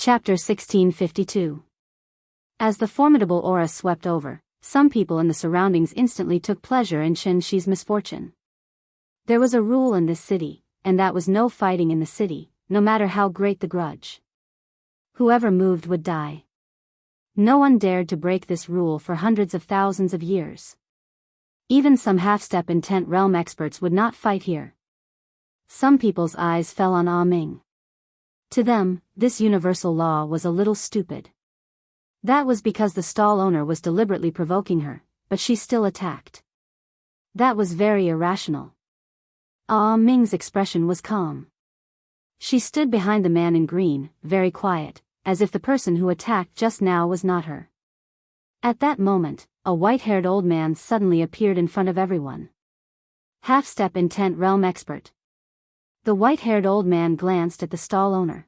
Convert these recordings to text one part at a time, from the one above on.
Chapter 1652. As the formidable aura swept over, some people in the surroundings instantly took pleasure in Chen Shi's misfortune. There was a rule in this city, and that was no fighting in the city, no matter how great the grudge. Whoever moved would die. No one dared to break this rule for hundreds of thousands of years. Even some half-step intent realm experts would not fight here. Some people's eyes fell on Ah Ming. To them, this universal law was a little stupid. That was because the stall owner was deliberately provoking her, but she still attacked. That was very irrational. Ah Ming's expression was calm. She stood behind the man in green, very quiet, as if the person who attacked just now was not her. At that moment, a white-haired old man suddenly appeared in front of everyone. Half-step intent realm expert. The white-haired old man glanced at the stall owner.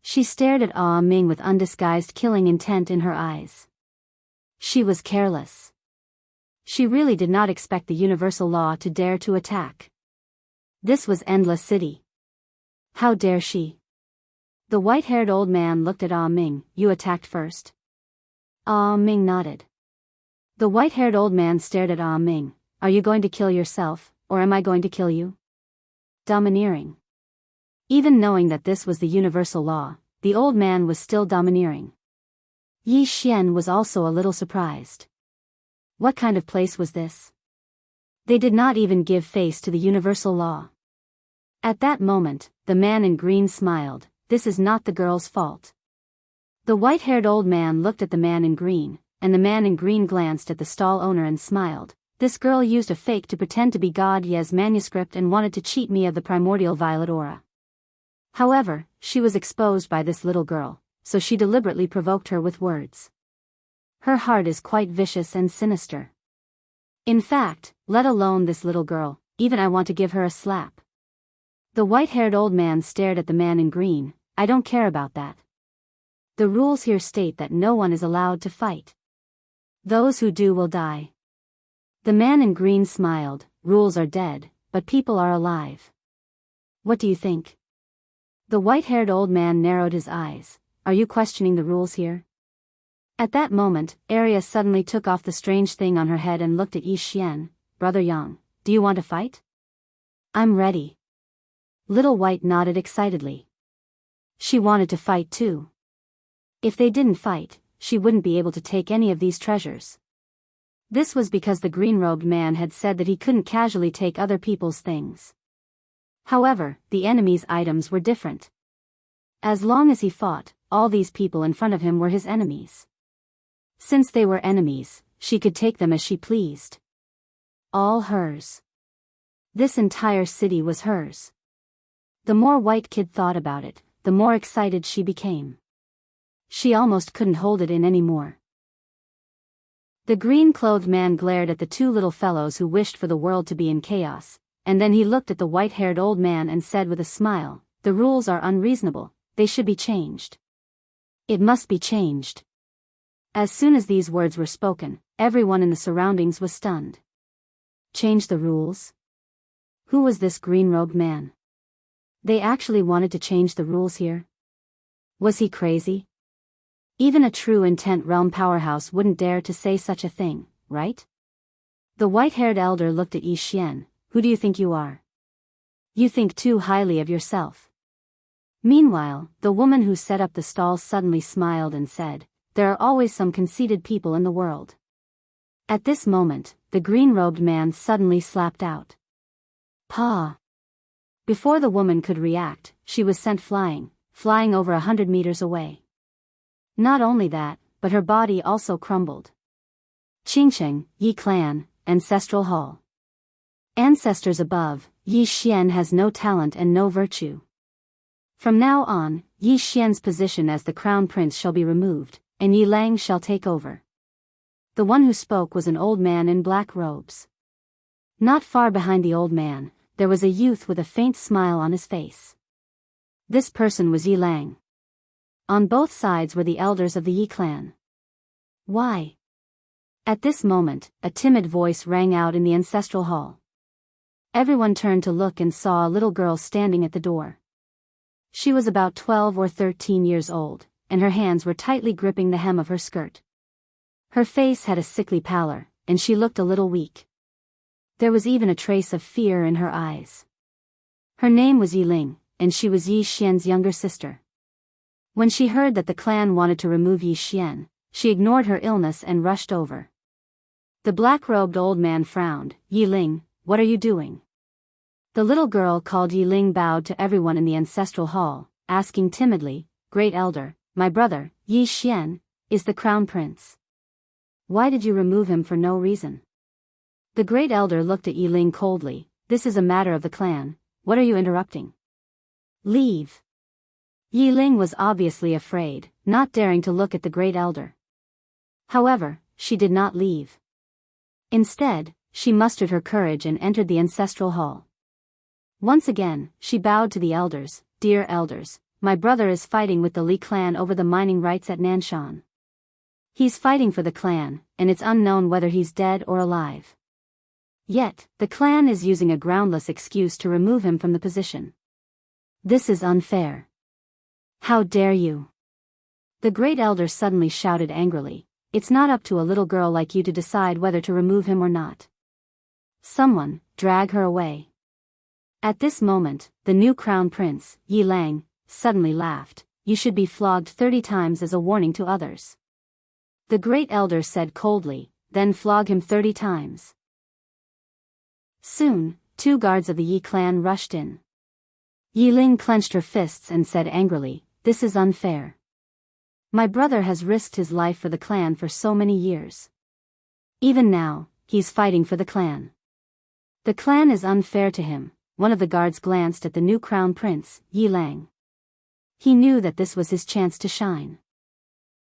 She stared at Ah Ming with undisguised killing intent in her eyes. She was careless. She really did not expect the universal law to dare to attack. This was Endless City. How dare she? The white-haired old man looked at Ah Ming. You attacked first. Ah Ming nodded. The white-haired old man stared at Ah Ming. Are you going to kill yourself, or am I going to kill you? Domineering. Even knowing that this was the universal law, the old man was still domineering. Yi Xian was also a little surprised. What kind of place was this? They did not even give face to the universal law. At that moment, the man in green smiled. This is not the girl's fault. The white-haired old man looked at the man in green, and the man in green glanced at the stall owner and smiled. This girl used a fake to pretend to be God Ye's manuscript and wanted to cheat me of the primordial violet aura. However, she was exposed by this little girl, so she deliberately provoked her with words. Her heart is quite vicious and sinister. In fact, let alone this little girl, even I want to give her a slap. The white-haired old man stared at the man in green. I don't care about that. The rules here state that no one is allowed to fight. Those who do will die. The man in green smiled. Rules are dead, but people are alive. What do you think? The white-haired old man narrowed his eyes. Are you questioning the rules here? At that moment, Arya suddenly took off the strange thing on her head and looked at Yi Xian. Brother Yang, do you want to fight? I'm ready. Little White nodded excitedly. She wanted to fight too. If they didn't fight, she wouldn't be able to take any of these treasures. This was because the green-robed man had said that he couldn't casually take other people's things. However, the enemy's items were different. As long as he fought, all these people in front of him were his enemies. Since they were enemies, she could take them as she pleased. All hers. This entire city was hers. The more White Kid thought about it, the more excited she became. She almost couldn't hold it in anymore. The green-clothed man glared at the two little fellows who wished for the world to be in chaos, and then he looked at the white-haired old man and said with a smile, the rules are unreasonable, they should be changed. It must be changed. As soon as these words were spoken, everyone in the surroundings was stunned. Change the rules? Who was this green-robed man? They actually wanted to change the rules here? Was he crazy? Even a true intent realm powerhouse wouldn't dare to say such a thing, right? The white-haired elder looked at Yi Xian. Who do you think you are? You think too highly of yourself. Meanwhile, the woman who set up the stalls suddenly smiled and said, there are always some conceited people in the world. At this moment, the green-robed man suddenly slapped out. Pa! Before the woman could react, she was sent flying over 100 meters away. Not only that, but her body also crumbled. Qingcheng, Yi Clan, Ancestral Hall. Ancestors above, Yi Xian has no talent and no virtue. From now on, Yi Xian's position as the crown prince shall be removed, and Yi Lang shall take over. The one who spoke was an old man in black robes. Not far behind the old man, there was a youth with a faint smile on his face. This person was Yi Lang. On both sides were the elders of the Yi clan. Why? At this moment, a timid voice rang out in the ancestral hall. Everyone turned to look and saw a little girl standing at the door. She was about 12 or 13 years old, and her hands were tightly gripping the hem of her skirt. Her face had a sickly pallor, and she looked a little weak. There was even a trace of fear in her eyes. Her name was Yiling, and she was Yi Xian's younger sister. When she heard that the clan wanted to remove Yi Xian, she ignored her illness and rushed over. The black-robed old man frowned. "Yiling, what are you doing?" The little girl called Yiling bowed to everyone in the ancestral hall, asking timidly, "Great Elder, my brother, Yi Xian, is the crown prince. Why did you remove him for no reason?" The Great Elder looked at Yiling coldly. "This is a matter of the clan. What are you interrupting? Leave." Yiling was obviously afraid, not daring to look at the Great Elder. However, she did not leave. Instead, she mustered her courage and entered the ancestral hall. Once again, she bowed to the elders. "Dear elders, my brother is fighting with the Li clan over the mining rights at Nanshan. He's fighting for the clan, and it's unknown whether he's dead or alive. Yet, the clan is using a groundless excuse to remove him from the position. This is unfair. How dare you?" The Great Elder suddenly shouted angrily. "It's not up to a little girl like you to decide whether to remove him or not. Someone, drag her away." At this moment, the new crown prince, Yi Lang, suddenly laughed. "You should be flogged 30 times as a warning to others." The Great Elder said coldly, "Then flog him 30 times. Soon, 2 guards of the Yi clan rushed in. Yiling clenched her fists and said angrily, "This is unfair. My brother has risked his life for the clan for so many years. Even now, he's fighting for the clan. The clan is unfair to him." One of the guards glanced at the new crown prince, Yi Lang. He knew that this was his chance to shine.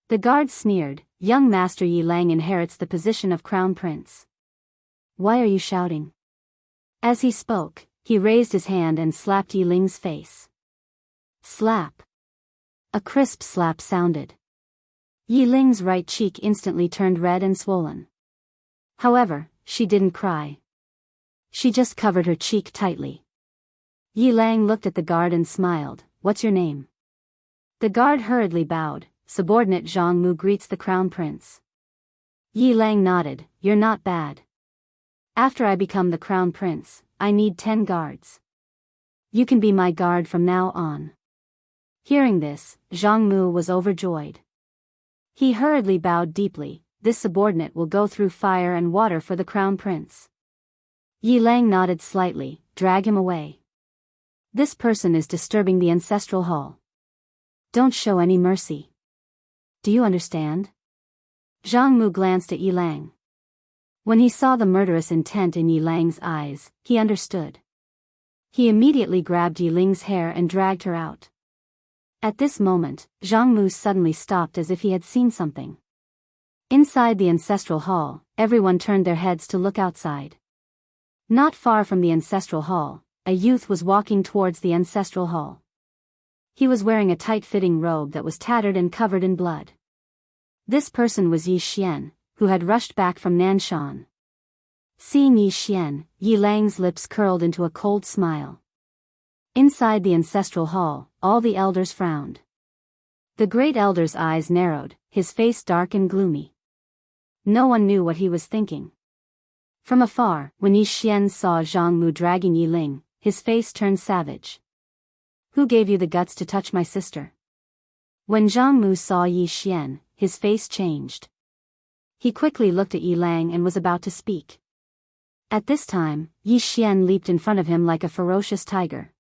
The guard sneered, "Young Master Yi Lang inherits the position of crown prince. Why are you shouting?" As he spoke, he raised his hand and slapped Yi Ling's face. Slap. A crisp slap sounded. Yi Ling's right cheek instantly turned red and swollen. However, she didn't cry. She just covered her cheek tightly. Yi Lang looked at the guard and smiled. "What's your name?" The guard hurriedly bowed. "Subordinate Jianghu greets the crown prince." Yi Lang nodded. "You're not bad. After I become the crown prince, I need 10 guards. You can be my guard from now on." Hearing this, Jianghu was overjoyed. He hurriedly bowed deeply. "This subordinate will go through fire and water for the crown prince." Yi Lang nodded slightly. "Drag him away. This person is disturbing the ancestral hall. Don't show any mercy. Do you understand?" Jianghu glanced at Yi Lang. When he saw the murderous intent in Yi Lang's eyes, he understood. He immediately grabbed Yi Ling's hair and dragged her out. At this moment, Jianghu suddenly stopped as if he had seen something. Inside the ancestral hall, everyone turned their heads to look outside. Not far from the ancestral hall, a youth was walking towards the ancestral hall. He was wearing a tight-fitting robe that was tattered and covered in blood. This person was Yi Xian, who had rushed back from Nanshan. Seeing Yi Xian, Yi Lang's lips curled into a cold smile. Inside the ancestral hall, all the elders frowned. The Great Elder's eyes narrowed, his face dark and gloomy. No one knew what he was thinking. From afar, when Yi Xian saw Jianghu dragging Yi Ling, his face turned savage. "Who gave you the guts to touch my sister?" When Jianghu saw Yi Xian, his face changed. He quickly looked at Yi Lang and was about to speak. At this time, Yi Xian leaped in front of him like a ferocious tiger.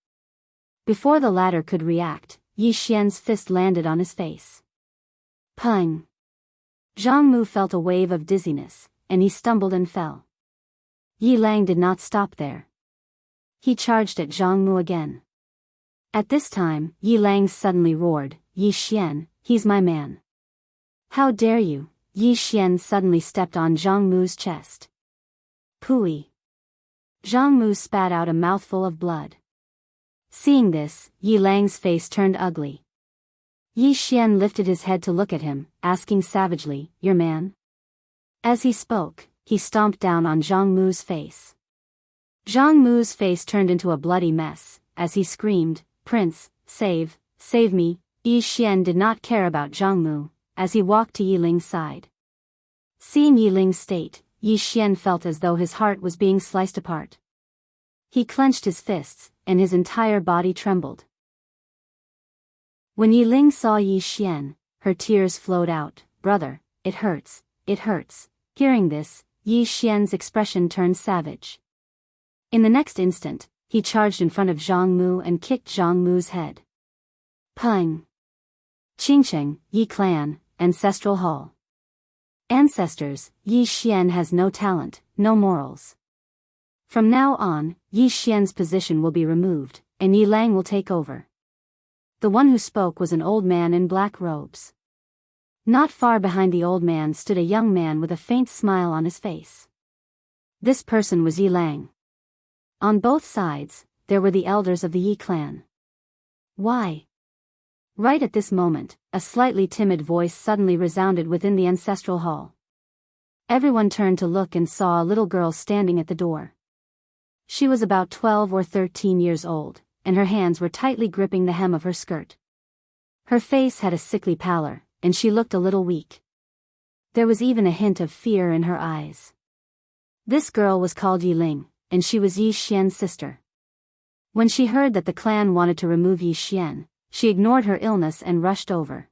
Before the latter could react, Yi Xian's fist landed on his face. Pung! Jianghu felt a wave of dizziness, and he stumbled and fell. Yi Lang did not stop there. He charged at Jianghu again. At this time, Yi Lang suddenly roared, "Yi Xian, he's my man. How dare you?" Yi Xian suddenly stepped on Jianghu's chest. Pooey! Jianghu spat out a mouthful of blood. Seeing this, Yi Lang's face turned ugly. Yi Xian lifted his head to look at him, asking savagely, "Your man?" As he spoke, he stomped down on Jianghu's face. Jianghu's face turned into a bloody mess, as he screamed, "Prince, save, Save me." Yi Xian did not care about Jianghu, as he walked to Yi Ling's side. Seeing Yi Ling's state, Yi Xian felt as though his heart was being sliced apart. He clenched his fists, and his entire body trembled. When Yi Ling saw Yi Xian, her tears flowed out. "Brother, it hurts, it hurts." Hearing this, Yi Xian's expression turned savage. In the next instant, he charged in front of Jianghu and kicked Jianghu's head. Peng! Qingsheng, Yi Clan, Ancestral Hall. Ancestors, Yi Xian has no talent, no morals. From now on, Yi Xian's position will be removed, and Yi Lang will take over. The one who spoke was an old man in black robes. Not far behind the old man stood a young man with a faint smile on his face. This person was Yi Lang. On both sides, there were the elders of the Yi clan. Why? Right at this moment, a slightly timid voice suddenly resounded within the ancestral hall. Everyone turned to look and saw a little girl standing at the door. She was about 12 or 13 years old, and her hands were tightly gripping the hem of her skirt. Her face had a sickly pallor, and she looked a little weak. There was even a hint of fear in her eyes. This girl was called Yi Ling, and she was Yi Xian's sister. When she heard that the clan wanted to remove Yi Xian, she ignored her illness and rushed over.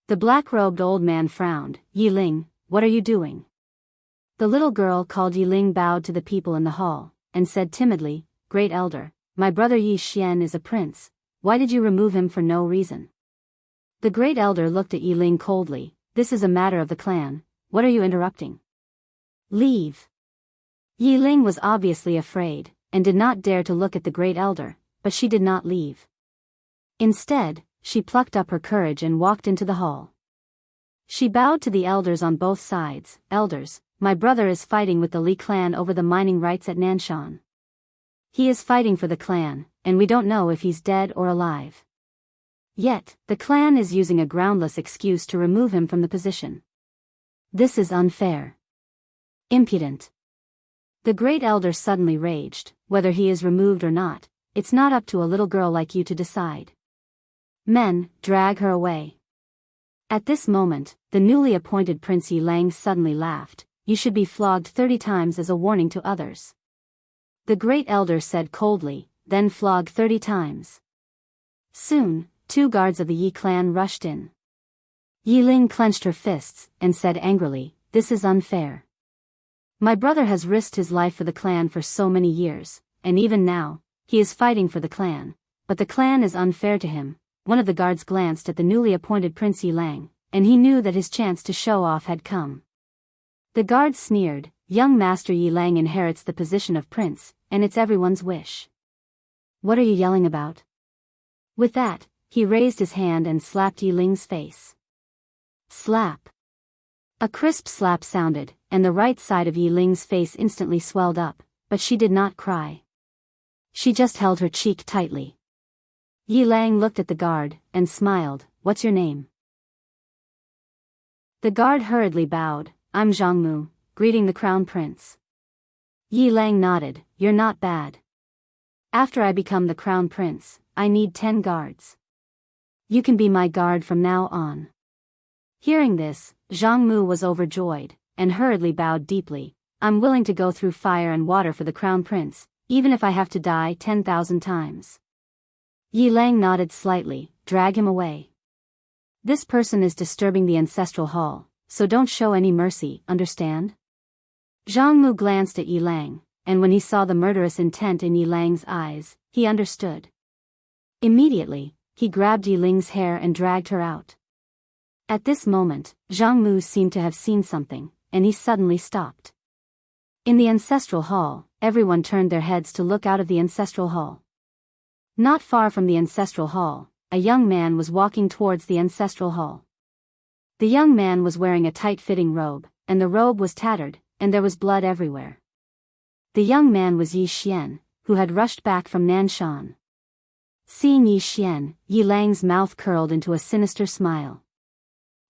The black-robed old man frowned. "Yi Ling, what are you doing?" The little girl called Yi Ling bowed to the people in the hall, and said timidly, "Great elder, my brother Yi Xian is a prince. Why did you remove him for no reason?" The great elder looked at Yi Ling coldly. "This is a matter of the clan. What are you interrupting? Leave." Yi Ling was obviously afraid, and did not dare to look at the great elder, but she did not leave. Instead, she plucked up her courage and walked into the hall. She bowed to the elders on both sides. "Elders, my brother is fighting with the Li clan over the mining rights at Nanshan. He is fighting for the clan, and we don't know if he's dead or alive. Yet, the clan is using a groundless excuse to remove him from the position. This is unfair. Impudent." The great elder suddenly raged. "Whether he is removed or not, it's not up to a little girl like you to decide. Men, drag her away." At this moment, the newly appointed Prince Yi Lang suddenly laughed. "You should be flogged 30 times as a warning to others." The great elder said coldly, "Then flog 30 times. Soon, 2 guards of the Yi clan rushed in. Yi Ling clenched her fists, and said angrily, "This is unfair. My brother has risked his life for the clan for so many years, and even now, he is fighting for the clan, but the clan is unfair to him." One of the guards glanced at the newly appointed Prince Yi Lang, and he knew that his chance to show off had come. The guard sneered, "Young Master Yi Lang inherits the position of prince, and it's everyone's wish. What are you yelling about?" With that, he raised his hand and slapped Yi Ling's face. Slap. A crisp slap sounded, and the right side of Yi Ling's face instantly swelled up, but she did not cry. She just held her cheek tightly. Yi Lang looked at the guard, and smiled. "What's your name?" The guard hurriedly bowed. "I'm Jianghu, greeting the crown prince." Yi Lang nodded. "You're not bad. After I become the crown prince, I need 10 guards. You can be my guard from now on." Hearing this, Jianghu was overjoyed, and hurriedly bowed deeply. "I'm willing to go through fire and water for the crown prince, even if I have to die 10,000 times." Yi Lang nodded slightly. "Drag him away. This person is disturbing the ancestral hall, so don't show any mercy, understand?" Jianghu glanced at Yi Lang, and when he saw the murderous intent in Yi Lang's eyes, he understood. Immediately, he grabbed Yi Ling's hair and dragged her out. At this moment, Jianghu seemed to have seen something, and he suddenly stopped. In the ancestral hall, everyone turned their heads to look out of the ancestral hall. Not far from the ancestral hall, a young man was walking towards the ancestral hall. The young man was wearing a tight-fitting robe, and the robe was tattered, and there was blood everywhere. The young man was Yi Xian, who had rushed back from Nanshan. Seeing Yi Xian, Yi Lang's mouth curled into a sinister smile.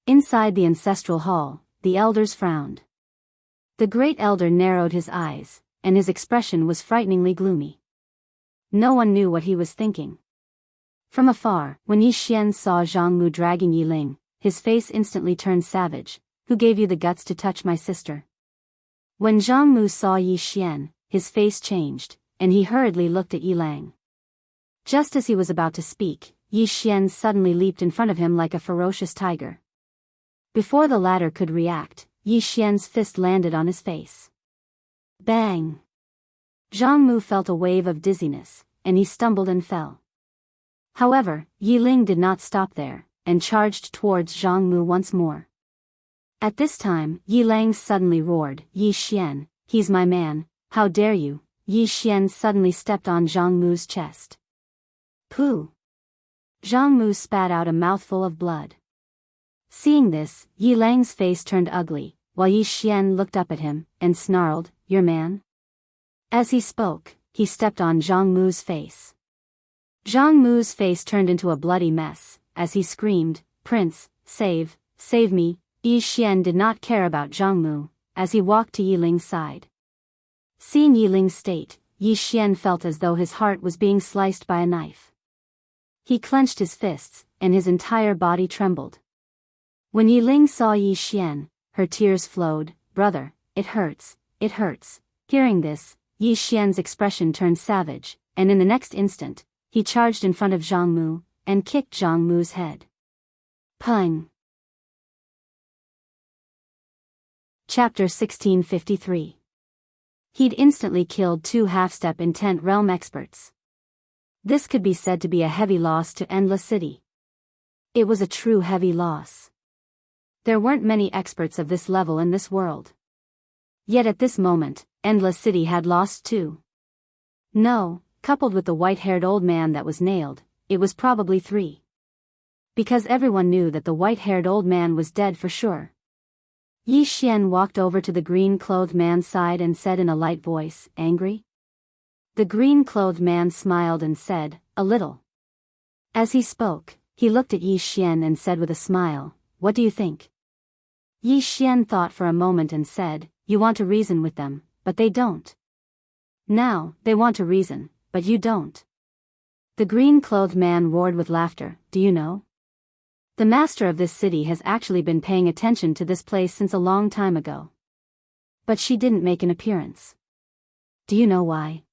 Inside the ancestral hall, the elders frowned. The great elder narrowed his eyes, and his expression was frighteningly gloomy. No one knew what he was thinking. From afar, when Yi Xian saw Jianghu dragging Yi Ling, his face instantly turned savage. Who gave you the guts to touch my sister? When Jianghu saw Yi Xian, his face changed, and he hurriedly looked at Yi Lang. Just as he was about to speak, Yi Xian suddenly leaped in front of him like a ferocious tiger. Before the latter could react, Yi Xian's fist landed on his face. Bang! Jianghu felt a wave of dizziness, and he stumbled and fell. However, Yi Ling did not stop there, and charged towards Jianghu once more. At this time, Yi Lang suddenly roared, Yi Xian, he's my man, how dare you? Yi Xian suddenly stepped on Jianghu's chest. Pooh! Jianghu spat out a mouthful of blood. Seeing this, Yi Lang's face turned ugly, while Yi Xian looked up at him, and snarled, your man? As he spoke, he stepped on Jianghu's face. Jianghu's face turned into a bloody mess, as he screamed, Prince, save me. Yi Xian did not care about Jianghu, as he walked to Yi Ling's side. Seeing Yi Ling's state, Yi Xian felt as though his heart was being sliced by a knife. He clenched his fists, and his entire body trembled. When Yi Ling saw Yi Xian, her tears flowed, brother, it hurts, it hurts. Hearing this, Yi Xian's expression turned savage, and in the next instant, he charged in front of Jianghu, and kicked Jianghu's head. Pung! Chapter 1653. He'd instantly killed 2 half-step intent realm experts. This could be said to be a heavy loss to Endless City. It was a true heavy loss. There weren't many experts of this level in this world. Yet at this moment, Endless City had lost 2. No, coupled with the white-haired old man that was nailed, it was probably 3. Because everyone knew that the white-haired old man was dead for sure. Yi Xian walked over to the green-clothed man's side and said in a light voice, angry? The green-clothed man smiled and said, a little. As he spoke, he looked at Yi Xian and said with a smile, what do you think? Yi Xian thought for a moment and said, you want to reason with them, but they don't. Now, they want to reason, but you don't. The green-clothed man roared with laughter, do you know? The master of this city has actually been paying attention to this place since a long time ago. But she didn't make an appearance. Do you know why?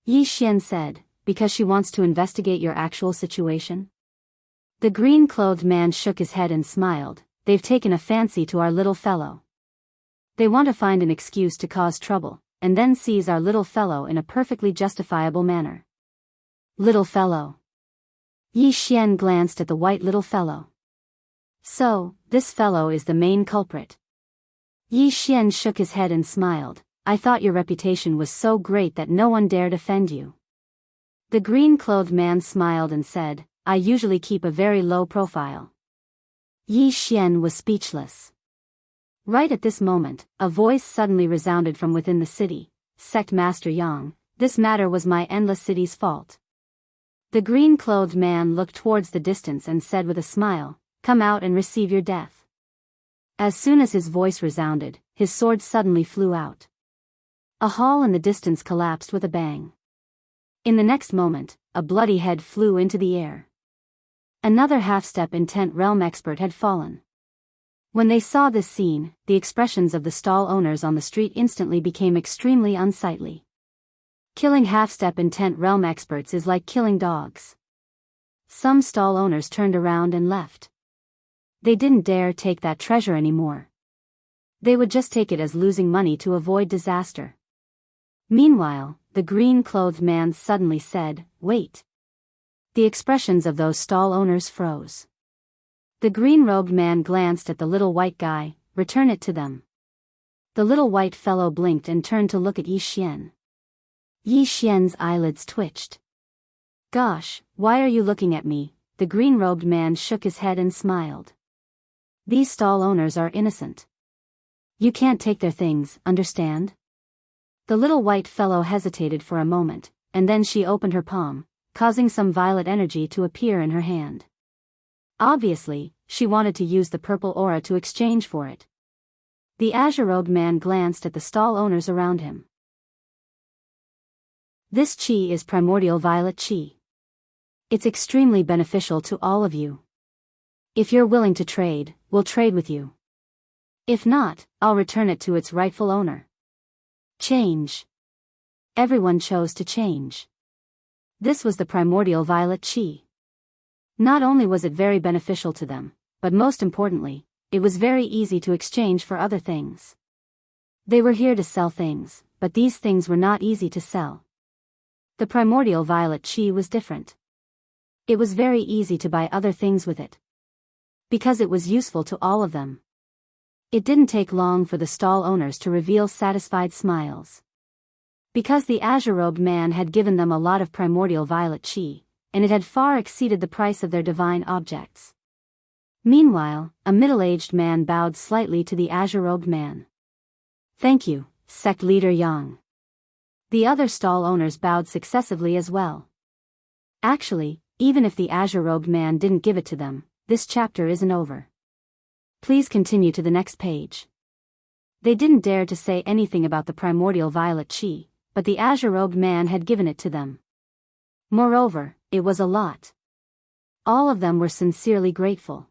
Yi Xian said, because she wants to investigate your actual situation? The green-clothed man shook his head and smiled, they've taken a fancy to our little fellow. They want to find an excuse to cause trouble, and then seize our little fellow in a perfectly justifiable manner. Little fellow. Yi Xian glanced at the white little fellow. So, this fellow is the main culprit. Yi Xian shook his head and smiled, I thought your reputation was so great that no one dared offend you. The green-clothed man smiled and said, I usually keep a very low profile. Yi Xian was speechless. Right at this moment, a voice suddenly resounded from within the city, Sect Master Yang, this matter was my Endless City's fault. The green-clothed man looked towards the distance and said with a smile, come out and receive your death. As soon as his voice resounded, his sword suddenly flew out. A hall in the distance collapsed with a bang. In the next moment, a bloody head flew into the air. Another half-step intent realm expert had fallen. When they saw this scene, the expressions of the stall owners on the street instantly became extremely unsightly. Killing half-step intent realm experts is like killing dogs. Some stall owners turned around and left. They didn't dare take that treasure anymore. They would just take it as losing money to avoid disaster. Meanwhile, the green-clothed man suddenly said, wait. The expressions of those stall owners froze. The green-robed man glanced at the little white guy, return it to them. The little white fellow blinked and turned to look at Yi Xian. Yi Xian's eyelids twitched. Gosh, why are you looking at me? The green-robed man shook his head and smiled. These stall owners are innocent. You can't take their things, understand? The little white fellow hesitated for a moment, and then she opened her palm, causing some violet energy to appear in her hand. Obviously, she wanted to use the purple aura to exchange for it. The azure-robed man glanced at the stall owners around him. This chi is primordial violet chi. It's extremely beneficial to all of you. If you're willing to trade, we'll trade with you. If not, I'll return it to its rightful owner. Change. Everyone chose to change. This was the primordial violet chi. Not only was it very beneficial to them, but most importantly, it was very easy to exchange for other things. They were here to sell things, but these things were not easy to sell. The primordial violet chi was different. It was very easy to buy other things with it, because it was useful to all of them. It didn't take long for the stall owners to reveal satisfied smiles. Because the azure-robed man had given them a lot of primordial violet chi, and it had far exceeded the price of their divine objects. Meanwhile, a middle-aged man bowed slightly to the azure-robed man. Thank you, sect leader Yang. The other stall owners bowed successively as well. Actually, even if the azure-robed man didn't give it to them, this chapter isn't over. Please continue to the next page. They didn't dare to say anything about the primordial violet chi, but the azure-robed man had given it to them. Moreover, it was a lot. All of them were sincerely grateful.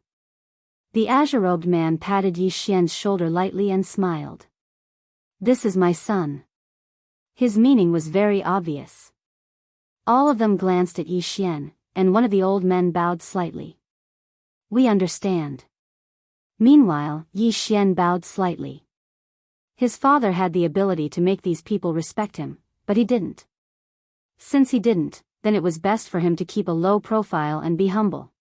The azure-robed man patted Yi Xian's shoulder lightly and smiled. This is my son. His meaning was very obvious. All of them glanced at Yi Xian, and one of the old men bowed slightly. We understand. Meanwhile, Yi Xian bowed slightly. His father had the ability to make these people respect him, but he didn't. Since he didn't, then it was best for him to keep a low profile and be humble.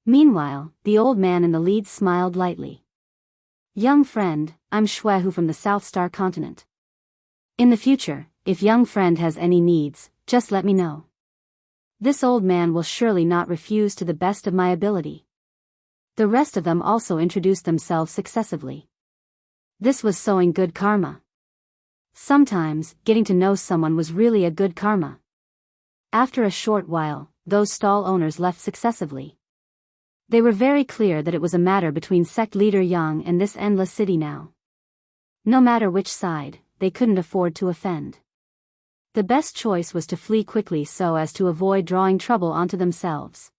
Meanwhile, the old man in the lead smiled lightly. Young friend, I'm Xuehu from the South Star continent. In the future, if young friend has any needs, just let me know. This old man will surely not refuse to the best of my ability. The rest of them also introduced themselves successively. This was sowing good karma. Sometimes, getting to know someone was really a good karma. After a short while, those stall owners left successively. They were very clear that it was a matter between sect leader Yang and this endless city now. No matter which side, they couldn't afford to offend. The best choice was to flee quickly so as to avoid drawing trouble onto themselves.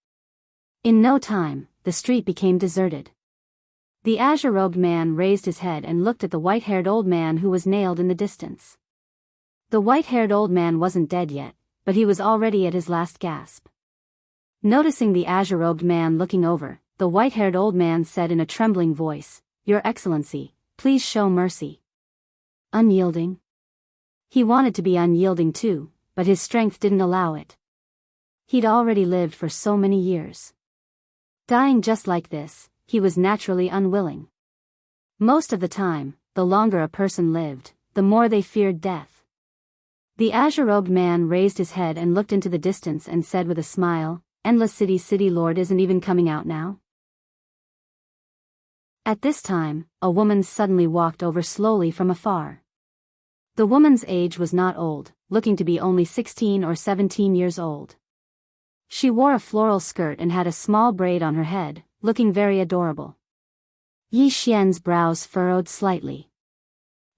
In no time, the street became deserted. The azure-robed man raised his head and looked at the white-haired old man who was nailed in the distance. The white-haired old man wasn't dead yet, but he was already at his last gasp. Noticing the azure-robed man looking over, the white-haired old man said in a trembling voice, Your Excellency, please show mercy. Unyielding? He wanted to be unyielding too, but his strength didn't allow it. He'd already lived for so many years. Dying just like this, he was naturally unwilling. Most of the time, the longer a person lived, the more they feared death. The azure-robed man raised his head and looked into the distance and said with a smile, Endless City Lord isn't even coming out now? At this time, a woman suddenly walked over slowly from afar. The woman's age was not old, looking to be only 16 or 17 years old. She wore a floral skirt and had a small braid on her head, looking very adorable. Yi Xian's brows furrowed slightly.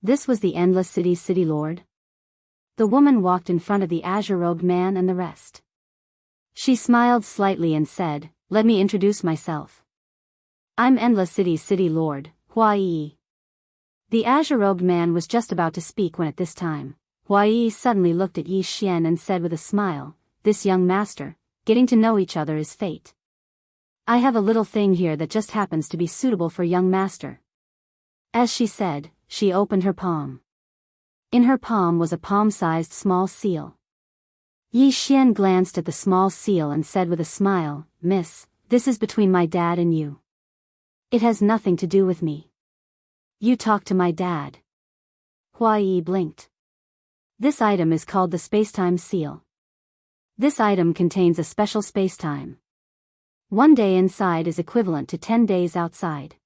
This was the Endless City Lord? The woman walked in front of the azure-robed man and the rest. She smiled slightly and said, Let me introduce myself. I'm Endless City Lord, Hua Yi. The azure-robed man was just about to speak when at this time, Hua Yi suddenly looked at Yi Xian and said with a smile, This young master, getting to know each other is fate. I have a little thing here that just happens to be suitable for young master. As she said, she opened her palm. In her palm was a palm-sized small seal. Yi Xian glanced at the small seal and said with a smile, Miss, this is between my dad and you. It has nothing to do with me. You talk to my dad. Hua Yi blinked. This item is called the spacetime seal. This item contains a special spacetime. 1 day inside is equivalent to 10 days outside.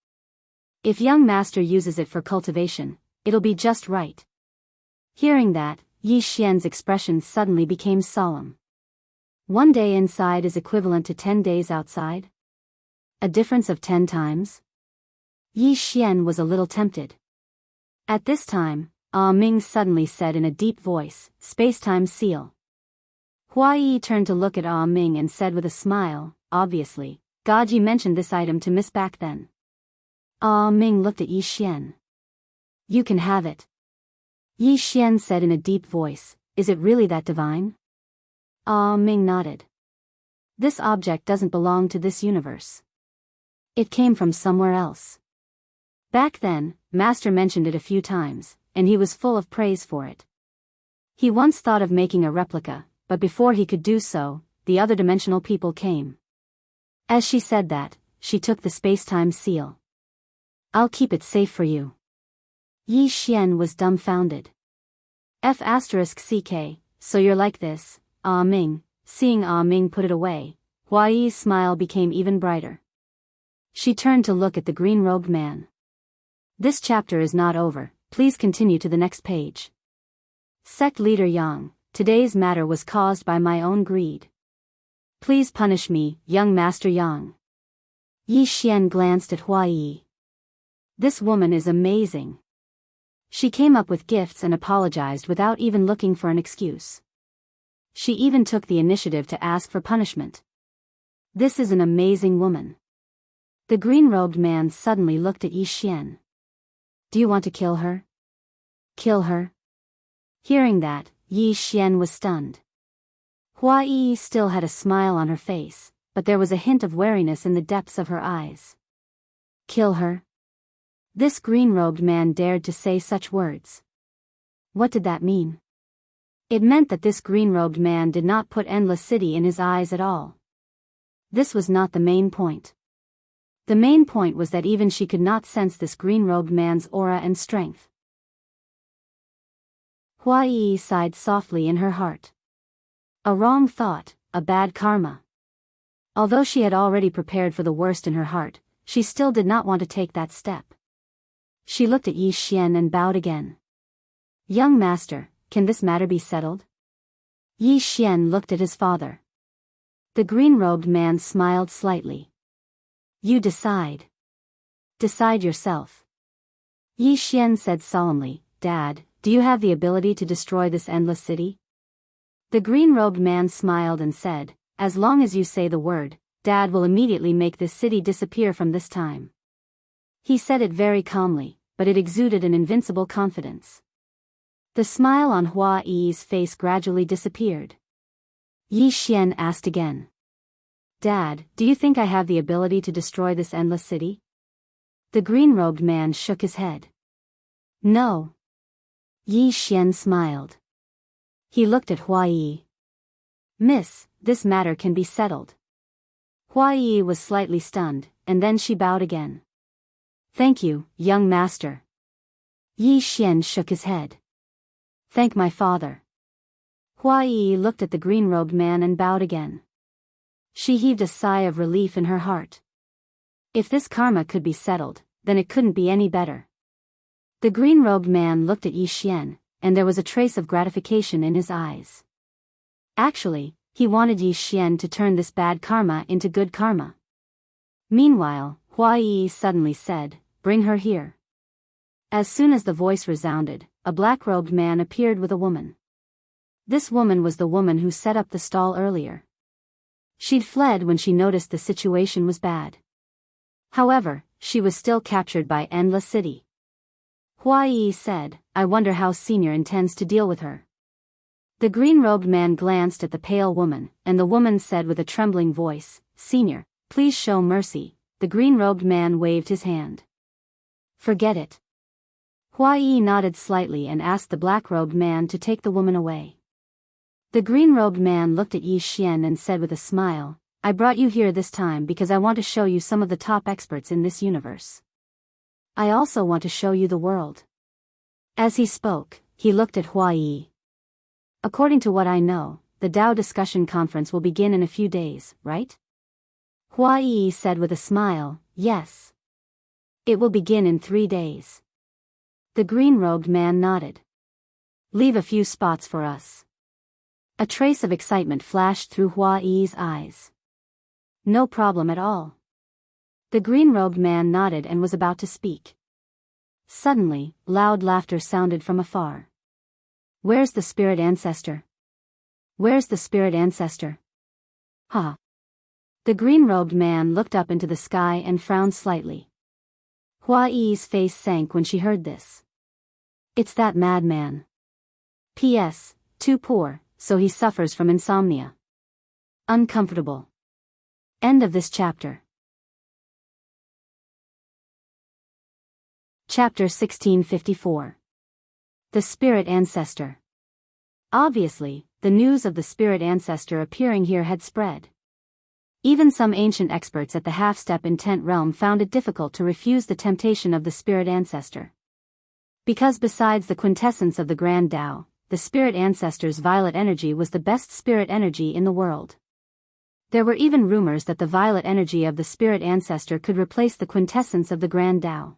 If young master uses it for cultivation, it'll be just right. Hearing that, Yi Xian's expression suddenly became solemn. 1 day inside is equivalent to 10 days outside? A difference of 10 times? Yi Xian was a little tempted. At this time, Ah Ming suddenly said in a deep voice, Spacetime seal. Hua Yi turned to look at Ah Ming and said with a smile, obviously, Gaji mentioned this item to Miss back then. Ah Ming looked at Yi Xian. You can have it. Yi Xian said in a deep voice, is it really that divine? Ah Ming nodded. This object doesn't belong to this universe. It came from somewhere else. Back then, Master mentioned it a few times, and he was full of praise for it. He once thought of making a replica, but before he could do so, the other dimensional people came. As she said that, she took the space-time seal. I'll keep it safe for you. Yi Xian was dumbfounded. F***ck, so you're like this, Ah Ming. Seeing Ah Ming put it away, Hua Yi's smile became even brighter. She turned to look at the green-robed man. This chapter is not over, please continue to the next page. Sect Leader Yang, today's matter was caused by my own greed. Please punish me, young Master Yang. Yi Xian glanced at Hua Yi. This woman is amazing. She came up with gifts and apologized without even looking for an excuse. She even took the initiative to ask for punishment. This is an amazing woman. The green-robed man suddenly looked at Yi Xian. Do you want to kill her? Kill her? Hearing that, Yi Xian was stunned. Hua Yi still had a smile on her face, but there was a hint of wariness in the depths of her eyes. Kill her? This green-robed man dared to say such words. What did that mean? It meant that this green-robed man did not put Endless City in his eyes at all. This was not the main point. The main point was that even she could not sense this green-robed man's aura and strength. Hua Yi sighed softly in her heart. A wrong thought, a bad karma. Although she had already prepared for the worst in her heart, she still did not want to take that step. She looked at Yi Xian and bowed again. Young master, can this matter be settled? Yi Xian looked at his father. The green-robed man smiled slightly. You decide. Decide yourself. Yi Xian said solemnly, Dad, do you have the ability to destroy this endless city? The green-robed man smiled and said, as long as you say the word, Dad will immediately make this city disappear from this time. He said it very calmly, but it exuded an invincible confidence. The smile on Hua Yi's face gradually disappeared. Yi Xian asked again. Dad, do you think I have the ability to destroy this endless city? The green-robed man shook his head. No. Yi Xian smiled. He looked at Hua Yi. Miss, this matter can be settled. Hua Yi was slightly stunned, and then she bowed again. Thank you, young master. Yi Xian shook his head. Thank my father. Hua Yi looked at the green-robed man and bowed again. She heaved a sigh of relief in her heart. If this karma could be settled, then it couldn't be any better. The green-robed man looked at Yi Xian, and there was a trace of gratification in his eyes. Actually, he wanted Yi Xian to turn this bad karma into good karma. Meanwhile, Hua Yi suddenly said, Bring her here. As soon as the voice resounded, a black-robed man appeared with a woman. This woman was the woman who set up the stall earlier. She'd fled when she noticed the situation was bad. However, she was still captured by Endless City. Hua Yi said, I wonder how Senior intends to deal with her. The green-robed man glanced at the pale woman, and the woman said with a trembling voice, Senior, please show mercy. The green-robed man waved his hand. Forget it. Hua Yi nodded slightly and asked the black-robed man to take the woman away. The green-robed man looked at Yi Xian and said with a smile, I brought you here this time because I want to show you some of the top experts in this universe. I also want to show you the world. As he spoke, he looked at Hua Yi. According to what I know, the Tao discussion conference will begin in a few days, right? Hua Yi said with a smile, yes. It will begin in 3 days. The green-robed man nodded. Leave a few spots for us. A trace of excitement flashed through Hua Yi's eyes. No problem at all. The green-robed man nodded and was about to speak. Suddenly, loud laughter sounded from afar. Where's the spirit ancestor? Where's the spirit ancestor? Ha! The green-robed man looked up into the sky and frowned slightly. Hua Yi's face sank when she heard this. It's that madman. P.S. Too poor, so he suffers from insomnia. Uncomfortable. End of this chapter. Chapter 1654. The Spirit Ancestor. Obviously, the news of the spirit ancestor appearing here had spread. Even some ancient experts at the half-step intent realm found it difficult to refuse the temptation of the spirit ancestor. Because besides the quintessence of the Grand Tao, the spirit ancestor's violet energy was the best spirit energy in the world. There were even rumors that the violet energy of the spirit ancestor could replace the quintessence of the Grand Tao.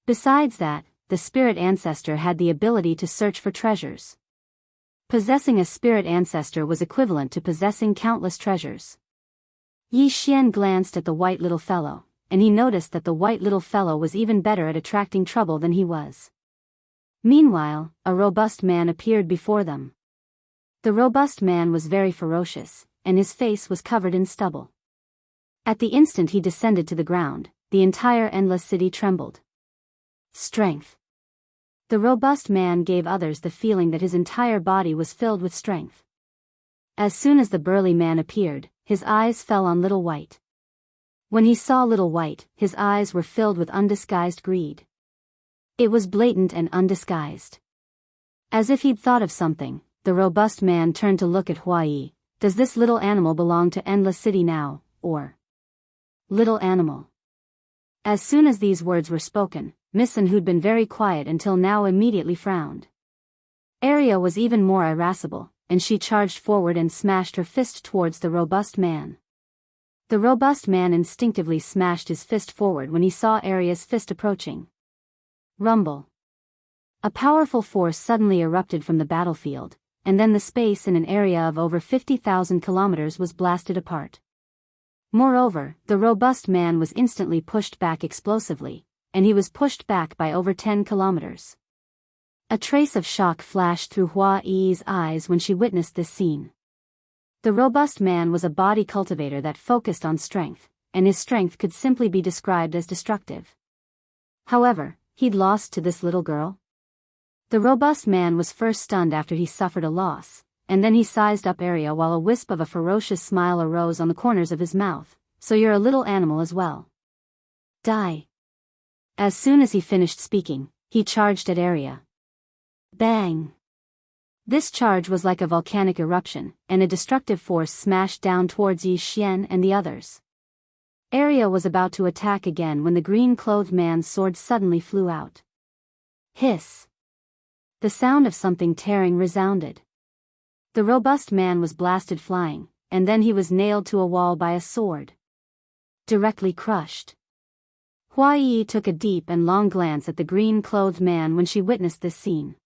Besides that, the spirit ancestor had the ability to search for treasures. Possessing a spirit ancestor was equivalent to possessing countless treasures. Yi Xian glanced at the white little fellow, and he noticed that the white little fellow was even better at attracting trouble than he was. Meanwhile, a robust man appeared before them. The robust man was very ferocious, and his face was covered in stubble. At the instant he descended to the ground, the entire endless city trembled. Strength. The robust man gave others the feeling that his entire body was filled with strength. As soon as the burly man appeared, his eyes fell on Little White. When he saw Little White, his eyes were filled with undisguised greed. It was blatant and undisguised. As if he'd thought of something, the robust man turned to look at Hua Yi. Does this little animal belong to Endless City now, or? Little animal. As soon as these words were spoken, Missun, who'd been very quiet until now, immediately frowned. Arya was even more irascible, and she charged forward and smashed her fist towards the robust man. The robust man instinctively smashed his fist forward when he saw Arya's fist approaching. Rumble. A powerful force suddenly erupted from the battlefield, and then the space in an area of over 50,000 kilometers was blasted apart. Moreover, the robust man was instantly pushed back explosively, and he was pushed back by over 10 kilometers. A trace of shock flashed through Hua Yi's eyes when she witnessed this scene. The robust man was a body cultivator that focused on strength, and his strength could simply be described as destructive. However, he'd lost to this little girl? The robust man was first stunned after he suffered a loss, and then he sized up Arya while a wisp of a ferocious smile arose on the corners of his mouth. So you're a little animal as well. Die. As soon as he finished speaking, he charged at Arya. Bang! This charge was like a volcanic eruption, and a destructive force smashed down towards Yi Xian and the others. Arya was about to attack again when the green-clothed man's sword suddenly flew out. Hiss! The sound of something tearing resounded. The robust man was blasted flying, and then he was nailed to a wall by a sword. Directly crushed. Hua Yi took a deep and long glance at the green-clothed man when she witnessed this scene.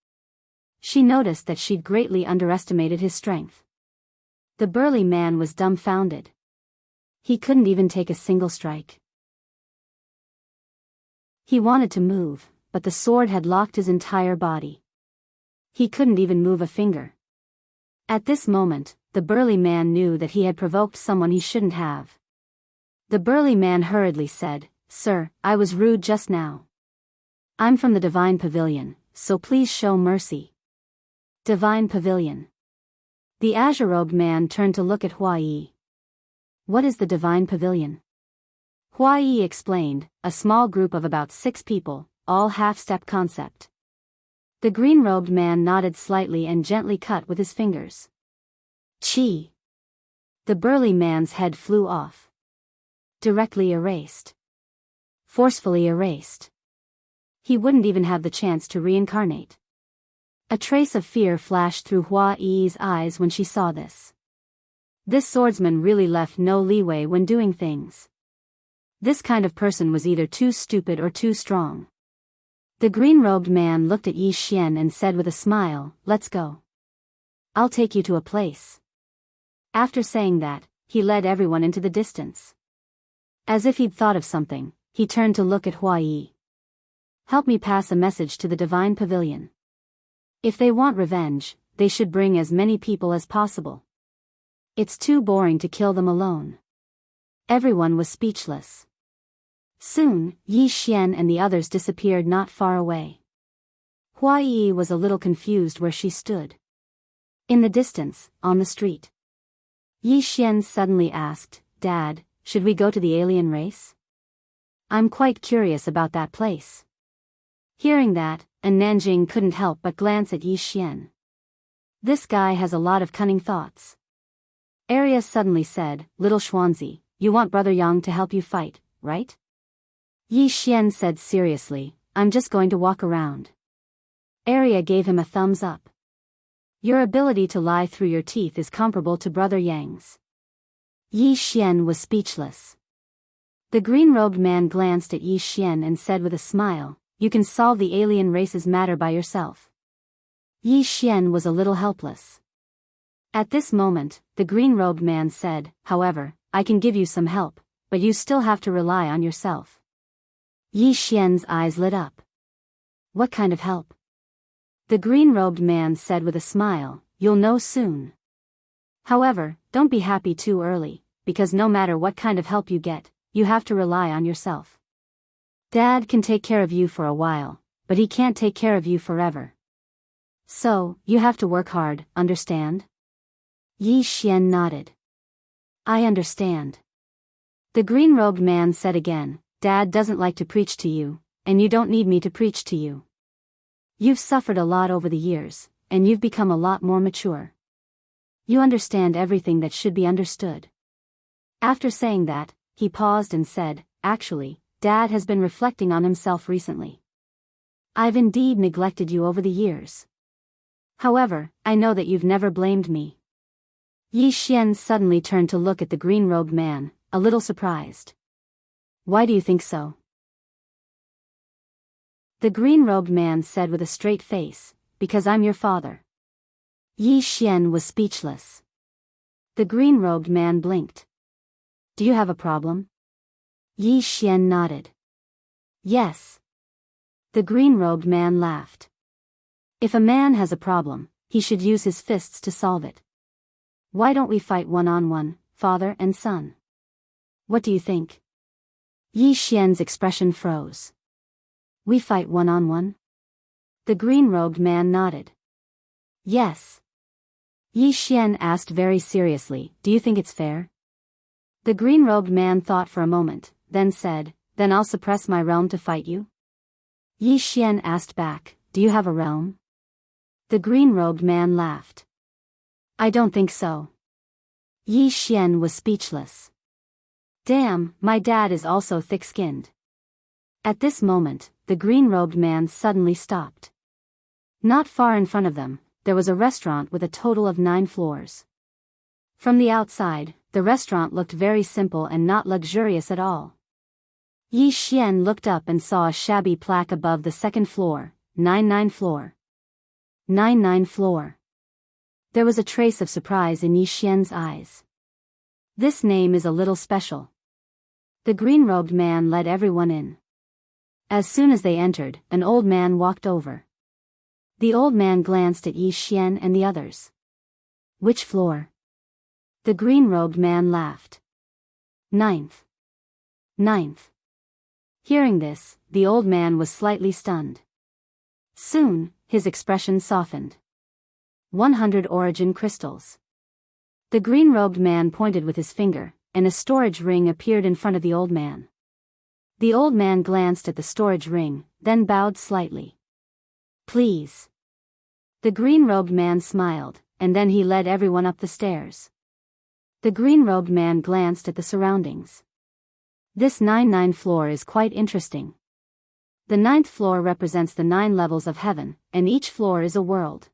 She noticed that she'd greatly underestimated his strength. The burly man was dumbfounded. He couldn't even take a single strike. He wanted to move, but the sword had locked his entire body. He couldn't even move a finger. At this moment, the burly man knew that he had provoked someone he shouldn't have. The burly man hurriedly said, "Sir, I was rude just now. I'm from the Divine Pavilion, so please show mercy." Divine Pavilion. The azure-robed man turned to look at Hua Yi. What is the Divine Pavilion? Hua Yi explained, a small group of about 6 people, all half-step concept. The green-robed man nodded slightly and gently cut with his fingers. Chi. The burly man's head flew off. Directly erased. Forcefully erased. He wouldn't even have the chance to reincarnate. A trace of fear flashed through Hua Yi's eyes when she saw this. This swordsman really left no leeway when doing things. This kind of person was either too stupid or too strong. The green-robed man looked at Yi Xian and said with a smile, "Let's go. I'll take you to a place." After saying that, he led everyone into the distance. As if he'd thought of something, he turned to look at Hua Yi. "Help me pass a message to the Divine Pavilion. If they want revenge, they should bring as many people as possible. It's too boring to kill them alone. Everyone was speechless. Soon, Yi Xian and the others disappeared not far away. Hua Yi was a little confused where she stood. In the distance, on the street, Yi Xian suddenly asked, "Dad, should we go to the alien race? I'm quite curious about that place." Hearing that, Nanjing couldn't help but glance at Yi Xian. This guy has a lot of cunning thoughts. Arya suddenly said, "Little Xuanzi, you want Brother Yang to help you fight, right?" Yi Xian said seriously, "I'm just going to walk around." Arya gave him a thumbs up. "Your ability to lie through your teeth is comparable to Brother Yang's." Yi Xian was speechless. The green-robed man glanced at Yi Xian and said with a smile, "You can solve the alien race's matter by yourself." Yi Xian was a little helpless. At this moment, the green-robed man said, "However, I can give you some help, but you still have to rely on yourself." Yi Xian's eyes lit up. "What kind of help?" The green-robed man said with a smile, "You'll know soon. However, don't be happy too early, because no matter what kind of help you get, you have to rely on yourself. Dad can take care of you for a while, but he can't take care of you forever. So, you have to work hard, understand?" Yi Xian nodded. "I understand." The green-robed man said again, "Dad doesn't like to preach to you, and you don't need me to preach to you. You've suffered a lot over the years, and you've become a lot more mature. You understand everything that should be understood." After saying that, he paused and said, "Actually, Dad has been reflecting on himself recently. I've indeed neglected you over the years. However, I know that you've never blamed me." Yi Xian suddenly turned to look at the green-robed man, a little surprised. "Why do you think so?" The green-robed man said with a straight face, "Because I'm your father." Yi Xian was speechless. The green-robed man blinked. "Do you have a problem?" Yi Xian nodded. "Yes." The green-robed man laughed. "If a man has a problem, he should use his fists to solve it. Why don't we fight one-on-one, father and son? What do you think?" Yi Xian's expression froze. "We fight one-on-one?" The green-robed man nodded. "Yes." Yi Xian asked very seriously, "Do you think it's fair?" The green-robed man thought for a moment, then said, "Then I'll suppress my realm to fight you?" Yi Xian asked back, "Do you have a realm?" The green-robed man laughed. "I don't think so." Yi Xian was speechless. Damn, my dad is also thick-skinned. At this moment, the green-robed man suddenly stopped. Not far in front of them, there was a restaurant with a total of 9 floors. From the outside, the restaurant looked very simple and not luxurious at all. Yi Xian looked up and saw a shabby plaque above the second floor, 99 floor. 99 floor. There was a trace of surprise in Yi Xian's eyes. This name is a little special. The green-robed man led everyone in. As soon as they entered, an old man walked over. The old man glanced at Yi Xian and the others. "Which floor?" The green-robed man laughed. "Ninth." "Ninth." Hearing this, the old man was slightly stunned. Soon, his expression softened. 100 origin crystals. The green-robed man pointed with his finger, and a storage ring appeared in front of the old man. The old man glanced at the storage ring, then bowed slightly. "Please." The green-robed man smiled, and then he led everyone up the stairs. The green-robed man glanced at the surroundings. This 99 floor is quite interesting. The 9th floor represents the 9 levels of heaven, and each floor is a world.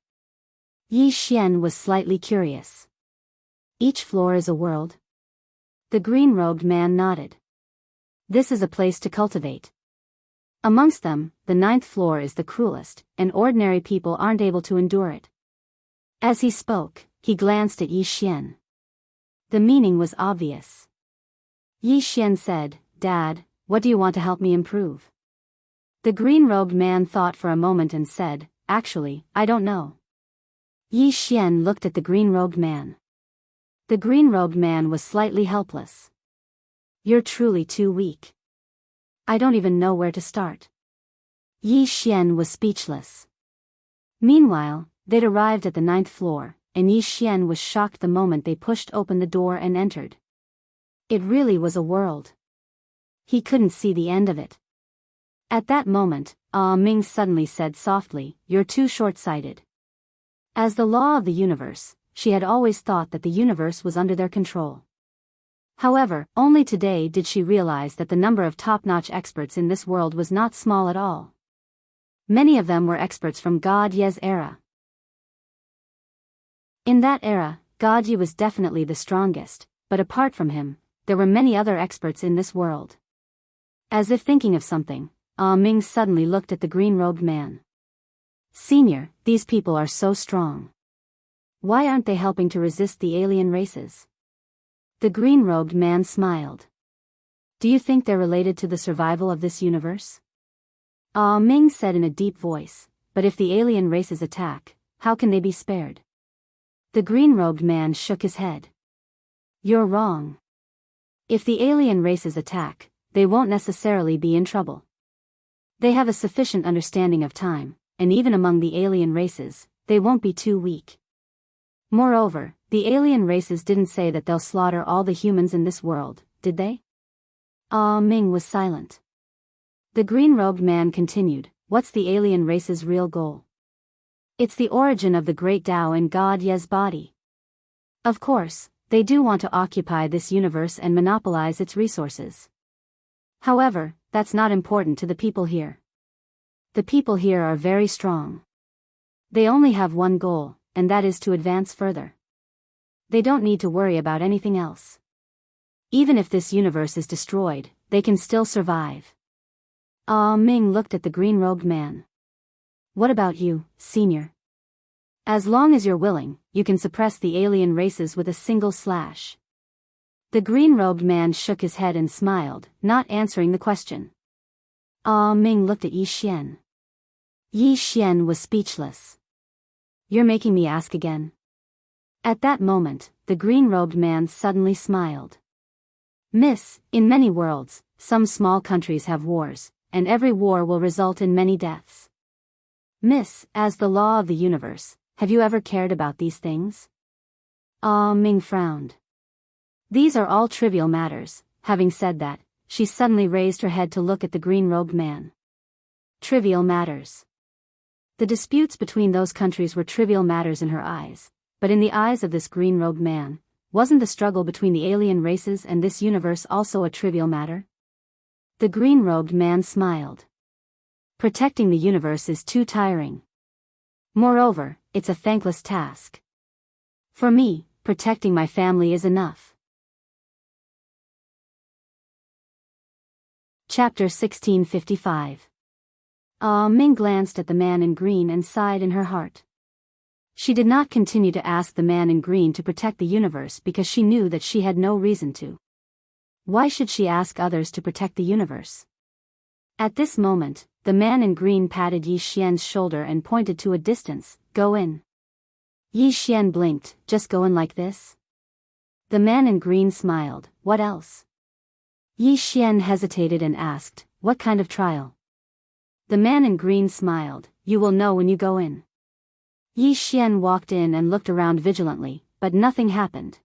Yi Xian was slightly curious. "Each floor is a world?" The green-robed man nodded. "This is a place to cultivate. Amongst them, the 9th floor is the cruelest, and ordinary people aren't able to endure it." As he spoke, he glanced at Yi Xian. The meaning was obvious. Yi Xian said, "Dad, what do you want to help me improve?" The green-robed man thought for a moment and said, "Actually, I don't know. Yi Xian looked at the green-robed man. The green-robed man was slightly helpless. You're truly too weak. I don't even know where to start. Yi Xian was speechless. Meanwhile, they'd arrived at the 9th floor, and Yi Xian was shocked the moment they pushed open the door and entered. It really was a world. He couldn't see the end of it. At that moment, Ming suddenly said softly, "You're too short-sighted." As the law of the universe, she had always thought that the universe was under their control. However, only today did she realize that the number of top-notch experts in this world was not small at all. Many of them were experts from God Ye's era. In that era, God Ye was definitely the strongest, but apart from him, there were many other experts in this world. As if thinking of something, Ming suddenly looked at the green-robed man. "Senior, these people are so strong. Why aren't they helping to resist the alien races?" The green-robed man smiled. "Do you think they're related to the survival of this universe?" Ming said in a deep voice, "But if the alien races attack, how can they be spared?" The green-robed man shook his head. "You're wrong. If the alien races attack, they won't necessarily be in trouble. They have a sufficient understanding of time, and even among the alien races, they won't be too weak. Moreover, the alien races didn't say that they'll slaughter all the humans in this world, did they?" Ming was silent. The green-robed man continued, "What's the alien race's real goal?" "It's the origin of the great Tao in God Ye's body. Of course, they do want to occupy this universe and monopolize its resources. However, that's not important to the people here. The people here are very strong. They only have one goal, and that is to advance further. They don't need to worry about anything else. Even if this universe is destroyed, they can still survive." Ming looked at the green-robed man. "What about you, senior? As long as you're willing, you can suppress the alien races with a single slash." The green-robed man shook his head and smiled, not answering the question. Ming looked at Yi Xian. Yi Xian was speechless. "You're making me ask again." At that moment, the green-robed man suddenly smiled. "Miss, in many worlds, some small countries have wars, and every war will result in many deaths. Miss, as the law of the universe, have you ever cared about these things?" Ming frowned. "These are all trivial matters." Having said that, she suddenly raised her head to look at the green-robed man. Trivial matters. The disputes between those countries were trivial matters in her eyes, but in the eyes of this green-robed man, wasn't the struggle between the alien races and this universe also a trivial matter? The green-robed man smiled. "Protecting the universe is too tiring. Moreover, it's a thankless task. For me, protecting my family is enough." Chapter 1655. Ming glanced at the man in green and sighed in her heart. She did not continue to ask the man in green to protect the universe because she knew that she had no reason to. Why should she ask others to protect the universe? At this moment, the man in green patted Yi Xian's shoulder and pointed to a distance, "Go in." Yi Xian blinked, "Just go in like this?" The man in green smiled, "What else?" Yi Xian hesitated and asked, "What kind of trial?" The man in green smiled, "You will know when you go in." Yi Xian walked in and looked around vigilantly, but nothing happened.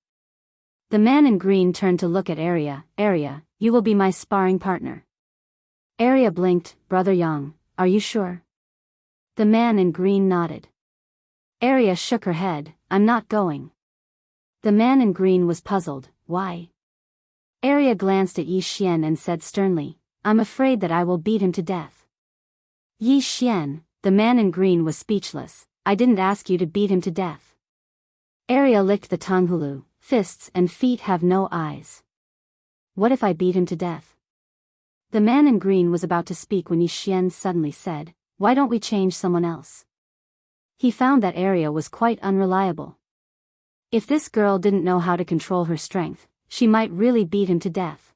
The man in green turned to look at Arya. "Arya, you will be my sparring partner." Arya blinked, "Brother Yang, are you sure?" The man in green nodded. Arya shook her head, "I'm not going." The man in green was puzzled, "Why?" Arya glanced at Yi Xian and said sternly, "I'm afraid that I will beat him to death." Yi Xian, the man in green was speechless. "I didn't ask you to beat him to death." Arya licked the Tonghulu, "Fists and feet have no eyes. What if I beat him to death?" The man in green was about to speak when Yi Xian suddenly said, "Why don't we change someone else?" He found that Arya was quite unreliable. If this girl didn't know how to control her strength, she might really beat him to death.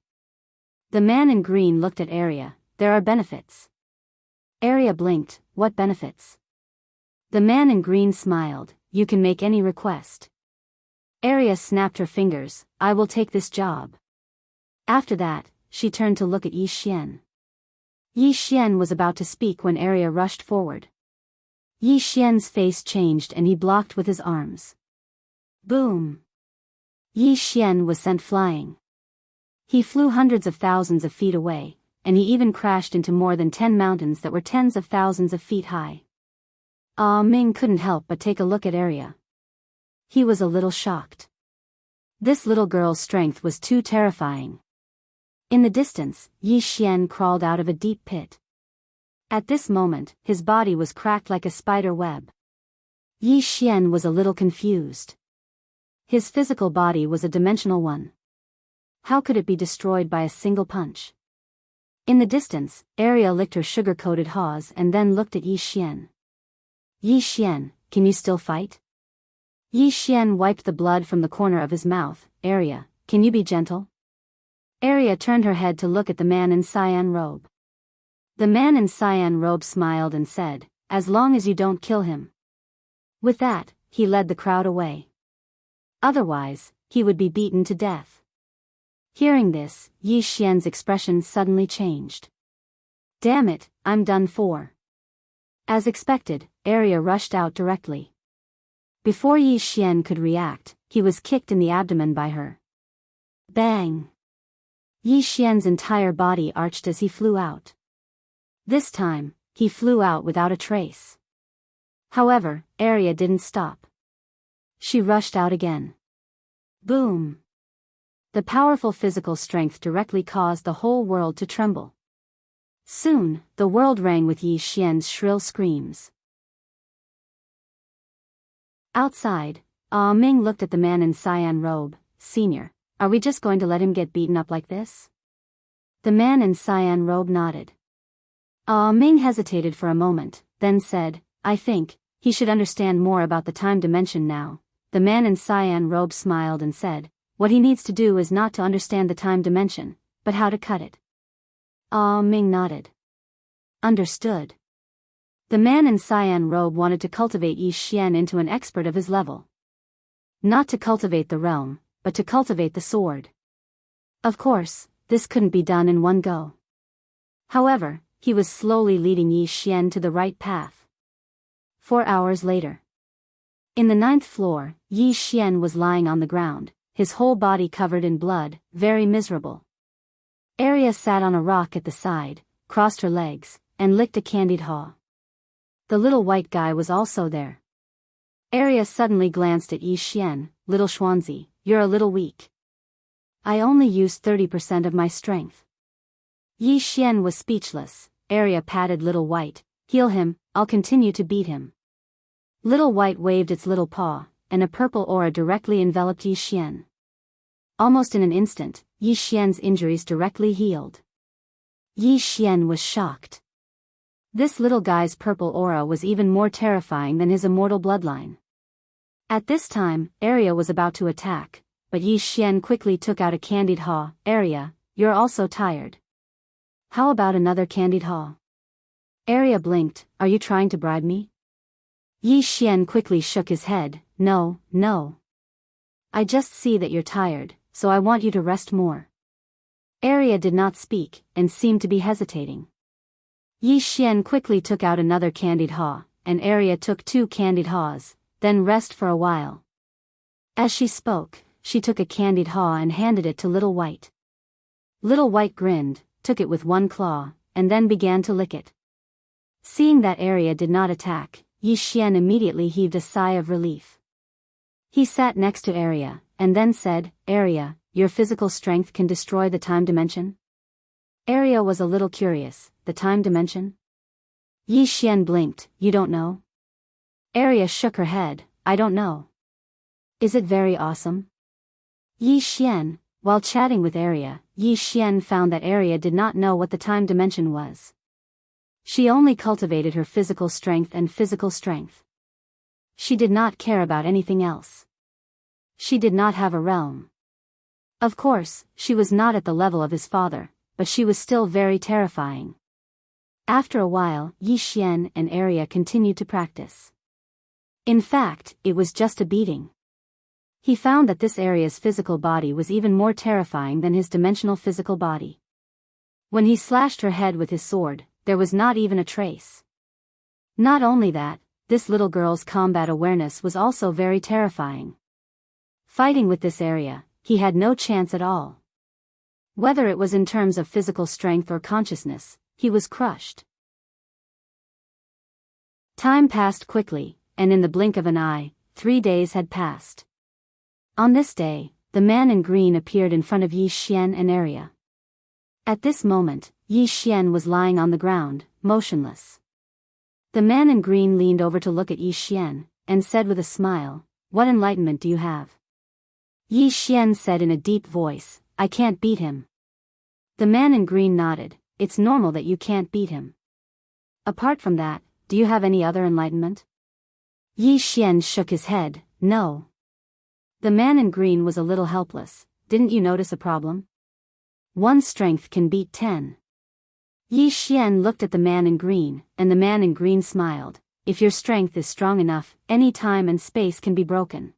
The man in green looked at Arya. "There are benefits." Arya blinked, "What benefits?" The man in green smiled, you can make any request. Arya snapped her fingers, I will take this job. After that, she turned to look at Yi Xian. Yi Xian was about to speak when Arya rushed forward. Yi Xian's face changed and he blocked with his arms. Boom! Yi Xian was sent flying. He flew hundreds of thousands of feet away, and he even crashed into more than 10 mountains that were tens of thousands of feet high. Ming couldn't help but take a look at Arya. He was a little shocked. This little girl's strength was too terrifying. In the distance, Yi Xian crawled out of a deep pit. At this moment, his body was cracked like a spider web. Yi Xian was a little confused. His physical body was a dimensional one. How could it be destroyed by a single punch? In the distance, Arya licked her sugar-coated paws and then looked at Yi Xian. Yi Xian, can you still fight? Yi Xian wiped the blood from the corner of his mouth. Arya, can you be gentle? Arya turned her head to look at the man in cyan robe. The man in cyan robe smiled and said, as long as you don't kill him. With that, he led the crowd away. Otherwise, he would be beaten to death. Hearing this, Yi Xian's expression suddenly changed. Damn it, I'm done for. As expected, Arya rushed out directly. Before Yi Xian could react, he was kicked in the abdomen by her. Bang! Yi Xian's entire body arched as he flew out. This time, he flew out without a trace. However, Arya didn't stop. She rushed out again. Boom! The powerful physical strength directly caused the whole world to tremble. Soon, the world rang with Yi Xian's shrill screams. Outside, Ming looked at the man in cyan robe. Senior, are we just going to let him get beaten up like this? The man in cyan robe nodded. Ming hesitated for a moment, then said, I think, he should understand more about the time dimension now. The man in cyan robe smiled and said, what he needs to do is not to understand the time dimension, but how to cut it. Ming nodded. Understood. The man in cyan robe wanted to cultivate Yi Xian into an expert of his level. Not to cultivate the realm, but to cultivate the sword. Of course, this couldn't be done in one go. However, he was slowly leading Yi Xian to the right path. 4 hours later. In the 9th floor, Yi Xian was lying on the ground, his whole body covered in blood, very miserable. Arya sat on a rock at the side, crossed her legs, and licked a candied haw. The little white guy was also there. Arya suddenly glanced at Yi Xian. Little Xuanzi, you're a little weak. I only used 30% of my strength. Yi Xian was speechless. Arya patted Little White. Heal him, I'll continue to beat him. Little White waved its little paw, and a purple aura directly enveloped Yi Xian. Almost in an instant, Yi Xian's injuries directly healed. Yi Xian was shocked. This little guy's purple aura was even more terrifying than his immortal bloodline. At this time, Arya was about to attack, but Yi Xian quickly took out a candied haw. Arya, you're also tired. How about another candied haw? Arya blinked. Are you trying to bribe me? Yi Xian quickly shook his head. No, no. I just see that you're tired, so I want you to rest more. Arya did not speak, and seemed to be hesitating. Yi Xian quickly took out another candied haw, and Arya took 2 candied haws, then rest for a while. As she spoke, she took a candied haw and handed it to Little White. Little White grinned, took it with one claw, and then began to lick it. Seeing that Arya did not attack, Yi Xian immediately heaved a sigh of relief. He sat next to Arya, and then said, Arya, your physical strength can destroy the time dimension? Arya was a little curious. The time dimension? Yi Xian blinked. You don't know? Arya shook her head. I don't know. Is it very awesome? Yi Xian, while chatting with Arya, Yi Xian found that Arya did not know what the time dimension was. She only cultivated her physical strength and physical strength. She did not care about anything else. She did not have a realm. Of course, she was not at the level of his father, but she was still very terrifying. After a while, Yi Xian and Arya continued to practice. In fact, it was just a beating. He found that this area's physical body was even more terrifying than his dimensional physical body. When he slashed her head with his sword, there was not even a trace. Not only that, this little girl's combat awareness was also very terrifying. Fighting with this area, he had no chance at all. Whether it was in terms of physical strength or consciousness, he was crushed. Time passed quickly, and in the blink of an eye, 3 days had passed. On this day, the man in green appeared in front of Yi Xian and Area. At this moment, Yi Xian was lying on the ground, motionless. The man in green leaned over to look at Yi Xian, and said with a smile, "What enlightenment do you have?" Yi Xian said in a deep voice, "I can't beat him." The man in green nodded, "It's normal that you can't beat him. Apart from that, do you have any other enlightenment?" Yi Xian shook his head, "No." The man in green was a little helpless. "Didn't you notice a problem? One's strength can beat 10. Yi Xian looked at the man in green, and the man in green smiled. "If your strength is strong enough, any time and space can be broken.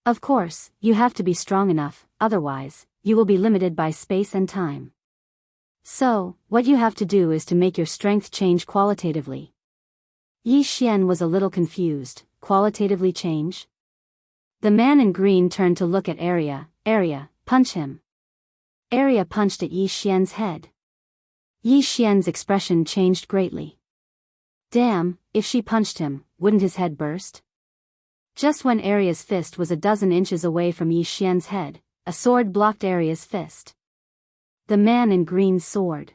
Of course, you have to be strong enough, otherwise, you will be limited by space and time. So, what you have to do is to make your strength change qualitatively." Yi Xian was a little confused. Qualitatively change? The man in green turned to look at Area. "Area, punch him." Area punched at Yi Xian's head. Yi Xian's expression changed greatly. Damn, if she punched him, wouldn't his head burst? Just when Area's fist was a dozen inches away from Yi Xian's head, a sword blocked Area's fist. The man in green sword.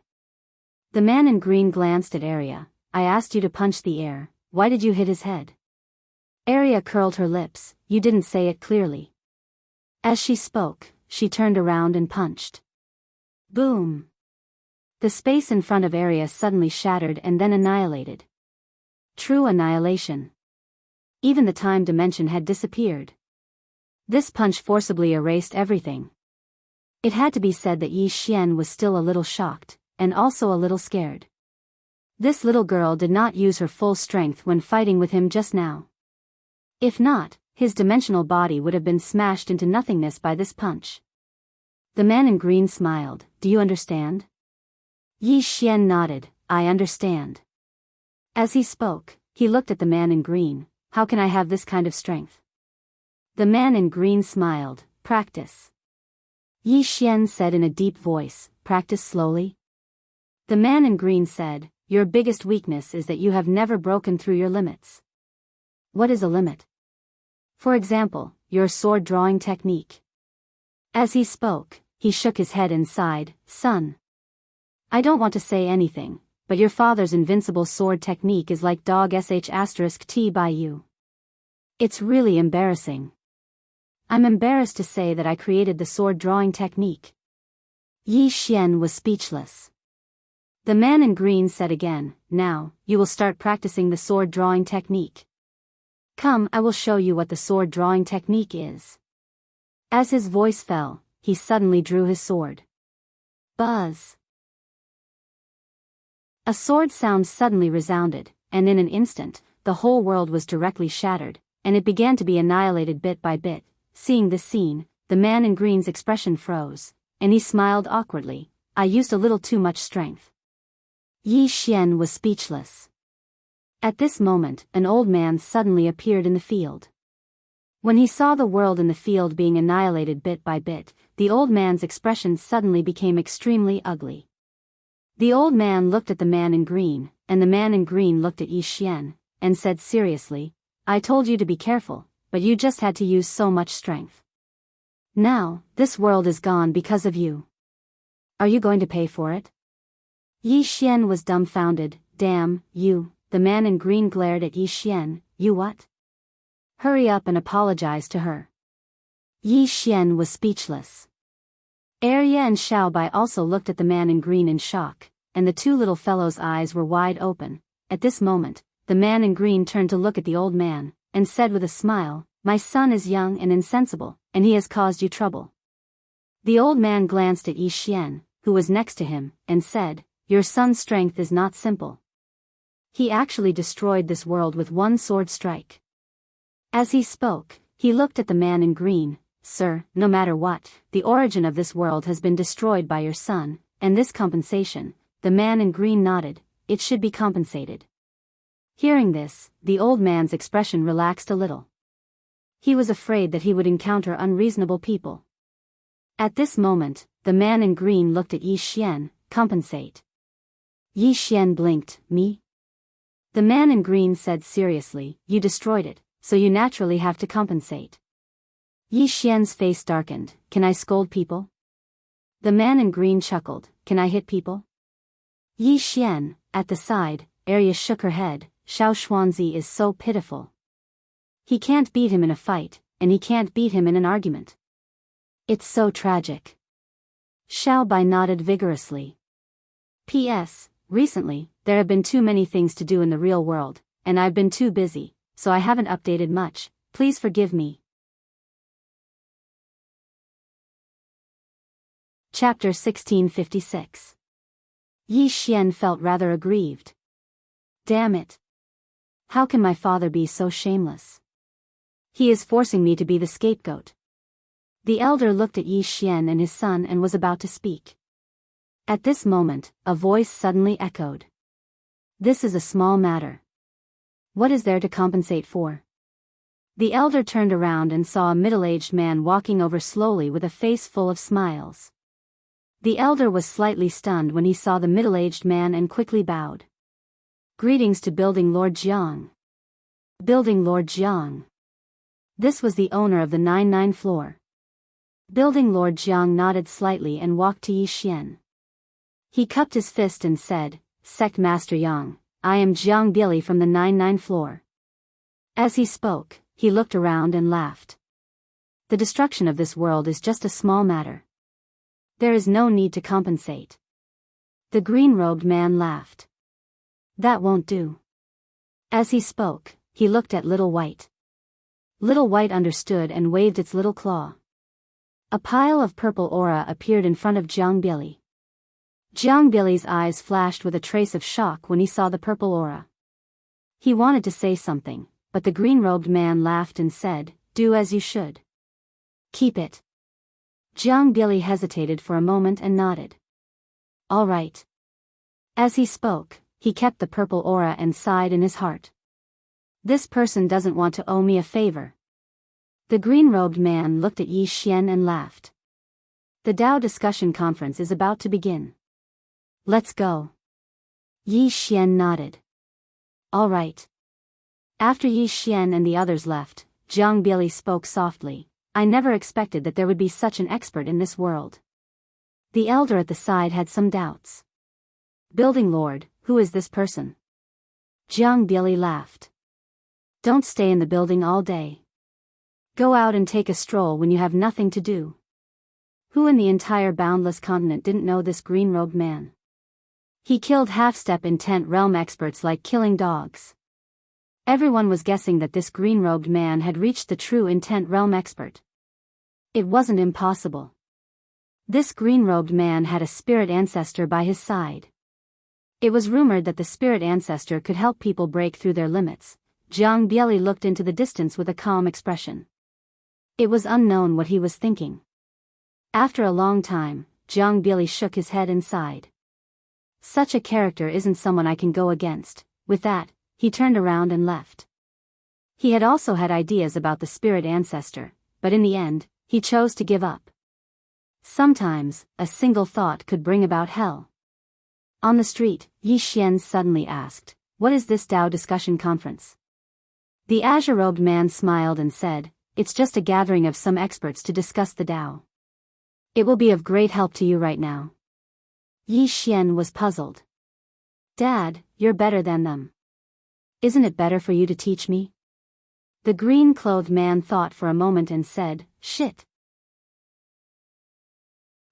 The man in green glanced at Area. "I asked you to punch the air, why did you hit his head?" Area curled her lips. "You didn't say it clearly." As she spoke, she turned around and punched. Boom! The space in front of Area suddenly shattered and then annihilated. True annihilation. Even the time dimension had disappeared. This punch forcibly erased everything. It had to be said that Yi Xian was still a little shocked, and also a little scared. This little girl did not use her full strength when fighting with him just now. If not, his dimensional body would have been smashed into nothingness by this punch. The man in green smiled. "Do you understand?" Yi Xian nodded. "I understand." As he spoke, he looked at the man in green. "How can I have this kind of strength?" The man in green smiled. "Practice." Yi Xian said in a deep voice, "Practice slowly." The man in green said, "Your biggest weakness is that you have never broken through your limits." "What is a limit?" "For example, your sword drawing technique." As he spoke, he shook his head and sighed. "Son, I don't want to say anything, but your father's invincible sword technique is like dog sh*t by you. It's really embarrassing. I'm embarrassed to say that I created the sword drawing technique." Yi Xian was speechless. The man in green said again, "Now, you will start practicing the sword drawing technique. Come, I will show you what the sword drawing technique is." As his voice fell, he suddenly drew his sword. Buzz! A sword sound suddenly resounded, and in an instant, the whole world was directly shattered, and it began to be annihilated bit by bit. Seeing this scene, the man in green's expression froze, and he smiled awkwardly. "I used a little too much strength." Yi Xian was speechless. At this moment, an old man suddenly appeared in the field. When he saw the world in the field being annihilated bit by bit, the old man's expression suddenly became extremely ugly. The old man looked at the man in green, and the man in green looked at Yi Xian, and said seriously, "I told you to be careful, but you just had to use so much strength. Now, this world is gone because of you. Are you going to pay for it?" Yi Xian was dumbfounded. "Damn, you." The man in green glared at Yi Xian. "You what? Hurry up and apologize to her." Yi Xian was speechless. Area and Xiaobai also looked at the man in green in shock, and the two little fellows' eyes were wide open. At this moment, the man in green turned to look at the old man, and said with a smile, "My son is young and insensible, and he has caused you trouble." The old man glanced at Yi Xian, who was next to him, and said, "Your son's strength is not simple. He actually destroyed this world with one sword strike." As he spoke, he looked at the man in green. Sir, no matter what, the origin of this world has been destroyed by your son, and this compensation, the man in green nodded, it should be compensated. Hearing this, the old man's expression relaxed a little. He was afraid that he would encounter unreasonable people. At this moment, the man in green looked at Yi Xian. Compensate. Yi Xian blinked. Me? The man in green said seriously, you destroyed it, so you naturally have to compensate. Yi Xian's face darkened. Can I scold people? The man in green chuckled. Can I hit people? Yi Xian, at the side, Arya shook her head. Xiao Xuanzi is so pitiful. He can't beat him in a fight, and he can't beat him in an argument. It's so tragic. Xiao Bai nodded vigorously. P.S. Recently, there have been too many things to do in the real world, and I've been too busy, so I haven't updated much. Please forgive me. Chapter 1656. Yi Xian felt rather aggrieved. Damn it. How can my father be so shameless? He is forcing me to be the scapegoat. The elder looked at Yi Xian and his son and was about to speak. At this moment, a voice suddenly echoed. This is a small matter. What is there to compensate for? The elder turned around and saw a middle-aged man walking over slowly with a face full of smiles. The elder was slightly stunned when he saw the middle-aged man and quickly bowed. Greetings to Building Lord Jiang. Building Lord Jiang. This was the owner of the 99 floor. Building Lord Jiang nodded slightly and walked to Yi Xian. He cupped his fist and said, Sect Master Yang, I am Jiang Billy from the 99 floor. As he spoke, he looked around and laughed. The destruction of this world is just a small matter. There is no need to compensate. The green-robed man laughed. That won't do. As he spoke, he looked at Little White. Little White understood and waved its little claw. A pile of purple aura appeared in front of Jiang Billy. Jiang Billy's eyes flashed with a trace of shock when he saw the purple aura. He wanted to say something, but the green-robed man laughed and said, Do as you should. Keep it. Jiang Billy hesitated for a moment and nodded. All right. As he spoke, he kept the purple aura and sighed in his heart. This person doesn't want to owe me a favor. The green-robed man looked at Yi Xian and laughed. The Tao discussion conference is about to begin. Let's go. Yi Xian nodded. All right. After Yi Xian and the others left, Jiang Billy spoke softly. I never expected that there would be such an expert in this world. The elder at the side had some doubts. Building Lord, who is this person? Jiang Billy laughed. Don't stay in the building all day. Go out and take a stroll when you have nothing to do. Who in the entire boundless continent didn't know this green-robed man? He killed half-step intent realm experts like killing dogs. Everyone was guessing that this green-robed man had reached the true intent realm expert. It wasn't impossible. This green-robed man had a spirit ancestor by his side. It was rumored that the spirit ancestor could help people break through their limits. Jiang Billy looked into the distance with a calm expression. It was unknown what he was thinking. After a long time, Jiang Billy shook his head and sighed. Such a character isn't someone I can go against. With that, he turned around and left. He had also had ideas about the spirit ancestor, but in the end, he chose to give up. Sometimes, a single thought could bring about hell. On the street, Yi Xian suddenly asked, What is this Tao discussion conference? The azure-robed man smiled and said, It's just a gathering of some experts to discuss the Tao. It will be of great help to you right now. Yi Xian was puzzled. Dad, you're better than them. Isn't it better for you to teach me? The green-clothed man thought for a moment and said, Shit.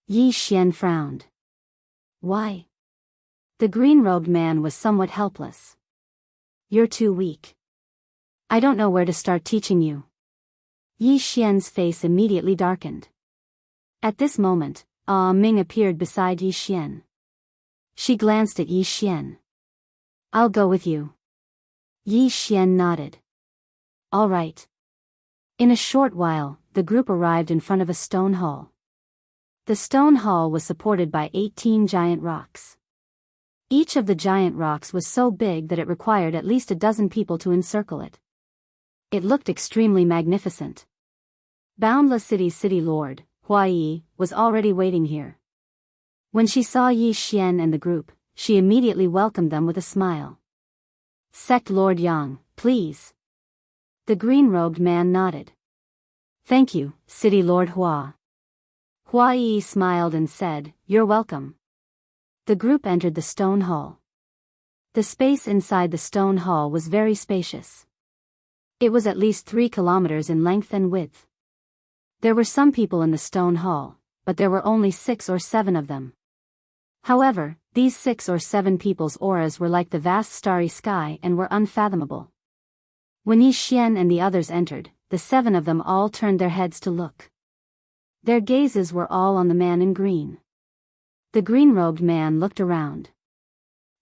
Yi Xian frowned. Why? The green-robed man was somewhat helpless. You're too weak. I don't know where to start teaching you. Yi Xian's face immediately darkened. At this moment, Ming appeared beside Yi Xian. She glanced at Yi Xian. I'll go with you. Yi Xian nodded. All right. In a short while, the group arrived in front of a stone hall. The stone hall was supported by 18 giant rocks. Each of the giant rocks was so big that it required at least a dozen people to encircle it. It looked extremely magnificent. Boundless City's city lord, Huai, was already waiting here. When she saw Yi Xian and the group, she immediately welcomed them with a smile. Sect Lord Yang, please. The green-robed man nodded. Thank you, City Lord Hua. Huai smiled and said, You're welcome. The group entered the stone hall. The space inside the stone hall was very spacious. It was at least 3 kilometers in length and width. There were some people in the stone hall, but there were only 6 or 7 of them. However, these 6 or 7 people's auras were like the vast starry sky and were unfathomable. When Yi Xian and the others entered, the 7 of them all turned their heads to look. Their gazes were all on the man in green. The green-robed man looked around.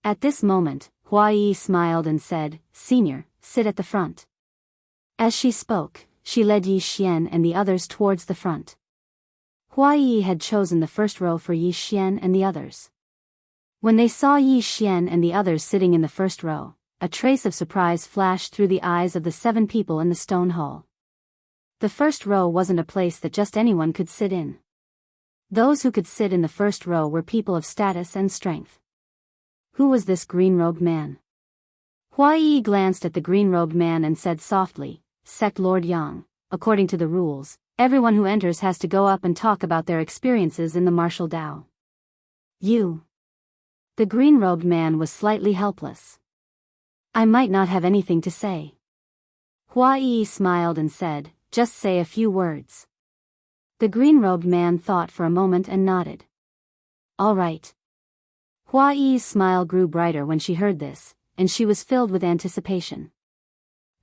At this moment, Huai smiled and said, Senior, sit at the front. As she spoke, she led Yi Xian and the others towards the front. Huai had chosen the first row for Yi Xian and the others. When they saw Yi Xian and the others sitting in the first row, a trace of surprise flashed through the eyes of the 7 people in the stone hall. The first row wasn't a place that just anyone could sit in. Those who could sit in the first row were people of status and strength. Who was this green-robed man? Huai glanced at the green-robed man and said softly, Sect Lord Yang, according to the rules, everyone who enters has to go up and talk about their experiences in the martial Dao. You. The green-robed man was slightly helpless. I might not have anything to say. Huai smiled and said, Just say a few words. The green-robed man thought for a moment and nodded. All right. Huai's smile grew brighter when she heard this, and she was filled with anticipation.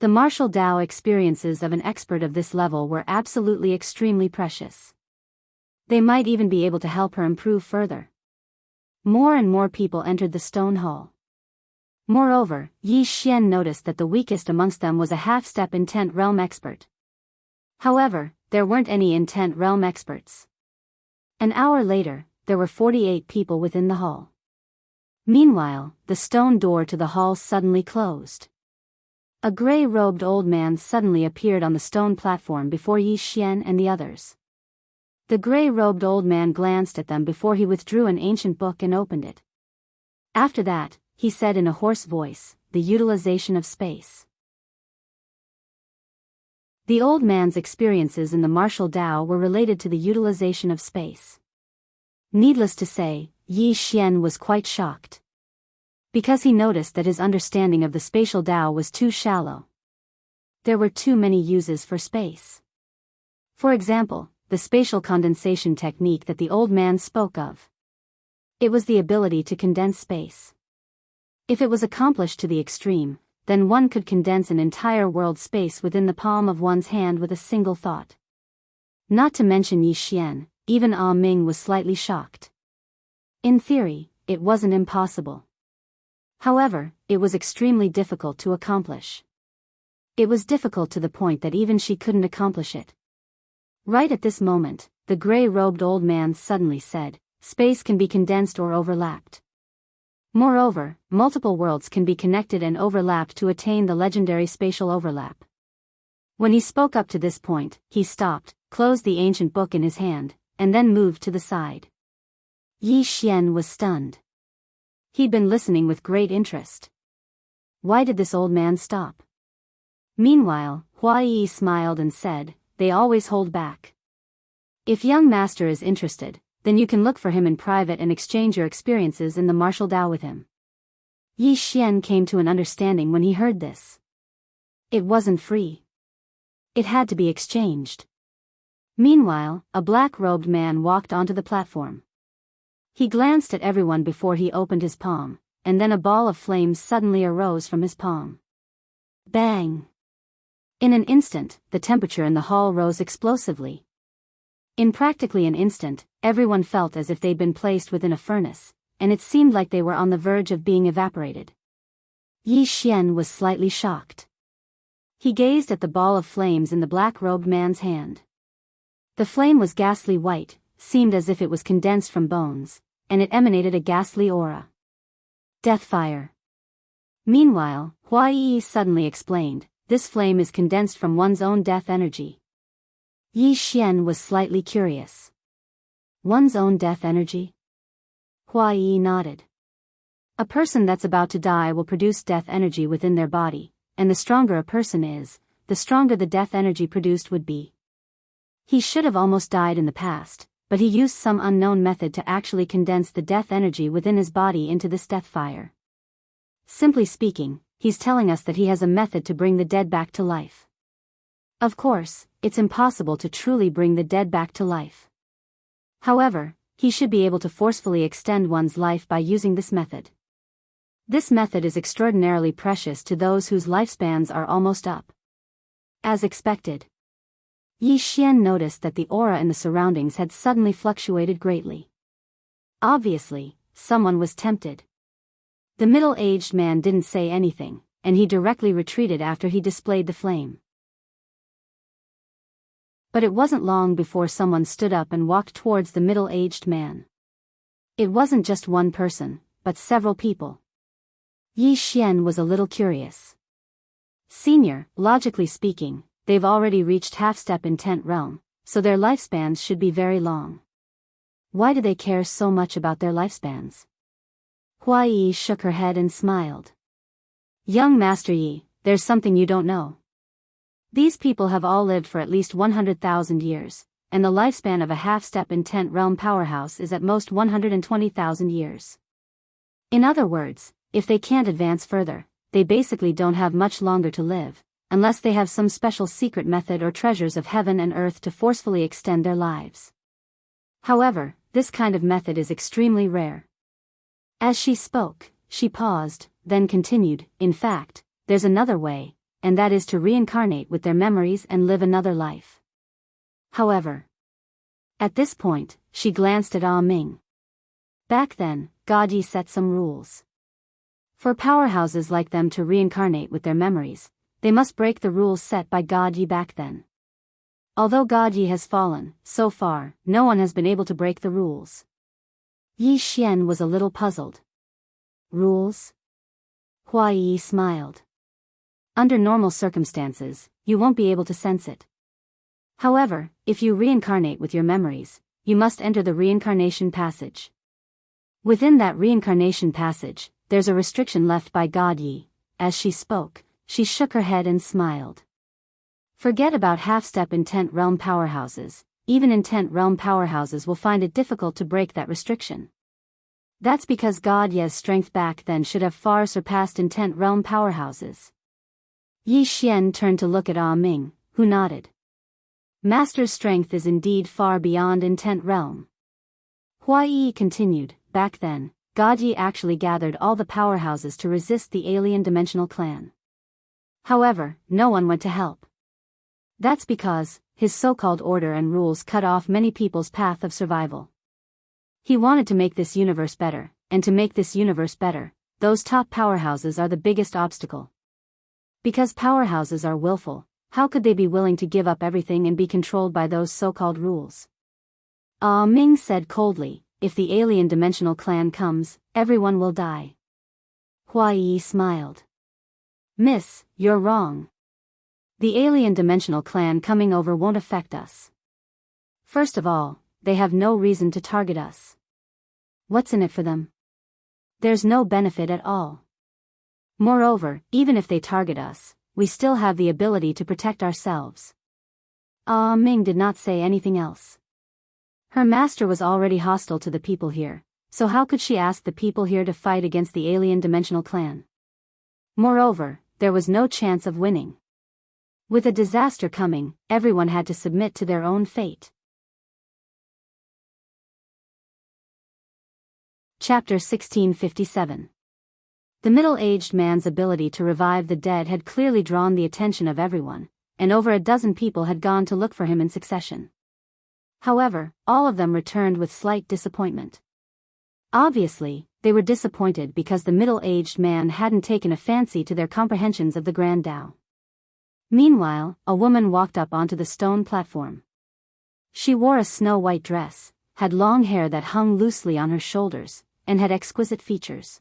The martial Dao experiences of an expert of this level were absolutely extremely precious. They might even be able to help her improve further. More and more people entered the stone hall. Moreover, Yi Xian noticed that the weakest amongst them was a half-step intent realm expert. However, there weren't any intent realm experts. An hour later, there were 48 people within the hall. Meanwhile, the stone door to the hall suddenly closed. A gray-robed old man suddenly appeared on the stone platform before Yi Xian and the others. The gray-robed old man glanced at them before he withdrew an ancient book and opened it. After that, he said in a hoarse voice, The utilization of space. The old man's experiences in the martial Dao were related to the utilization of space. Needless to say, Yi Xian was quite shocked. Because he noticed that his understanding of the spatial Dao was too shallow. There were too many uses for space. For example, the spatial condensation technique that the old man spoke of. It was the ability to condense space. If it was accomplished to the extreme, then one could condense an entire world space within the palm of one's hand with a single thought. Not to mention Yi Xian, even Ah Ming was slightly shocked. In theory, it wasn't impossible. However, it was extremely difficult to accomplish. It was difficult to the point that even she couldn't accomplish it. Right at this moment, the gray-robed old man suddenly said, Space can be condensed or overlapped. Moreover, multiple worlds can be connected and overlapped to attain the legendary spatial overlap. When he spoke up to this point, he stopped, closed the ancient book in his hand, and then moved to the side. Yi Xian was stunned. He'd been listening with great interest. Why did this old man stop? Meanwhile, Huai smiled and said, They always hold back. If young master is interested, then you can look for him in private and exchange your experiences in the martial Dao with him. Yi Xian came to an understanding when he heard this. It wasn't free. It had to be exchanged. Meanwhile, a black-robed man walked onto the platform. He glanced at everyone before he opened his palm, and then a ball of flames suddenly arose from his palm. Bang! In an instant, the temperature in the hall rose explosively. In practically an instant, everyone felt as if they'd been placed within a furnace, and it seemed like they were on the verge of being evaporated. Yi Xian was slightly shocked. He gazed at the ball of flames in the black-robed man's hand. The flame was ghastly white, seemed as if it was condensed from bones, and it emanated a ghastly aura. Death fire. Meanwhile, Hua Yi suddenly explained, this flame is condensed from one's own death energy. Yi Xian was slightly curious. One's own death energy? Hua Yi nodded. A person that's about to die will produce death energy within their body, and the stronger a person is, the stronger the death energy produced would be. He should have almost died in the past, but he used some unknown method to actually condense the death energy within his body into this death fire. Simply speaking, he's telling us that he has a method to bring the dead back to life. Of course, it's impossible to truly bring the dead back to life. However, he should be able to forcefully extend one's life by using this method. This method is extraordinarily precious to those whose lifespans are almost up. As expected, Yi Xian noticed that the aura in the surroundings had suddenly fluctuated greatly. Obviously, someone was tempted. The middle-aged man didn't say anything, and he directly retreated after he displayed the flame. But it wasn't long before someone stood up and walked towards the middle-aged man. It wasn't just one person, but several people. Yi Xian was a little curious. Senior, logically speaking, they've already reached half-step intent realm, so their lifespans should be very long. Why do they care so much about their lifespans? Hua Yi shook her head and smiled. Young Master Yi, there's something you don't know. These people have all lived for at least 100,000 years, and the lifespan of a half-step intent realm powerhouse is at most 120,000 years. In other words, if they can't advance further, they basically don't have much longer to live, unless they have some special secret method or treasures of heaven and earth to forcefully extend their lives. However, this kind of method is extremely rare. As she spoke, she paused, then continued, in fact, there's another way, and that is to reincarnate with their memories and live another life. However, at this point, she glanced at Ah Ming. Back then, God Yi set some rules. For powerhouses like them to reincarnate with their memories, they must break the rules set by God Yi back then. Although God Yi has fallen, so far, no one has been able to break the rules. Yi Xian was a little puzzled. Rules? Hua Yi smiled. Under normal circumstances, you won't be able to sense it. However, if you reincarnate with your memories, you must enter the reincarnation passage. Within that reincarnation passage, there's a restriction left by God Yi. As she spoke, she shook her head and smiled. Forget about half-step intent realm powerhouses, even intent realm powerhouses will find it difficult to break that restriction. That's because God Yi's strength back then should have far surpassed intent realm powerhouses. Yi Xian turned to look at Ah Ming, who nodded. Master's strength is indeed far beyond intent realm. Hua Yi continued, back then, God Yi actually gathered all the powerhouses to resist the alien dimensional clan. However, no one went to help. That's because his so-called order and rules cut off many people's path of survival. He wanted to make this universe better, and to make this universe better, those top powerhouses are the biggest obstacle. Because powerhouses are willful, how could they be willing to give up everything and be controlled by those so-called rules? Ah Ming said coldly, if the alien dimensional clan comes, everyone will die. Hua Yi smiled. Miss, you're wrong. The alien dimensional clan coming over won't affect us. First of all, they have no reason to target us. What's in it for them? There's no benefit at all. Moreover, even if they target us, we still have the ability to protect ourselves. Ah Ming did not say anything else. Her master was already hostile to the people here, so how could she ask the people here to fight against the alien dimensional clan? Moreover, there was no chance of winning. With a disaster coming, everyone had to submit to their own fate. Chapter 1657. The middle-aged man's ability to revive the dead had clearly drawn the attention of everyone, and over a dozen people had gone to look for him in succession. However, all of them returned with slight disappointment. Obviously, they were disappointed because the middle-aged man hadn't taken a fancy to their comprehensions of the Grand Tao. Meanwhile, a woman walked up onto the stone platform. She wore a snow-white dress, had long hair that hung loosely on her shoulders, and had exquisite features.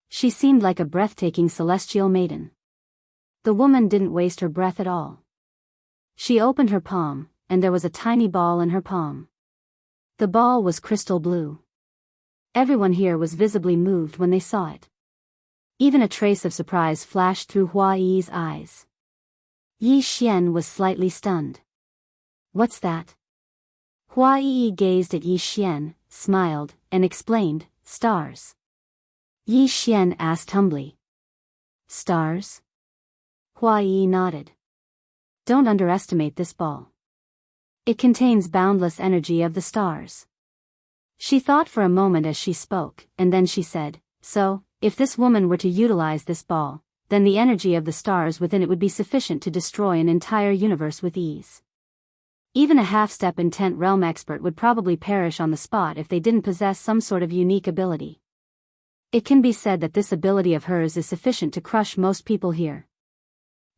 She seemed like a breathtaking celestial maiden. The woman didn't waste her breath at all. She opened her palm, and there was a tiny ball in her palm. The ball was crystal blue. Everyone here was visibly moved when they saw it. Even a trace of surprise flashed through Hua Yi's eyes. Yi Xian was slightly stunned. What's that? Hua Yi gazed at Yi Xian, smiled, and explained, stars. Yi Xian asked humbly. Stars? Hua Yi nodded. Don't underestimate this ball. It contains boundless energy of the stars. She thought for a moment as she spoke, and then she said, so, if this woman were to utilize this ball, then the energy of the stars within it would be sufficient to destroy an entire universe with ease. Even a half-step intent realm expert would probably perish on the spot if they didn't possess some sort of unique ability. It can be said that this ability of hers is sufficient to crush most people here.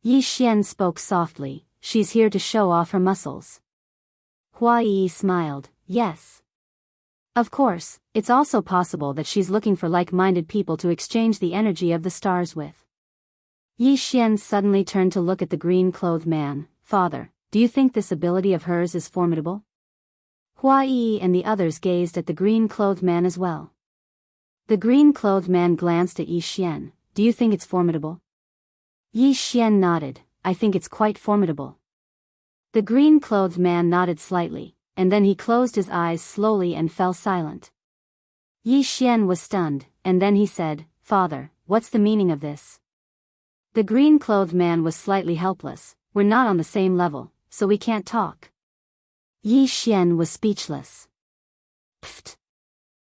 Yi Xian spoke softly, she's here to show off her muscles. Hua Yi smiled, yes. Of course, it's also possible that she's looking for like-minded people to exchange the energy of the stars with. Yi Xian suddenly turned to look at the green-clothed man. Father, do you think this ability of hers is formidable? Hua Yi and the others gazed at the green-clothed man as well. The green-clothed man glanced at Yi Xian. Do you think it's formidable? Yi Xian nodded. I think it's quite formidable. The green-clothed man nodded slightly, and then he closed his eyes slowly and fell silent. Yi Xian was stunned, and then he said, Father, what's the meaning of this? The green-clothed man was slightly helpless. We're not on the same level, so we can't talk. Yi Xian was speechless. Pfft.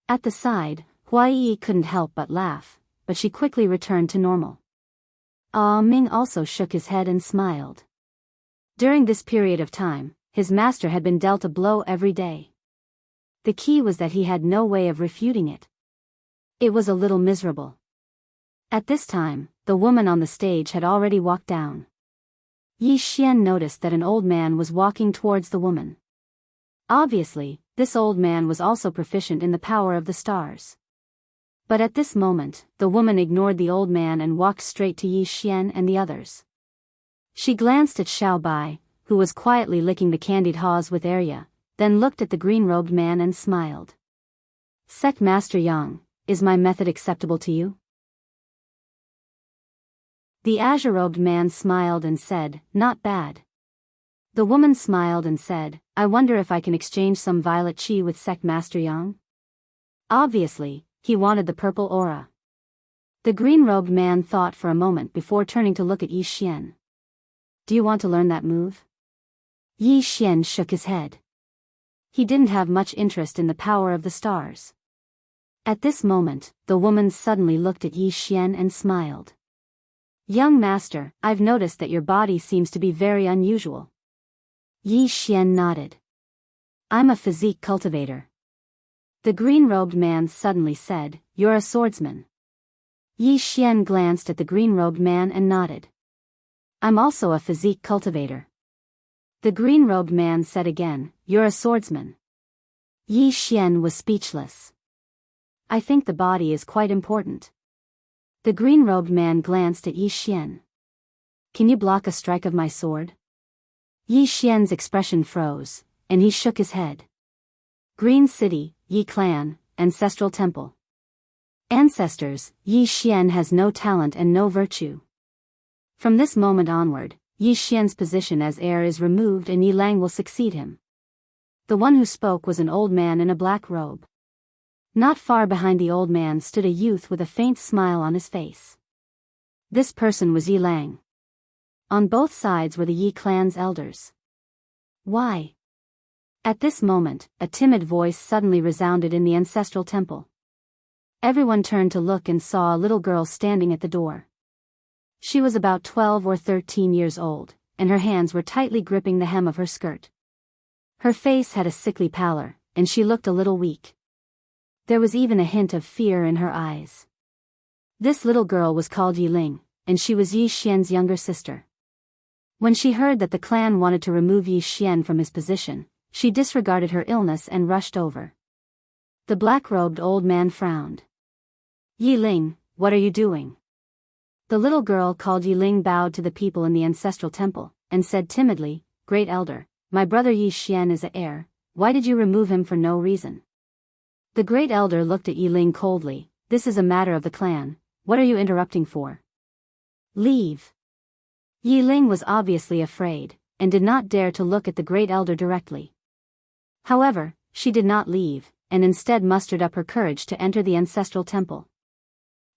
At the side, Hua Yi couldn't help but laugh, but she quickly returned to normal. Ah Ming also shook his head and smiled. During this period of time, his master had been dealt a blow every day. The key was that he had no way of refuting it. It was a little miserable. At this time, the woman on the stage had already walked down. Yi Xian noticed that an old man was walking towards the woman. Obviously, this old man was also proficient in the power of the stars. But at this moment, the woman ignored the old man and walked straight to Yi Xian and the others. She glanced at Xiao Bai, who was quietly licking the candied haws with Arya, then looked at the green-robed man and smiled. Sect Master Yang, is my method acceptable to you? The azure-robed man smiled and said, not bad. The woman smiled and said, I wonder if I can exchange some violet chi with Sect Master Yang? Obviously, he wanted the purple aura. The green-robed man thought for a moment before turning to look at Yi Xian. Do you want to learn that move? Yi Xian shook his head. He didn't have much interest in the power of the stars. At this moment, the woman suddenly looked at Yi Xian and smiled. Young master, I've noticed that your body seems to be very unusual. Yi Xian nodded. I'm a physique cultivator. The green-robed man suddenly said, you're a swordsman. Yi Xian glanced at the green-robed man and nodded. I'm also a physique cultivator. The green-robed man said again, you're a swordsman. Yi Xian was speechless. I think the body is quite important. The green-robed man glanced at Yi Xian. Can you block a strike of my sword? Yi Xian's expression froze, and he shook his head. Green City, Yi Clan, Ancestral Temple. Ancestors, Yi Xian has no talent and no virtue. From this moment onward, Yi Xian's position as heir is removed and Yi Lang will succeed him. The one who spoke was an old man in a black robe. Not far behind the old man stood a youth with a faint smile on his face. This person was Yi Lang. On both sides were the Yi clan's elders. Why? At this moment, a timid voice suddenly resounded in the ancestral temple. Everyone turned to look and saw a little girl standing at the door. She was about 12 or 13 years old, and her hands were tightly gripping the hem of her skirt. Her face had a sickly pallor, and she looked a little weak. There was even a hint of fear in her eyes. This little girl was called Yi Ling, and she was Yi Xian's younger sister. When she heard that the clan wanted to remove Yi Xian from his position, she disregarded her illness and rushed over. The black-robed old man frowned. "Yi Ling, what are you doing?" The little girl called Yi Ling bowed to the people in the ancestral temple, and said timidly, "Great elder, my brother Yi Xian is the heir, why did you remove him for no reason?" The great elder looked at Yi Ling coldly. "This is a matter of the clan, what are you interrupting for? Leave." Yi Ling was obviously afraid, and did not dare to look at the great elder directly. However, she did not leave, and instead mustered up her courage to enter the ancestral temple.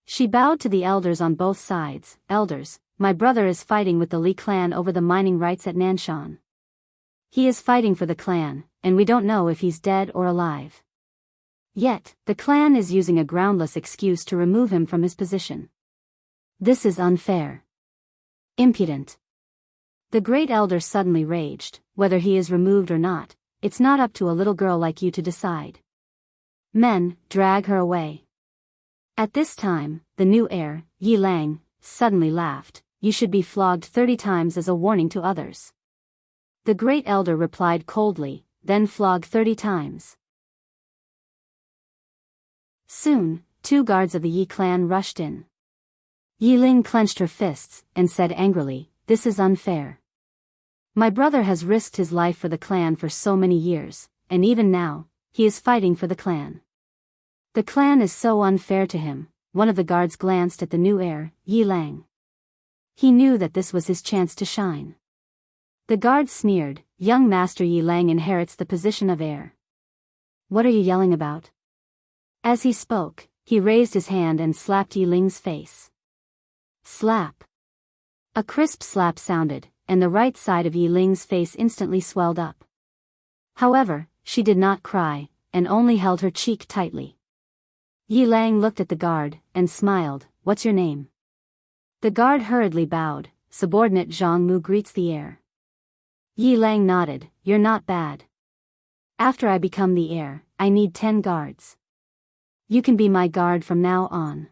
She bowed to the elders on both sides. "Elders, my brother is fighting with the Li clan over the mining rights at Nanshan. He is fighting for the clan, and we don't know if he's dead or alive. Yet, the clan is using a groundless excuse to remove him from his position. This is unfair. Impudent." The great elder suddenly raged. "Whether he is removed or not, it's not up to a little girl like you to decide. Men, drag her away." At this time, the new heir, Yi Lang, suddenly laughed. "You should be flogged 30 times as a warning to others." The great elder replied coldly, "Then flog 30 times. Soon, 2 guards of the Yi clan rushed in. Yi Ling clenched her fists, and said angrily, "This is unfair. My brother has risked his life for the clan for so many years, and even now, he is fighting for the clan. The clan is so unfair to him." One of the guards glanced at the new heir, Yi Lang. He knew that this was his chance to shine. The guard sneered, "Young Master Yi Lang inherits the position of heir. What are you yelling about?" As he spoke, he raised his hand and slapped Yi Ling's face. Slap. A crisp slap sounded, and the right side of Yi Ling's face instantly swelled up. However, she did not cry, and only held her cheek tightly. Yi Lang looked at the guard, and smiled. "What's your name?" The guard hurriedly bowed. "Subordinate Jianghu greets the heir." Yi Lang nodded. "You're not bad. After I become the heir, I need 10 guards. You can be my guard from now on."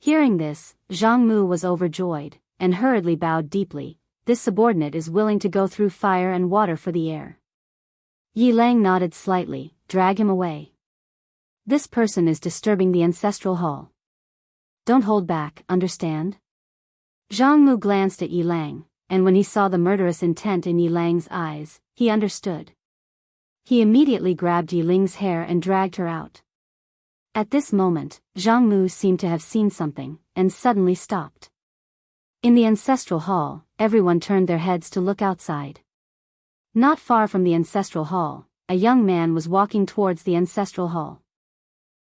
Hearing this, Jianghu was overjoyed, and hurriedly bowed deeply. "This subordinate is willing to go through fire and water for the heir." Yi Lang nodded slightly. "Drag him away. This person is disturbing the ancestral hall. Don't hold back, understand?" Jianghu glanced at Yi Lang, and when he saw the murderous intent in Yi Lang's eyes, he understood. He immediately grabbed Yi Ling's hair and dragged her out. At this moment, Jianghu seemed to have seen something, and suddenly stopped. In the ancestral hall, everyone turned their heads to look outside. Not far from the ancestral hall, a young man was walking towards the ancestral hall.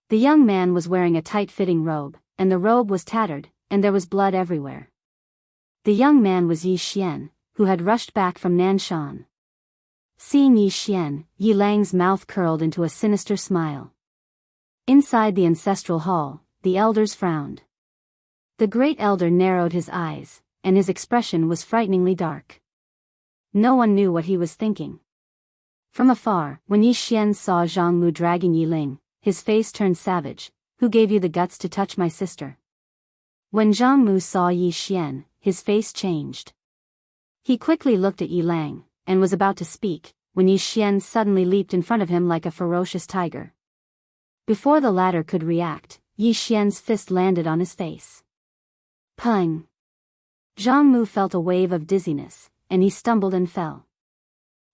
The young man was wearing a tight-fitting robe, and the robe was tattered, and there was blood everywhere. The young man was Yi Xian, who had rushed back from Nanshan. Seeing Yi Xian, Yi Lang's mouth curled into a sinister smile. Inside the ancestral hall, the elders frowned. The great elder narrowed his eyes, and his expression was frighteningly dark. No one knew what he was thinking. From afar, when Yi Xian saw Jianghu dragging Yi Ling, his face turned savage. "Who gave you the guts to touch my sister?" When Jianghu saw Yi Xian, his face changed. He quickly looked at Yi Lang, and was about to speak, when Yi Xian suddenly leaped in front of him like a ferocious tiger. Before the latter could react, Yi Xian's fist landed on his face. Pung! Jianghu felt a wave of dizziness, and he stumbled and fell.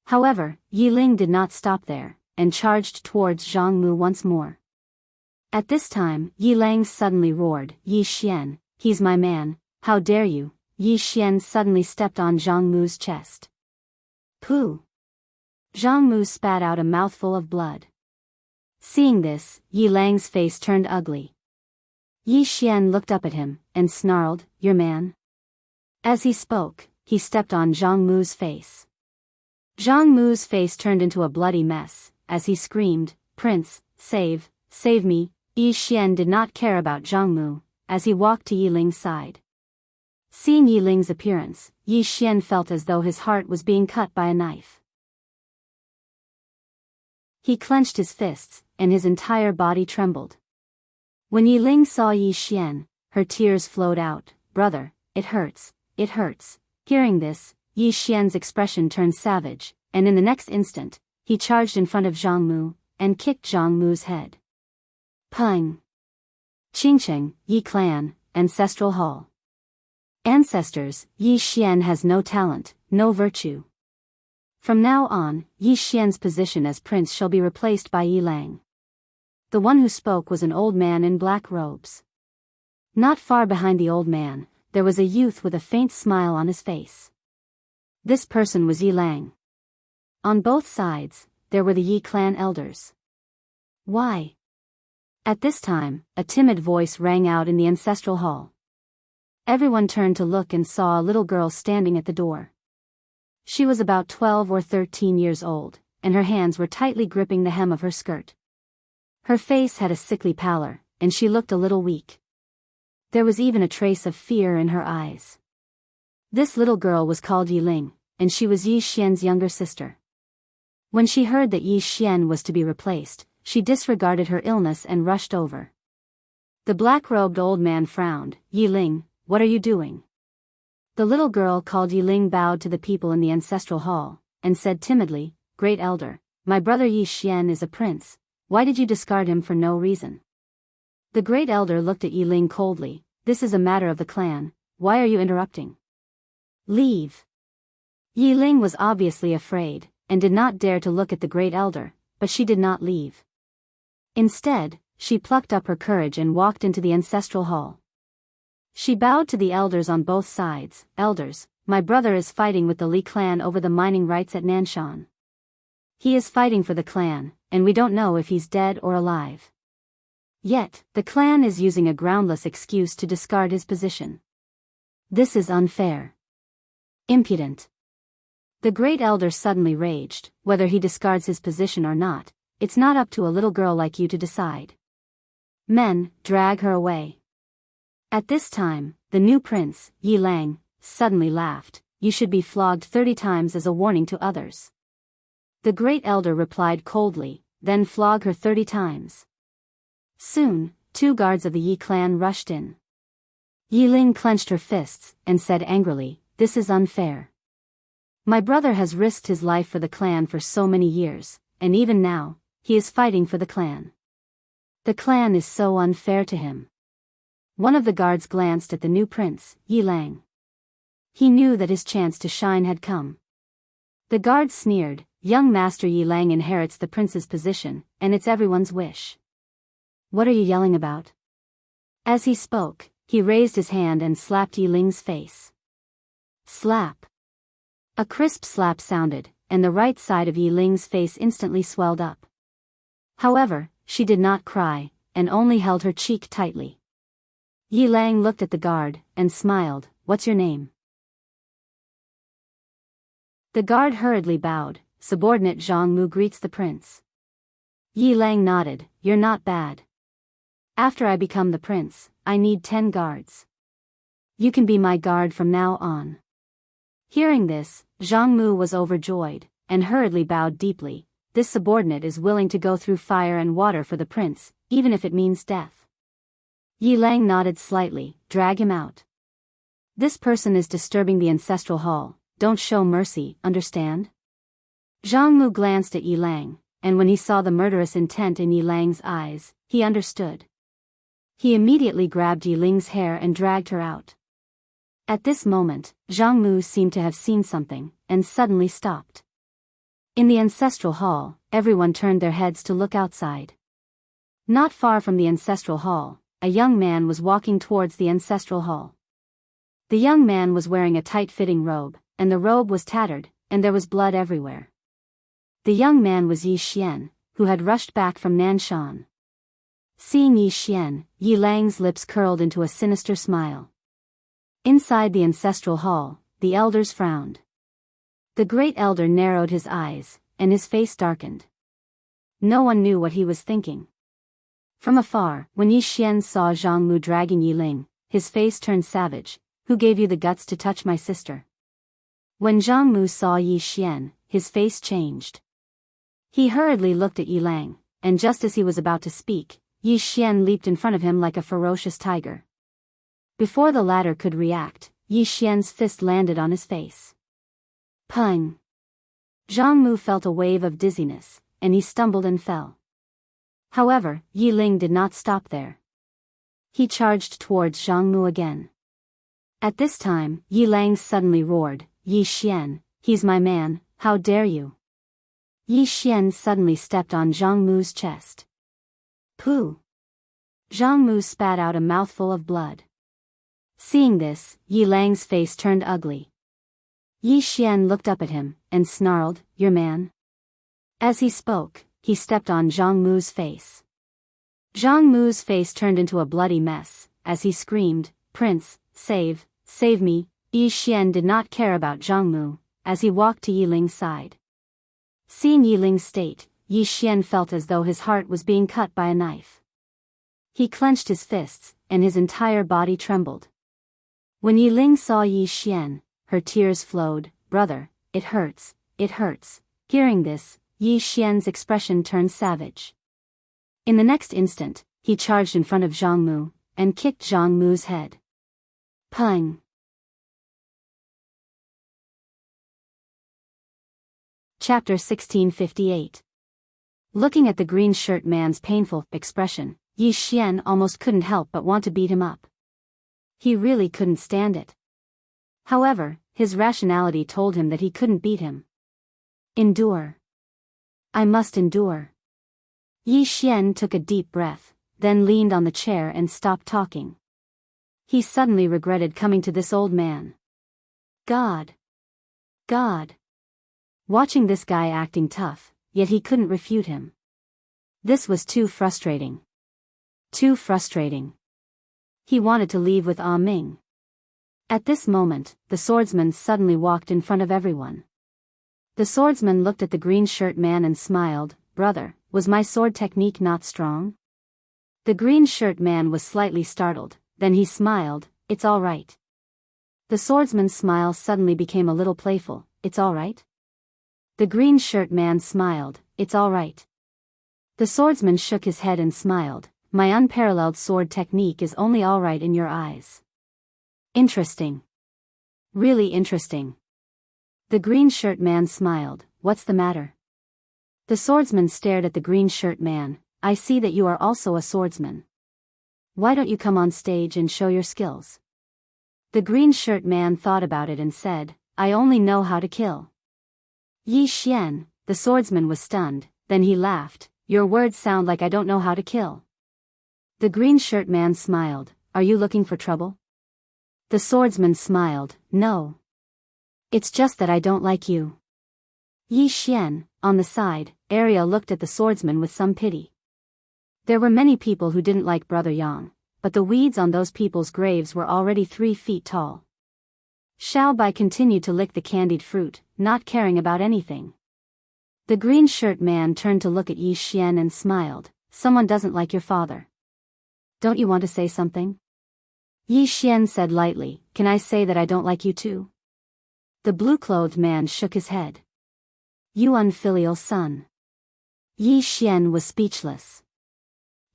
However, Yi Ling did not stop there, and charged towards Jianghu once more. At this time, Yi Lang suddenly roared, "Yi Xian, he's my man, how dare you!" Yi Xian suddenly stepped on Jianghu's chest. Pooh! Jianghu spat out a mouthful of blood. Seeing this, Yi Lang's face turned ugly. Yi Xian looked up at him, and snarled, "Your man?" As he spoke, he stepped on Jianghu's face. Jianghu's face turned into a bloody mess, as he screamed, "Prince, save me!" Yi Xian did not care about Jianghu, as he walked to Yi Ling's side. Seeing Yi Ling's appearance, Yi Xian felt as though his heart was being cut by a knife. He clenched his fists, and his entire body trembled. When Yi Ling saw Yi Xian, her tears flowed out. "Brother, it hurts, it hurts." Hearing this, Yi Xian's expression turned savage, and in the next instant, he charged in front of Jianghu, and kicked Jianghu's head. Peng. Qingcheng, Yi Clan, Ancestral Hall. Ancestors, Yi Xian has no talent, no virtue. From now on, Yi Xian's position as prince shall be replaced by Yi Lang. The one who spoke was an old man in black robes. Not far behind the old man, there was a youth with a faint smile on his face. This person was Yi Lang. On both sides, there were the Yi clan elders. Why? At this time, a timid voice rang out in the ancestral hall. Everyone turned to look and saw a little girl standing at the door. She was about 12 or 13 years old, and her hands were tightly gripping the hem of her skirt. Her face had a sickly pallor, and she looked a little weak. There was even a trace of fear in her eyes. This little girl was called Yi Ling, and she was Yi Xian's younger sister. When she heard that Yi Xian was to be replaced, she disregarded her illness and rushed over. The black-robed old man frowned. Yi Ling, what are you doing? The little girl called Yi Ling bowed to the people in the ancestral hall, and said timidly, Great Elder, my brother Yi Xian is a prince, why did you discard him for no reason? The Great Elder looked at Yi Ling coldly, This is a matter of the clan, why are you interrupting? Leave. Yi Ling was obviously afraid, and did not dare to look at the Great Elder, but she did not leave. Instead, she plucked up her courage and walked into the ancestral hall. She bowed to the elders on both sides. Elders, my brother is fighting with the Li clan over the mining rights at Nanshan. He is fighting for the clan, and we don't know if he's dead or alive. Yet, the clan is using a groundless excuse to discard his position. This is unfair. Impudent. The Great Elder suddenly raged, whether he discards his position or not, it's not up to a little girl like you to decide. Men, drag her away. At this time, the new prince, Yi Lang, suddenly laughed, You should be flogged 30 times as a warning to others. The Great Elder replied coldly, Then flog her 30 times. Soon, 2 guards of the Yi clan rushed in. Yi Ling clenched her fists, and said angrily, This is unfair. My brother has risked his life for the clan for so many years, and even now, he is fighting for the clan. The clan is so unfair to him. One of the guards glanced at the new prince, Yi Lang. He knew that his chance to shine had come. The guard sneered, Young Master Yi Lang inherits the prince's position, and it's everyone's wish. What are you yelling about? As he spoke, he raised his hand and slapped Yi Ling's face. Slap. A crisp slap sounded, and the right side of Yi Ling's face instantly swelled up. However, she did not cry, and only held her cheek tightly. Yi Lang looked at the guard, and smiled, What's your name? The guard hurriedly bowed, Subordinate Jianghu greets the prince. Yi Lang nodded, You're not bad. After I become the prince, I need 10 guards. You can be my guard from now on. Hearing this, Jianghu was overjoyed, and hurriedly bowed deeply. This subordinate is willing to go through fire and water for the prince, even if it means death. Yi Lang nodded slightly, Drag him out. This person is disturbing the ancestral hall, don't show mercy, understand? Jianghu glanced at Yi Lang, and when he saw the murderous intent in Yi Lang's eyes, he understood. He immediately grabbed Yi Ling's hair and dragged her out. At this moment, Jianghu seemed to have seen something, and suddenly stopped. In the ancestral hall, everyone turned their heads to look outside. Not far from the ancestral hall, a young man was walking towards the ancestral hall. The young man was wearing a tight-fitting robe, and the robe was tattered, and there was blood everywhere. The young man was Yi Xian, who had rushed back from Nanshan. Seeing Yi Xian, Yi Lang's lips curled into a sinister smile. Inside the ancestral hall, the elders frowned. The Great Elder narrowed his eyes, and his face darkened. No one knew what he was thinking. From afar, when Yi Xian saw Jianghu dragging Yi Ling, his face turned savage. Who gave you the guts to touch my sister? When Jianghu saw Yi Xian, his face changed. He hurriedly looked at Yi Lang, and just as he was about to speak, Yi Xian leaped in front of him like a ferocious tiger. Before the latter could react, Yi Xian's fist landed on his face. Pung! Jianghu felt a wave of dizziness, and he stumbled and fell. However, Yi Ling did not stop there. He charged towards Jianghu again. At this time, Yi Lang suddenly roared, "Yi Xian, he's my man, how dare you!" Yi Xian suddenly stepped on Jianghu's chest. Pooh! Jianghu spat out a mouthful of blood. Seeing this, Yi Lang's face turned ugly. Yi Xian looked up at him, and snarled, "Your man?" As he spoke, he stepped on Jianghu's face. Jianghu's face turned into a bloody mess, as he screamed, "Prince, save me!" Yi Xian did not care about Jianghu, as he walked to Yi Ling's side. Seeing Yi Ling's state, Yi Xian felt as though his heart was being cut by a knife. He clenched his fists, and his entire body trembled. When Yi Ling saw Yi Xian, her tears flowed. "Brother, it hurts, it hurts." Hearing this, Yi Xian's expression turned savage. In the next instant, he charged in front of Jianghu, and kicked Jianghu's head. Pung! Chapter 1658. Looking at the green shirt man's painful expression, Yi Xian almost couldn't help but want to beat him up. He really couldn't stand it. However, his rationality told him that he couldn't beat him. Endure. I must endure. Yi Xian took a deep breath, then leaned on the chair and stopped talking. He suddenly regretted coming to this old man. God! Watching this guy acting tough, yet he couldn't refute him. This was too frustrating. He wanted to leave with Ah Ming. At this moment, the swordsman suddenly walked in front of everyone. The swordsman looked at the green shirt man and smiled. "Brother, was my sword technique not strong?" The green shirt man was slightly startled, then he smiled. "It's all right." The swordsman's smile suddenly became a little playful. "It's all right?" The green shirt man smiled. "It's all right." The swordsman shook his head and smiled. "My unparalleled sword technique is only all right in your eyes." Interesting. Really interesting. The green shirt man smiled. "What's the matter?" The swordsman stared at the green shirt man. "I see that you are also a swordsman. Why don't you come on stage and show your skills?" The green shirt man thought about it and said, "I only know how to kill." Yi Xian, the swordsman, was stunned, then he laughed. "Your words sound like I don't know how to kill." The green shirt man smiled. "Are you looking for trouble?" The swordsman smiled. "No. It's just that I don't like you." Yi Xian, on the side, area looked at the swordsman with some pity. There were many people who didn't like Brother Yang, but the weeds on those people's graves were already 3 feet tall. Xiao Bai continued to lick the candied fruit, not caring about anything. The green shirt man turned to look at Yi Xian and smiled. "Someone doesn't like your father. Don't you want to say something?" Yi Xian said lightly, "Can I say that I don't like you too?" The blue-clothed man shook his head. "You unfilial son." Yi Xian was speechless.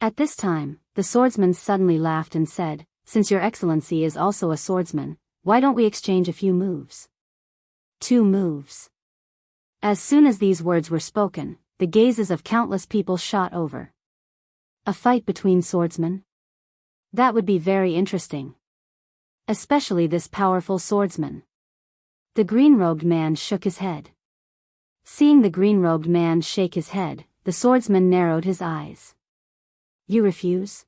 At this time, the swordsman suddenly laughed and said, "Since your excellency is also a swordsman, why don't we exchange a few moves?" 2 moves. As soon as these words were spoken, the gazes of countless people shot over. A fight between swordsmen? That would be very interesting. Especially this powerful swordsman. The green-robed man shook his head. Seeing the green-robed man shake his head, the swordsman narrowed his eyes. "You refuse?"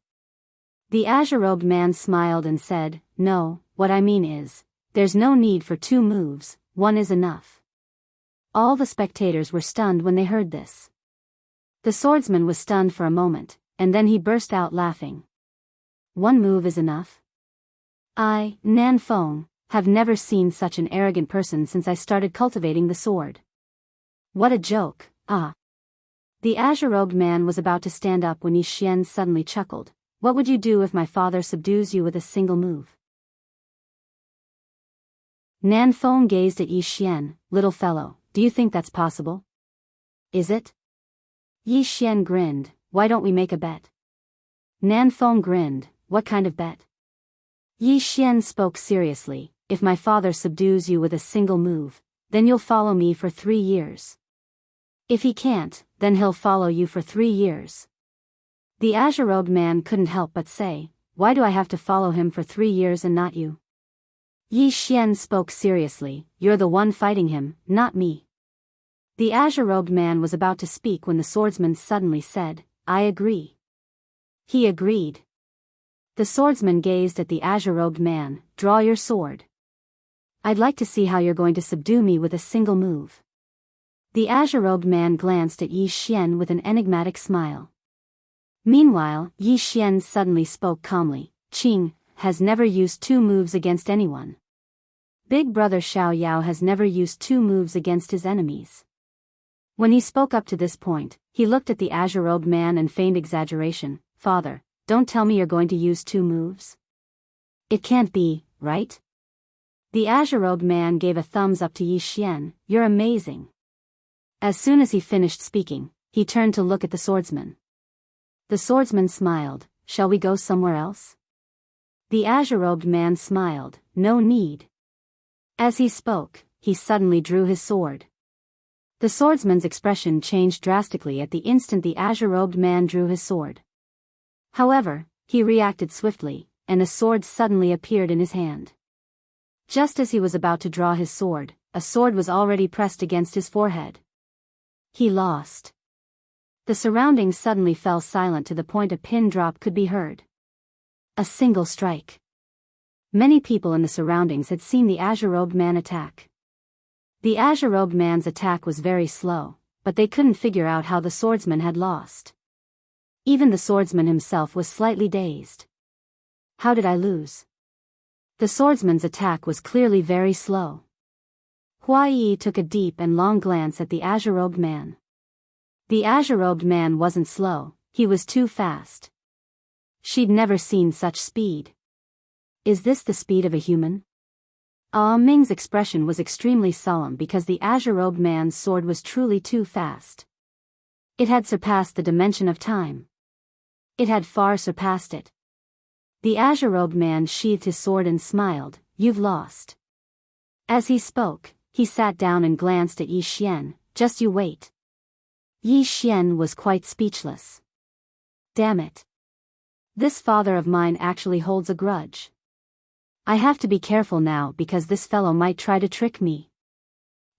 The azure-robed man smiled and said, "No, what I mean is, there's no need for 2 moves, 1 is enough." All the spectators were stunned when they heard this. The swordsman was stunned for a moment, and then he burst out laughing. 1 move is enough? I, Nan Feng, have never seen such an arrogant person since I started cultivating the sword. What a joke, ah. The azure-robed man was about to stand up when Yi Xian suddenly chuckled. "What would you do if my father subdues you with a single move?" Nan Feng gazed at Yi Xian. "Little fellow, do you think that's possible?" "Is it?" Yi Xian grinned. "Why don't we make a bet?" Nan Feng grinned. "What kind of bet?" Yi Xian spoke seriously. "If my father subdues you with a single move, then you'll follow me for 3 years. If he can't, then he'll follow you for 3 years. The azure-robed man couldn't help but say, why do I have to follow him for 3 years and not you? Yi Xian spoke seriously, you're the one fighting him, not me. The azure-robed man was about to speak when the swordsman suddenly said, I agree. He agreed. The swordsman gazed at the azure-robed man, draw your sword. I'd like to see how you're going to subdue me with a single move. The azure-robed man glanced at Yi Xian with an enigmatic smile. Meanwhile, Yi Xian suddenly spoke calmly, Qing has never used 2 moves against anyone. Big brother Xiao Yao has never used 2 moves against his enemies. When he spoke up to this point, he looked at the azure-robed man and feigned exaggeration, Father, don't tell me you're going to use 2 moves. It can't be, right? The azure-robed man gave a thumbs up to Yi Xian, you're amazing. As soon as he finished speaking, he turned to look at the swordsman. The swordsman smiled, shall we go somewhere else? The azure-robed man smiled, no need. As he spoke, he suddenly drew his sword. The swordsman's expression changed drastically at the instant the azure-robed man drew his sword. However, he reacted swiftly, and a sword suddenly appeared in his hand. Just as he was about to draw his sword, a sword was already pressed against his forehead. He lost. The surroundings suddenly fell silent to the point a pin drop could be heard. A single strike. Many people in the surroundings had seen the azure-robed man attack. The azure-robed man's attack was very slow, but they couldn't figure out how the swordsman had lost. Even the swordsman himself was slightly dazed. How did I lose? The swordsman's attack was clearly very slow. Hua Yi took a deep and long glance at the azure-robed man. The azure-robed man wasn't slow, he was too fast. She'd never seen such speed. Is this the speed of a human? Ming's expression was extremely solemn because the azure-robed man's sword was truly too fast. It had surpassed the dimension of time. It had far surpassed it. The azure-robed man sheathed his sword and smiled, you've lost. As he spoke, he sat down and glanced at Yi Xian, just you wait. Yi Xian was quite speechless. Damn it. This father of mine actually holds a grudge. I have to be careful now because this fellow might try to trick me.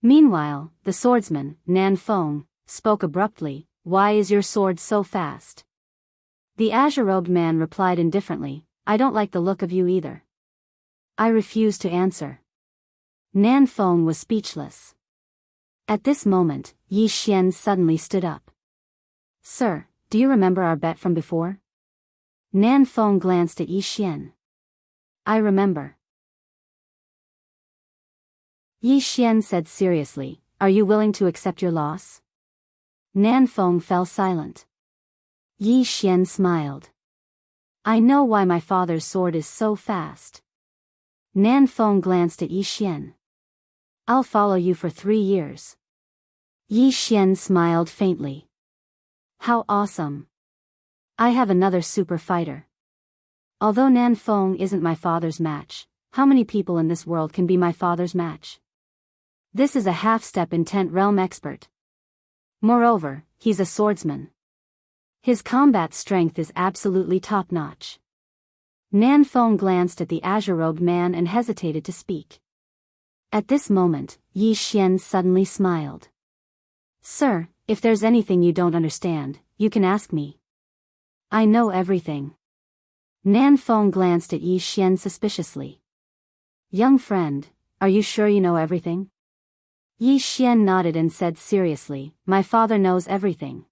Meanwhile, the swordsman, Nan Feng, spoke abruptly, why is your sword so fast? The azure-robed man replied indifferently, I don't like the look of you either. I refuse to answer. Nan Feng was speechless. At this moment, Yi Xian suddenly stood up. Sir, do you remember our bet from before? Nan Feng glanced at Yi Xian. I remember. Yi Xian said seriously, are you willing to accept your loss? Nan Feng fell silent. Yi Xian smiled. I know why my father's sword is so fast. Nan Feng glanced at Yi Xian. I'll follow you for 3 years. Yi Xian smiled faintly. How awesome. I have another super fighter. Although Nan Feng isn't my father's match, how many people in this world can be my father's match? This is a half-step intent realm expert. Moreover, he's a swordsman. His combat strength is absolutely top-notch. Nan Feng glanced at the azure-robed man and hesitated to speak. At this moment, Yi Xian suddenly smiled. Sir, if there's anything you don't understand, you can ask me. I know everything. Nan Feng glanced at Yi Xian suspiciously. Young friend, are you sure you know everything? Yi Xian nodded and said seriously, my father knows everything.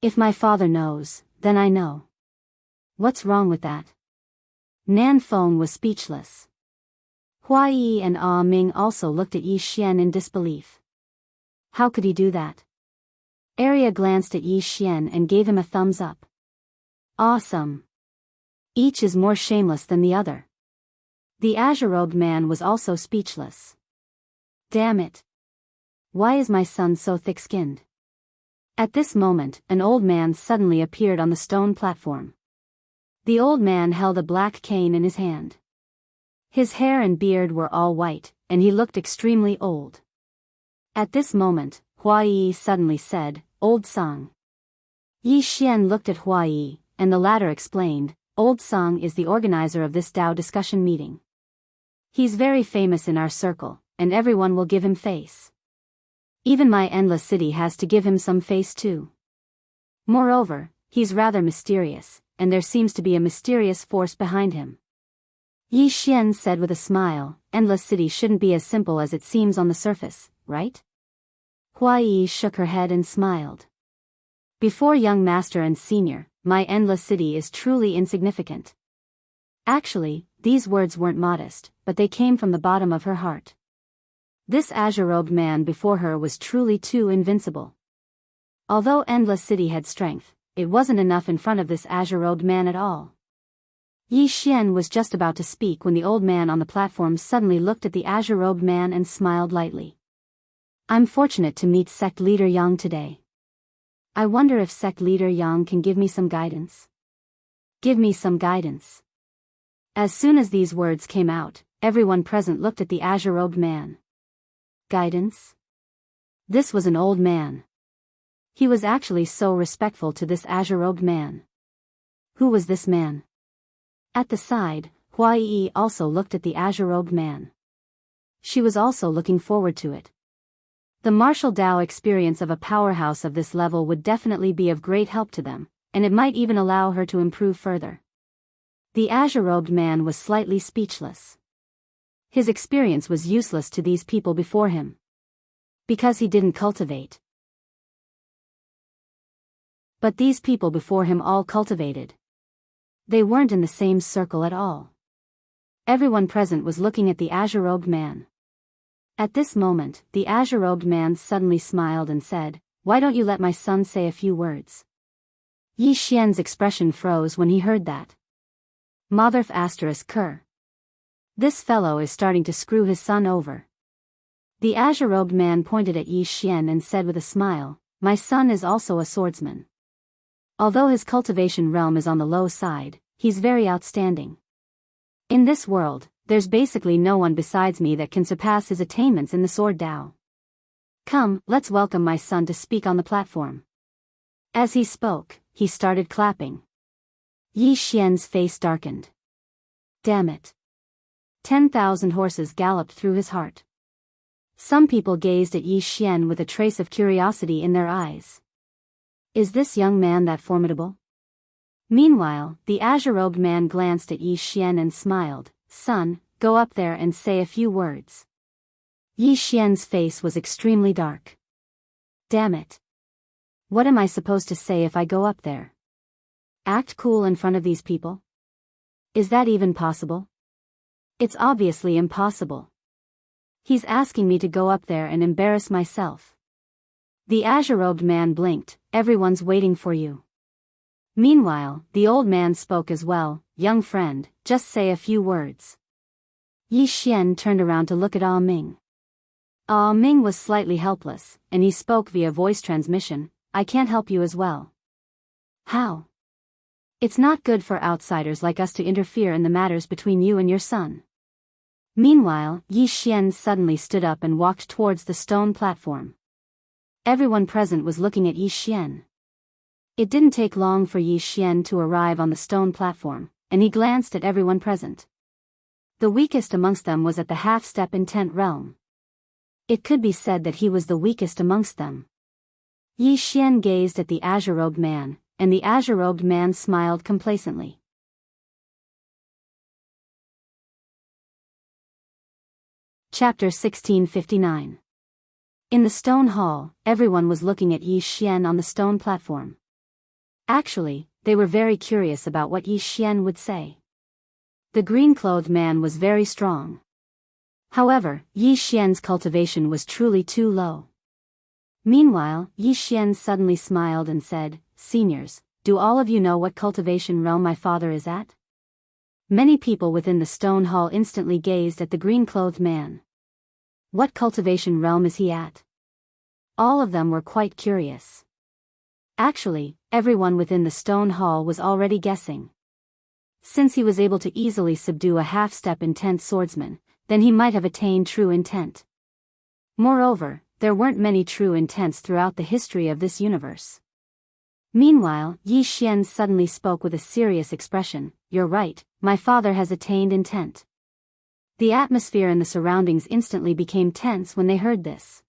If my father knows, then I know. What's wrong with that? Nan Feng was speechless. Hua Yi and Ming also looked at Yi Xian in disbelief. How could he do that? Arya glanced at Yi Xian and gave him a thumbs up. Awesome. Each is more shameless than the other. The azure-robed man was also speechless. Damn it. Why is my son so thick-skinned? At this moment, an old man suddenly appeared on the stone platform. The old man held a black cane in his hand. His hair and beard were all white, and he looked extremely old. At this moment, Hua Yi suddenly said, "Old Song." Yi Xian looked Hua Yi, and the latter explained, "Old Song is the organizer of this Tao discussion meeting. He's very famous in our circle, and everyone will give him face. Even my endless city has to give him some face too. Moreover, he's rather mysterious, and there seems to be a mysterious force behind him." Yi Xian said with a smile, "Endless city shouldn't be as simple as it seems on the surface, right?" Hua Yi shook her head and smiled. "Before young master and senior, my endless city is truly insignificant." Actually, these words weren't modest, but they came from the bottom of her heart. This azure-robed man before her was truly too invincible. Although Endless City had strength, it wasn't enough in front of this azure-robed man at all. Yi Xian was just about to speak when the old man on the platform suddenly looked at the azure-robed man and smiled lightly. "I'm fortunate to meet Sect Leader Yang today. I wonder if Sect Leader Yang can give me some guidance." "Give me some guidance." As soon as these words came out, everyone present looked at the azure-robed man. Guidance? This was an old man. He was actually so respectful to this azure-robed man. Who was this man? At the side, Hua Yi also looked at the azure-robed man. She was also looking forward to it. The martial Dao experience of a powerhouse of this level would definitely be of great help to them, and it might even allow her to improve further. The azure-robed man was slightly speechless. His experience was useless to these people before him. Because he didn't cultivate. But these people before him all cultivated. They weren't in the same circle at all. Everyone present was looking at the azure-robed man. At this moment, the azure-robed man suddenly smiled and said, "Why don't you let my son say a few words?" Yi Xian's expression froze when he heard that. Motherf asterisk cur. This fellow is starting to screw his son over. The azure-robed man pointed at Yi Xian and said with a smile, "My son is also a swordsman. Although his cultivation realm is on the low side, he's very outstanding. In this world, there's basically no one besides me that can surpass his attainments in the sword Dao. Come, let's welcome my son to speak on the platform." As he spoke, he started clapping. Yi Xian's face darkened. Damn it. 10,000 horses galloped through his heart. Some people gazed at Yi Xian with a trace of curiosity in their eyes. Is this young man that formidable? Meanwhile, the azure-robed man glanced at Yi Xian and smiled. "Son, go up there and say a few words." Yi Xian's face was extremely dark. Damn it. What am I supposed to say if I go up there? Act cool in front of these people? Is that even possible? It's obviously impossible. He's asking me to go up there and embarrass myself. The azure-robed man blinked. "Everyone's waiting for you." Meanwhile, the old man spoke as well. "Young friend, just say a few words." Yi Xian turned around to look at Ah Ming. Ah Ming was slightly helpless, and he spoke via voice transmission. "I can't help you as well." "How?" "It's not good for outsiders like us to interfere in the matters between you and your son." Meanwhile, Yi Xian suddenly stood up and walked towards the stone platform. Everyone present was looking at Yi Xian. It didn't take long for Yi Xian to arrive on the stone platform, and he glanced at everyone present. The weakest amongst them was at the half-step intent realm. It could be said that he was the weakest amongst them. Yi Xian gazed at the azure-robed man, and the azure-robed man smiled complacently. Chapter 1659. In the stone hall, everyone was looking at Yi Xian on the stone platform. Actually, they were very curious about what Yi Xian would say. The green-clothed man was very strong. However, Yi Xian's cultivation was truly too low. Meanwhile, Yi Xian suddenly smiled and said, "Seniors, do all of you know what cultivation realm my father is at?" Many people within the stone hall instantly gazed at the green-clothed man. What cultivation realm is he at? All of them were quite curious. Actually, everyone within the stone hall was already guessing. Since he was able to easily subdue a half-step intent swordsman, then he might have attained true intent. Moreover, there weren't many true intents throughout the history of this universe. Meanwhile, Yi Xian suddenly spoke with a serious expression. "You're right, my father has attained intent." The atmosphere and the surroundings instantly became tense when they heard this.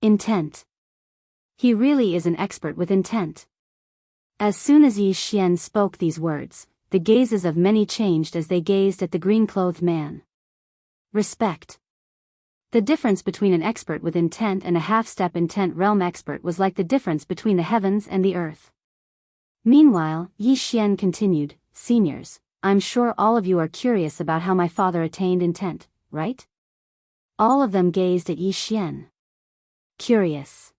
Intent. He really is an expert with intent. As soon as Yi Xian spoke these words, the gazes of many changed as they gazed at the green-clothed man. Respect. The difference between an expert with intent and a half-step intent realm expert was like the difference between the heavens and the earth. Meanwhile, Yi Xian continued, "Seniors, I'm sure all of you are curious about how my father attained intent, right?" All of them gazed at Yi Xian. Curious.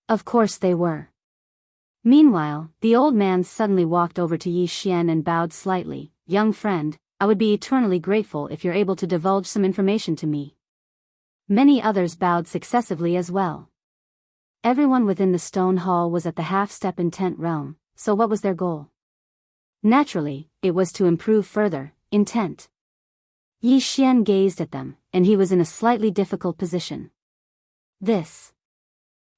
Of course they were. Meanwhile, the old man suddenly walked over to Yi Xian and bowed slightly. "Young friend, I would be eternally grateful if you're able to divulge some information to me." Many others bowed successively as well. Everyone within the stone hall was at the half-step intent realm, so what was their goal? Naturally, it was to improve further, intent. Yi Xian gazed at them, and he was in a slightly difficult position. This.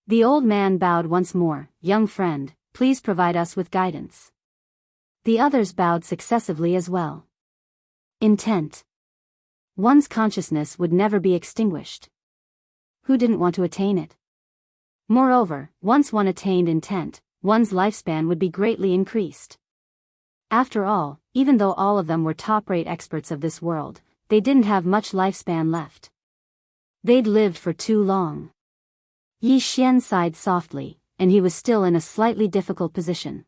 The old man bowed once more. "Young friend, please provide us with guidance." The others bowed successively as well. Intent. One's consciousness would never be extinguished. Who didn't want to attain it? Moreover, once one attained intent, one's lifespan would be greatly increased. After all, even though all of them were top-rate experts of this world, they didn't have much lifespan left. They'd lived for too long. Yi Xian sighed softly, and he was still in a slightly difficult position.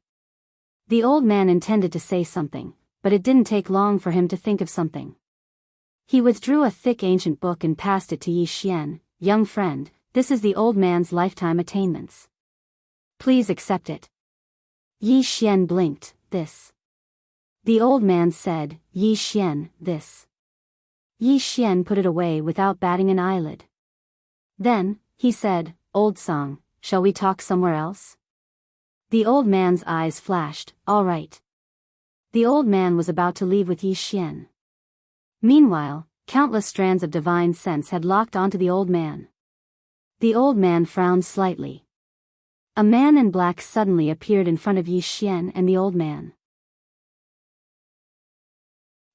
The old man intended to say something, but it didn't take long for him to think of something. He withdrew a thick ancient book and passed it to Yi Xian. "Young friend, this is the old man's lifetime attainments. Please accept it." Yi Xian blinked. "This." The old man said, "Yi Xian, this." Yi Xian put it away without batting an eyelid. Then, he said, "Old song, shall we talk somewhere else?" The old man's eyes flashed. "All right." The old man was about to leave with Yi Xian. Meanwhile, countless strands of divine sense had locked onto the old man. The old man frowned slightly. A man in black suddenly appeared in front of Yi Xian and the old man.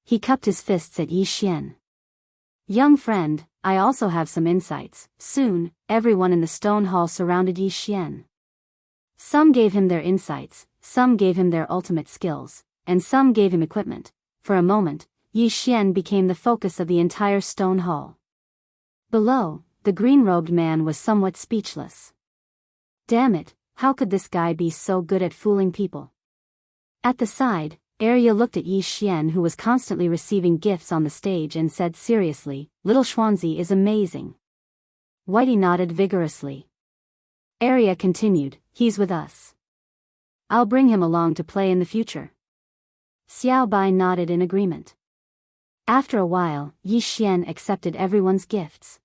He cupped his fists at Yi Xian. "Young friend, I also have some insights." Soon, everyone in the stone hall surrounded Yi Xian. Some gave him their insights, some gave him their ultimate skills, and some gave him equipment. For a moment, Yi Xian became the focus of the entire stone hall. Below, the green-robed man was somewhat speechless. Damn it, how could this guy be so good at fooling people? At the side, Arya looked at Yi Xian, who was constantly receiving gifts on the stage, and said seriously, "Little Xuanzi is amazing." Whitey nodded vigorously. Arya continued, "He's with us. I'll bring him along to play in the future." Xiao Bai nodded in agreement. After a while, Yi Xian accepted everyone's gifts.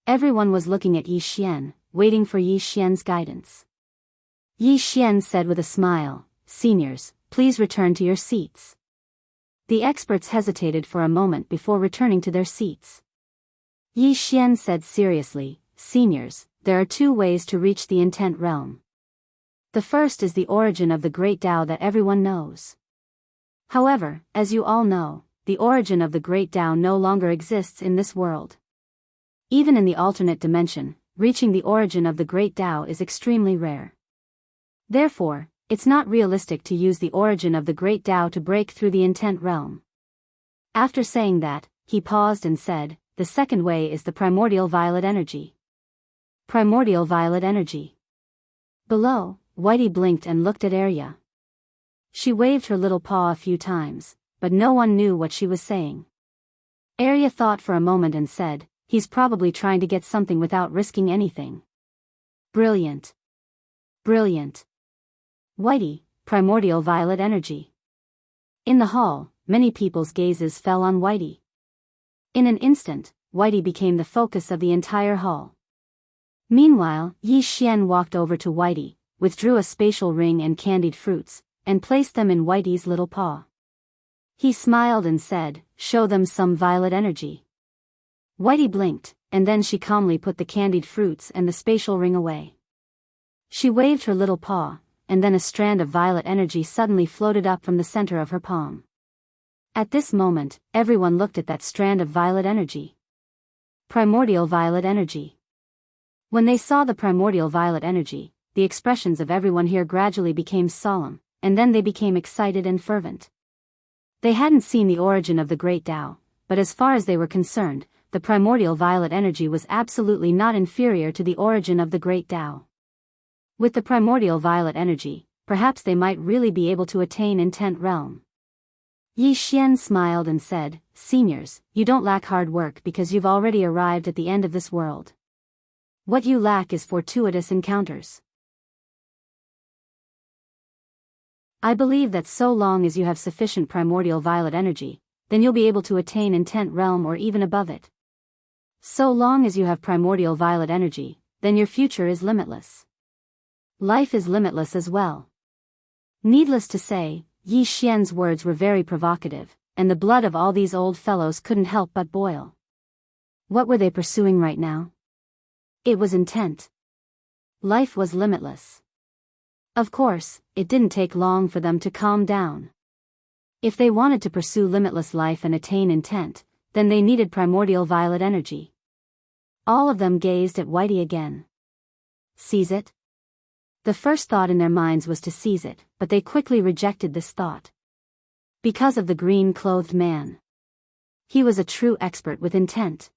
Everyone was looking at Yi Xian, waiting for Yi Xian's guidance. Yi Xian said with a smile, "Seniors, please return to your seats." The experts hesitated for a moment before returning to their seats. Yi Xian said seriously, "Seniors, there are two ways to reach the intent realm. The first is the origin of the great Tao that everyone knows. However, as you all know, the origin of the great Tao no longer exists in this world. Even in the alternate dimension, reaching the origin of the great Tao is extremely rare. Therefore, it's not realistic to use the origin of the great Tao to break through the intent realm." After saying that, he paused and said, "The second way is the primordial violet energy." Primordial violet energy. Below, Whitey blinked and looked at Arya. She waved her little paw a few times, but no one knew what she was saying. Arya thought for a moment and said, "He's probably trying to get something without risking anything." Brilliant. Brilliant. Whitey, primordial violet energy. In the hall, many people's gazes fell on Whitey. In an instant, Whitey became the focus of the entire hall. Meanwhile, Yi Xian walked over to Whitey, withdrew a spatial ring and candied fruits, and placed them in Whitey's little paw. He smiled and said, "Show them some violet energy." Whitey blinked, and then she calmly put the candied fruits and the spatial ring away. She waved her little paw, and then a strand of violet energy suddenly floated up from the center of her palm. At this moment, everyone looked at that strand of violet energy. Primordial violet energy. When they saw the primordial violet energy, the expressions of everyone here gradually became solemn, and then they became excited and fervent. They hadn't seen the origin of the great Tao, but as far as they were concerned, the primordial violet energy was absolutely not inferior to the origin of the great Tao. With the primordial violet energy, perhaps they might really be able to attain intent realm. Yi Xian smiled and said, "Seniors, you don't lack hard work because you've already arrived at the end of this world. What you lack is fortuitous encounters. I believe that so long as you have sufficient primordial violet energy, then you'll be able to attain intent realm or even above it. So long as you have primordial violet energy, then your future is limitless. Life is limitless as well." Needless to say, Yi Xian's words were very provocative, and the blood of all these old fellows couldn't help but boil. What were they pursuing right now? It was intent. Life was limitless. Of course, it didn't take long for them to calm down. If they wanted to pursue limitless life and attain intent, then they needed primordial violet energy. All of them gazed at Whitey again. Seize it? The first thought in their minds was to seize it, but they quickly rejected this thought. Because of the green-clothed man. He was a true expert with intent.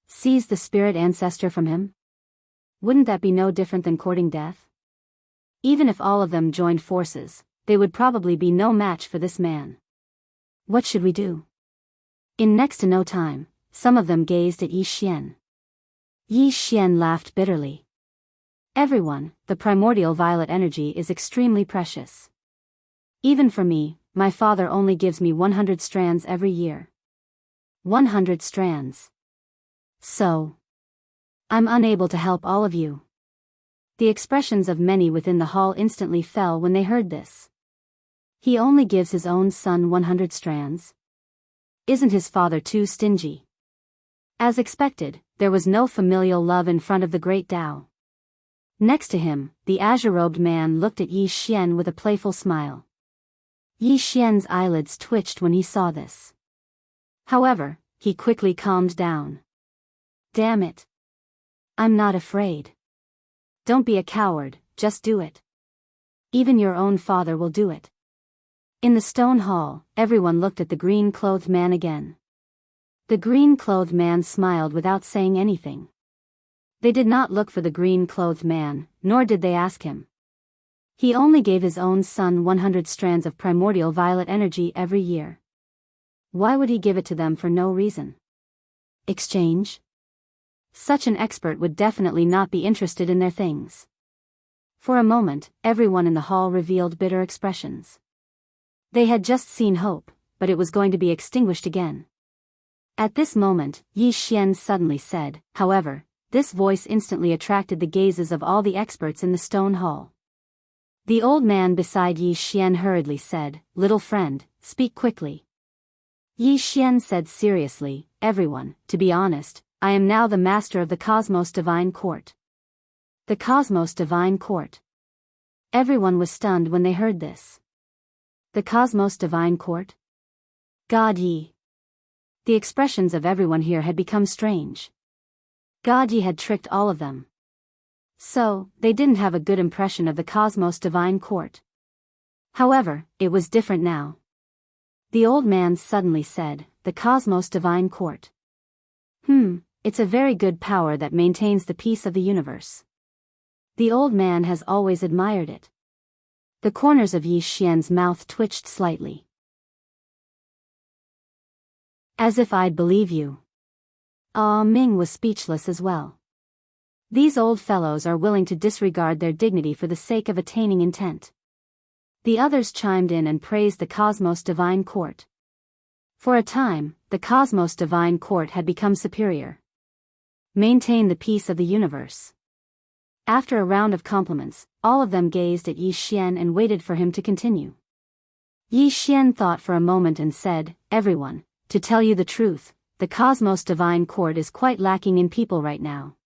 Seize the spirit ancestor from him? Wouldn't that be no different than courting death? Even if all of them joined forces, they would probably be no match for this man. What should we do? In next to no time, some of them gazed at Yi Xian. Yi Xian laughed bitterly. Everyone, the primordial violet energy is extremely precious. Even for me, my father only gives me 100 strands every year. 100 strands. So, I'm unable to help all of you. The expressions of many within the hall instantly fell when they heard this. He only gives his own son 100 strands? Isn't his father too stingy? As expected, there was no familial love in front of the great Tao. Next to him, the azure-robed man looked at Yi Xian with a playful smile. Yi Xian's eyelids twitched when he saw this. However, he quickly calmed down. Damn it. I'm not afraid. Don't be a coward, just do it. Even your own father will do it. In the stone hall, everyone looked at the green-clothed man again. The green-clothed man smiled without saying anything. They did not look for the green-clothed man, nor did they ask him. He only gave his own son 100 strands of primordial violet energy every year. Why would he give it to them for no reason? Exchange? Such an expert would definitely not be interested in their things. For a moment, everyone in the hall revealed bitter expressions. They had just seen hope, but it was going to be extinguished again. At this moment, Yi Xian suddenly said, however, this voice instantly attracted the gazes of all the experts in the stone hall. The old man beside Yi Xian hurriedly said, "Little friend, speak quickly." Yi Xian said seriously, "Everyone, to be honest, I am now the master of the Cosmos Divine Court." The Cosmos Divine Court. Everyone was stunned when they heard this. The Cosmos Divine Court? God Yi. The expressions of everyone here had become strange. God Yi had tricked all of them. So, they didn't have a good impression of the Cosmos Divine Court. However, it was different now. The old man suddenly said, "The Cosmos Divine Court. It's a very good power that maintains the peace of the universe." The old man has always admired it. The corners of Yi Xian's mouth twitched slightly. As if I'd believe you. Ah Ming was speechless as well. These old fellows are willing to disregard their dignity for the sake of attaining intent. The others chimed in and praised the Cosmos Divine Court. For a time, the Cosmos Divine Court had become superior. Maintain the peace of the universe. After a round of compliments, all of them gazed at Yi Xian and waited for him to continue. Yi Xian thought for a moment and said, "Everyone, to tell you the truth, the Cosmos Divine Court is quite lacking in people right now.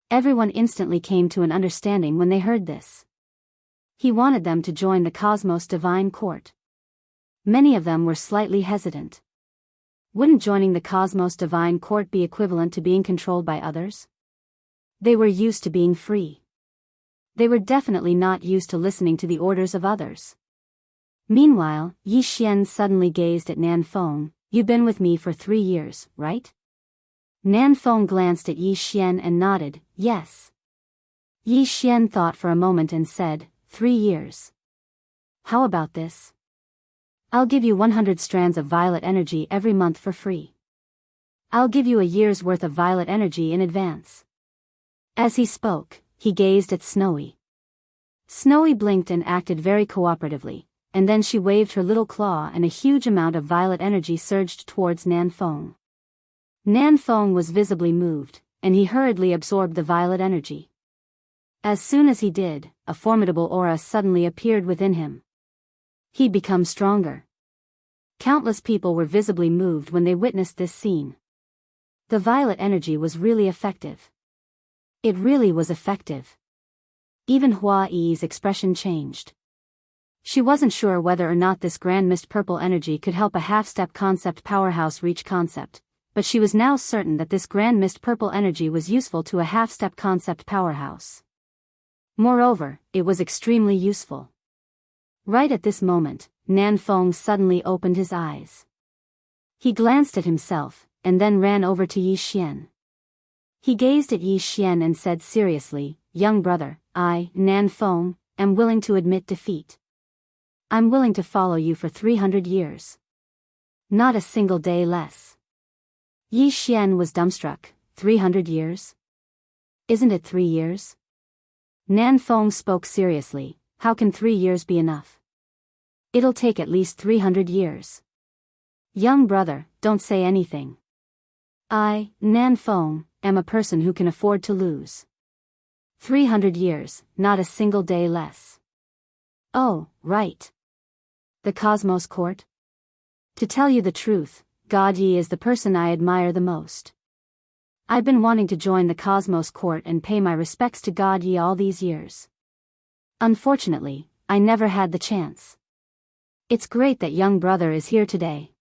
Everyone instantly came to an understanding when they heard this. He wanted them to join the Cosmos Divine Court. Many of them were slightly hesitant. Wouldn't joining the Cosmos Divine Court be equivalent to being controlled by others? They were used to being free. They were definitely not used to listening to the orders of others. Meanwhile, Yi Xian suddenly gazed at Nan Feng. You've been with me for 3 years, right? Nan Feng glanced at Yi Xian and nodded, yes. Yi Xian thought for a moment and said, 3 years. How about this? I'll give you 100 strands of violet energy every month for free. I'll give you a year's worth of violet energy in advance. As he spoke, he gazed at Snowy. Snowy blinked and acted very cooperatively, and then she waved her little claw and a huge amount of violet energy surged towards Nan Feng. Nan Feng was visibly moved, and he hurriedly absorbed the violet energy. As soon as he did, a formidable aura suddenly appeared within him. He'd become stronger. Countless people were visibly moved when they witnessed this scene. The violet energy was really effective. It really was effective. Even Hua Yi's expression changed. She wasn't sure whether or not this grand mist purple energy could help a half-step concept powerhouse reach concept, but she was now certain that this grand mist purple energy was useful to a half-step concept powerhouse. Moreover, it was extremely useful. Right at this moment, Nan Feng suddenly opened his eyes. He glanced at himself, and then ran over to Yi Xian. He gazed at Yi Xian and said seriously, young brother, I, Nan Feng, am willing to admit defeat. I'm willing to follow you for 300 years. Not a single day less. Yi Xian was dumbstruck. 300 years? Isn't it 3 years? Nan Feng spoke seriously, how can 3 years be enough? It'll take at least 300 years. Young brother, don't say anything. I, Nan Feng, am a person who can afford to lose. 300 years, not a single day less. Oh, right. The Cosmos Court? To tell you the truth, God Yi is the person I admire the most. I've been wanting to join the Cosmos Court and pay my respects to God Yi all these years. Unfortunately, I never had the chance. It's great that young brother is here today.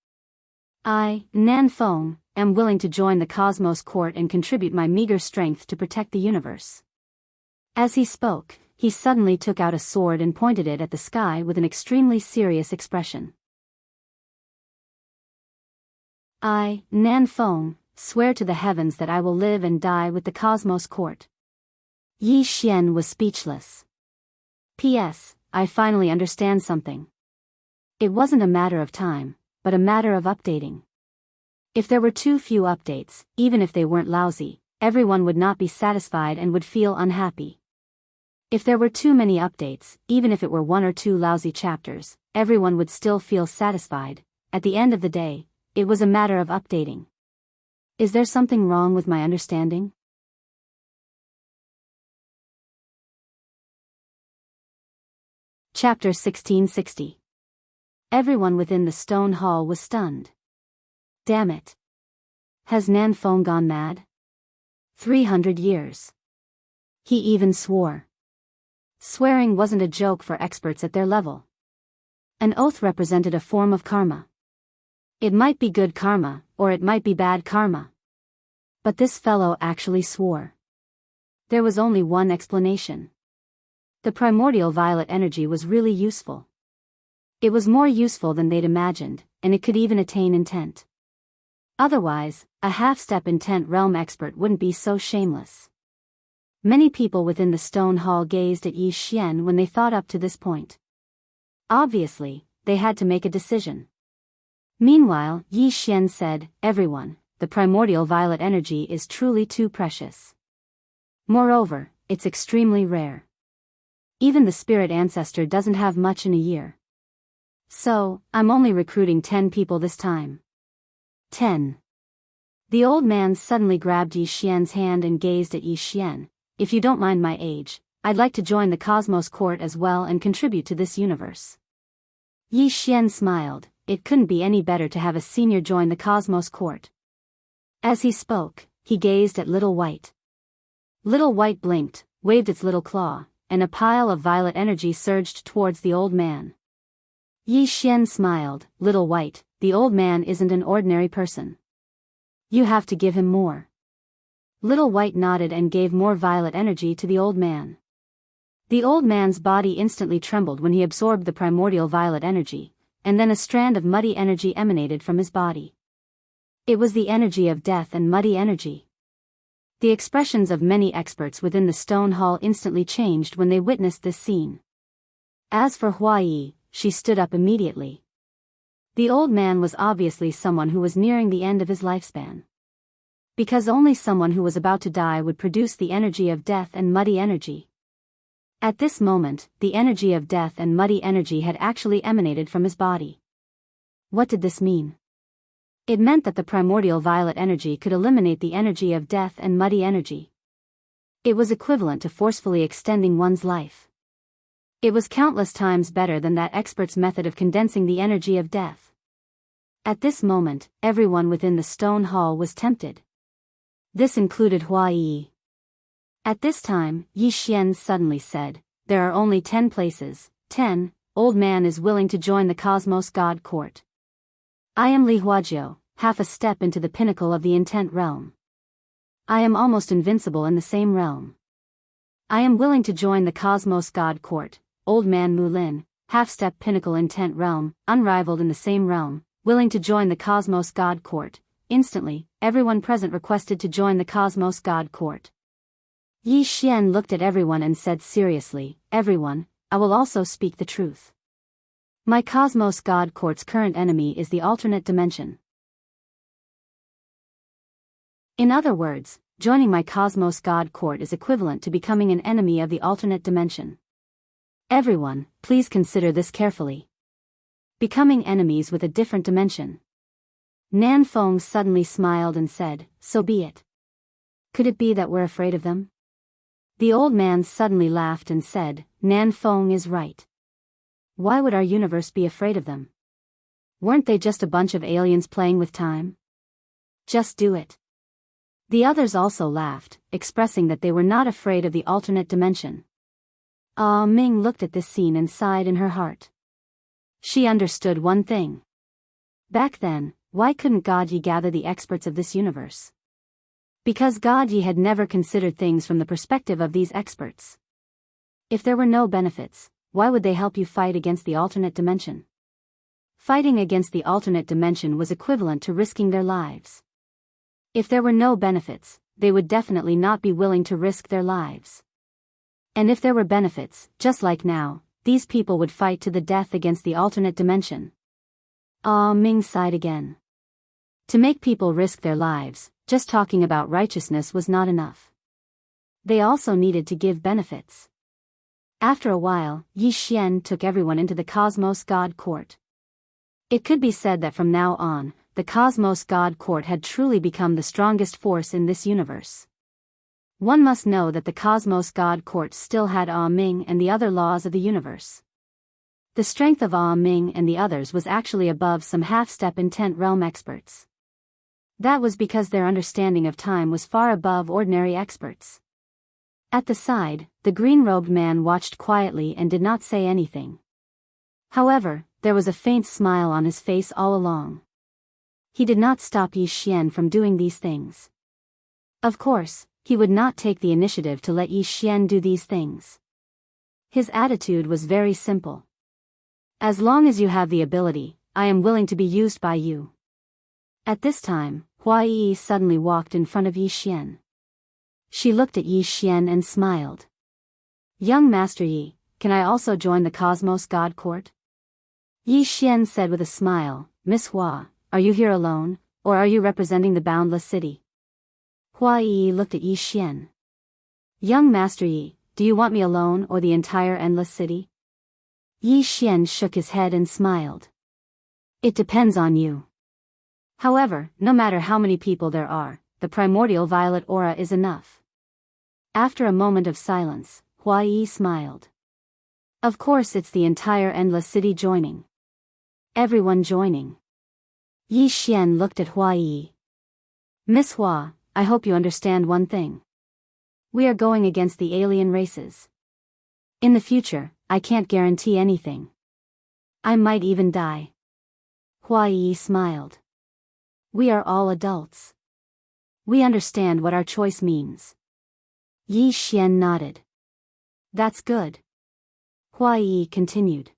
I, Nan Feng, am willing to join the Cosmos Court and contribute my meager strength to protect the universe. As he spoke, he suddenly took out a sword and pointed it at the sky with an extremely serious expression. I, Nan Feng, swear to the heavens that I will live and die with the Cosmos Court. Yi Xian was speechless. P.S. I finally understand something. It wasn't a matter of time, but a matter of updating. If there were too few updates, even if they weren't lousy, everyone would not be satisfied and would feel unhappy. If there were too many updates, even if it were 1 or 2 lousy chapters, everyone would still feel satisfied. At the end of the day, it was a matter of updating. Is there something wrong with my understanding? Chapter 1660. Everyone within the stone hall was stunned. Damn it. Has Nan Feng gone mad? 300 years. He even swore. Swearing wasn't a joke for experts at their level. An oath represented a form of karma. It might be good karma, or it might be bad karma. But this fellow actually swore. There was only one explanation. The primordial violet energy was really useful. It was more useful than they'd imagined, and it could even attain intent. Otherwise, a half-step intent realm expert wouldn't be so shameless. Many people within the stone hall gazed at Yi Xian when they thought up to this point. Obviously, they had to make a decision. Meanwhile, Yi Xian said, everyone, the primordial violet energy is truly too precious. Moreover, it's extremely rare. Even the spirit ancestor doesn't have much in a year. So, I'm only recruiting 10 people this time. 10. The old man suddenly grabbed Yi Xian's hand and gazed at Yi Xian. If you don't mind my age, I'd like to join the Cosmos Court as well and contribute to this universe. Yi Xian smiled. It couldn't be any better to have a senior join the Cosmos Court. As he spoke, he gazed at Little White. Little White blinked, waved its little claw, and a pile of violet energy surged towards the old man. Yi Xian smiled. Little White, the old man isn't an ordinary person. You have to give him more. Little White nodded and gave more violet energy to the old man. The old man's body instantly trembled when he absorbed the primordial violet energy, and then a strand of muddy energy emanated from his body. It was the energy of death and muddy energy. The expressions of many experts within the stone hall instantly changed when they witnessed this scene. As for Hua Yi, she stood up immediately. The old man was obviously someone who was nearing the end of his lifespan. Because only someone who was about to die would produce the energy of death and muddy energy. At this moment, the energy of death and muddy energy had actually emanated from his body. What did this mean? It meant that the primordial violet energy could eliminate the energy of death and muddy energy. It was equivalent to forcefully extending one's life. It was countless times better than that expert's method of condensing the energy of death. At this moment, everyone within the stone hall was tempted. This included Hua Yi. At this time, Yi Xian suddenly said, "There are only 10 places, 10, old man is willing to join the Cosmos God Court. I am Li Huajiao, half a step into the pinnacle of the intent realm. I am almost invincible in the same realm. I am willing to join the Cosmos God Court, old man Mulin, half-step pinnacle intent realm, unrivaled in the same realm, willing to join the Cosmos God Court." Instantly, everyone present requested to join the Cosmos God Court. Yi Xian looked at everyone and said seriously, "Everyone, I will also speak the truth. My Cosmos God Court's current enemy is the alternate dimension. In other words, joining my Cosmos God Court is equivalent to becoming an enemy of the alternate dimension. Everyone, please consider this carefully. Becoming enemies with a different dimension." Nan Feng suddenly smiled and said, "So be it. Could it be that we're afraid of them?" The old man suddenly laughed and said, "Nan Feng is right. Why would our universe be afraid of them? Weren't they just a bunch of aliens playing with time? Just do it." The others also laughed, expressing that they were not afraid of the alternate dimension. Ah Ming looked at this scene and sighed in her heart. She understood one thing. Back then, why couldn't God Yi gather the experts of this universe? Because God Yi had never considered things from the perspective of these experts. If there were no benefits, why would they help you fight against the alternate dimension? Fighting against the alternate dimension was equivalent to risking their lives. If there were no benefits, they would definitely not be willing to risk their lives. And if there were benefits, just like now, these people would fight to the death against the alternate dimension. Ah Ming sighed again. To make people risk their lives, just talking about righteousness was not enough. They also needed to give benefits. After a while, Yi Xian took everyone into the Cosmos God Court. It could be said that from now on, the Cosmos God Court had truly become the strongest force in this universe. One must know that the Cosmos God Court still had Ah Ming and the other laws of the universe. The strength of Ah Ming and the others was actually above some half-step intent realm experts. That was because their understanding of time was far above ordinary experts. At the side, the green-robed man watched quietly and did not say anything. However, there was a faint smile on his face all along. He did not stop Yi Xian from doing these things. Of course, he would not take the initiative to let Yi Xian do these things. His attitude was very simple. As long as you have the ability, I am willing to be used by you. At this time, Hua Yi suddenly walked in front of Yi Xian. She looked at Yi Xian and smiled. "Young Master Yi, can I also join the Cosmos God Court?" Yi Xian said with a smile, "Miss Hua, are you here alone, or are you representing the Boundless City?" Hua Yi looked at Yi Xian. "Young Master Yi, do you want me alone or the entire Endless City?" Yi Xian shook his head and smiled. "It depends on you. However, no matter how many people there are, the primordial violet aura is enough." After a moment of silence, Hua Yi smiled. "Of course it's the entire Endless City joining. Everyone joining." Yi Xian looked at Hua Yi. Miss Hua, I hope you understand one thing. We are going against the alien races. In the future, I can't guarantee anything. I might even die. Hua Yi smiled. We are all adults. We understand what our choice means. Yi Xian nodded. That's good. Hua Yi continued.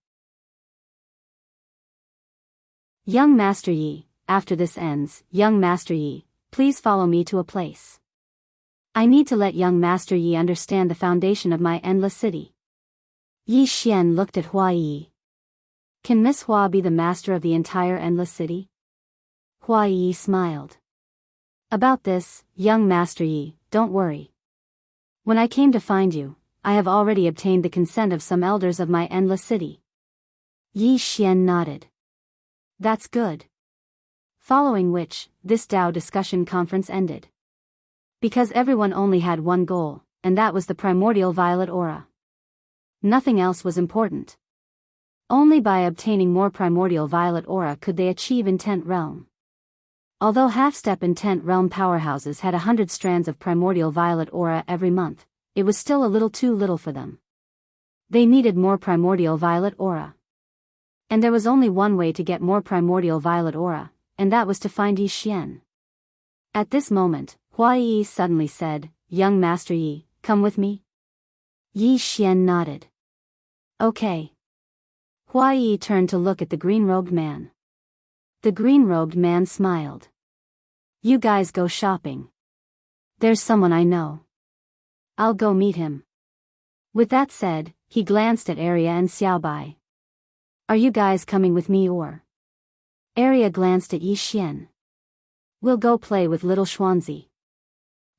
Young Master Yi, after this ends, young Master Yi, please follow me to a place. I need to let young Master Yi understand the foundation of my endless city. Yi Xian looked at Hua Yi. Can Miss Hua be the master of the entire endless city? Hua Yi smiled. About this, young Master Yi, don't worry. When I came to find you, I have already obtained the consent of some elders of my endless city. Yi Xian nodded. That's good. Following which, this Tao discussion conference ended. Because everyone only had one goal, and that was the primordial violet aura. Nothing else was important. Only by obtaining more primordial violet aura could they achieve intent realm. Although half-step intent realm powerhouses had 100 strands of primordial violet aura every month, it was still a little too little for them. They needed more primordial violet aura. And there was only one way to get more primordial violet aura, and that was to find Yi Xian. At this moment, Hua Yi suddenly said, Young Master Yi, come with me? Yi Xian nodded. Okay. Hua Yi turned to look at the green-robed man. The green-robed man smiled. You guys go shopping. There's someone I know. I'll go meet him. With that said, he glanced at Arya and Xiaobai. Are you guys coming with me or? Arya glanced at Yi Xian. We'll go play with little Xuanzi.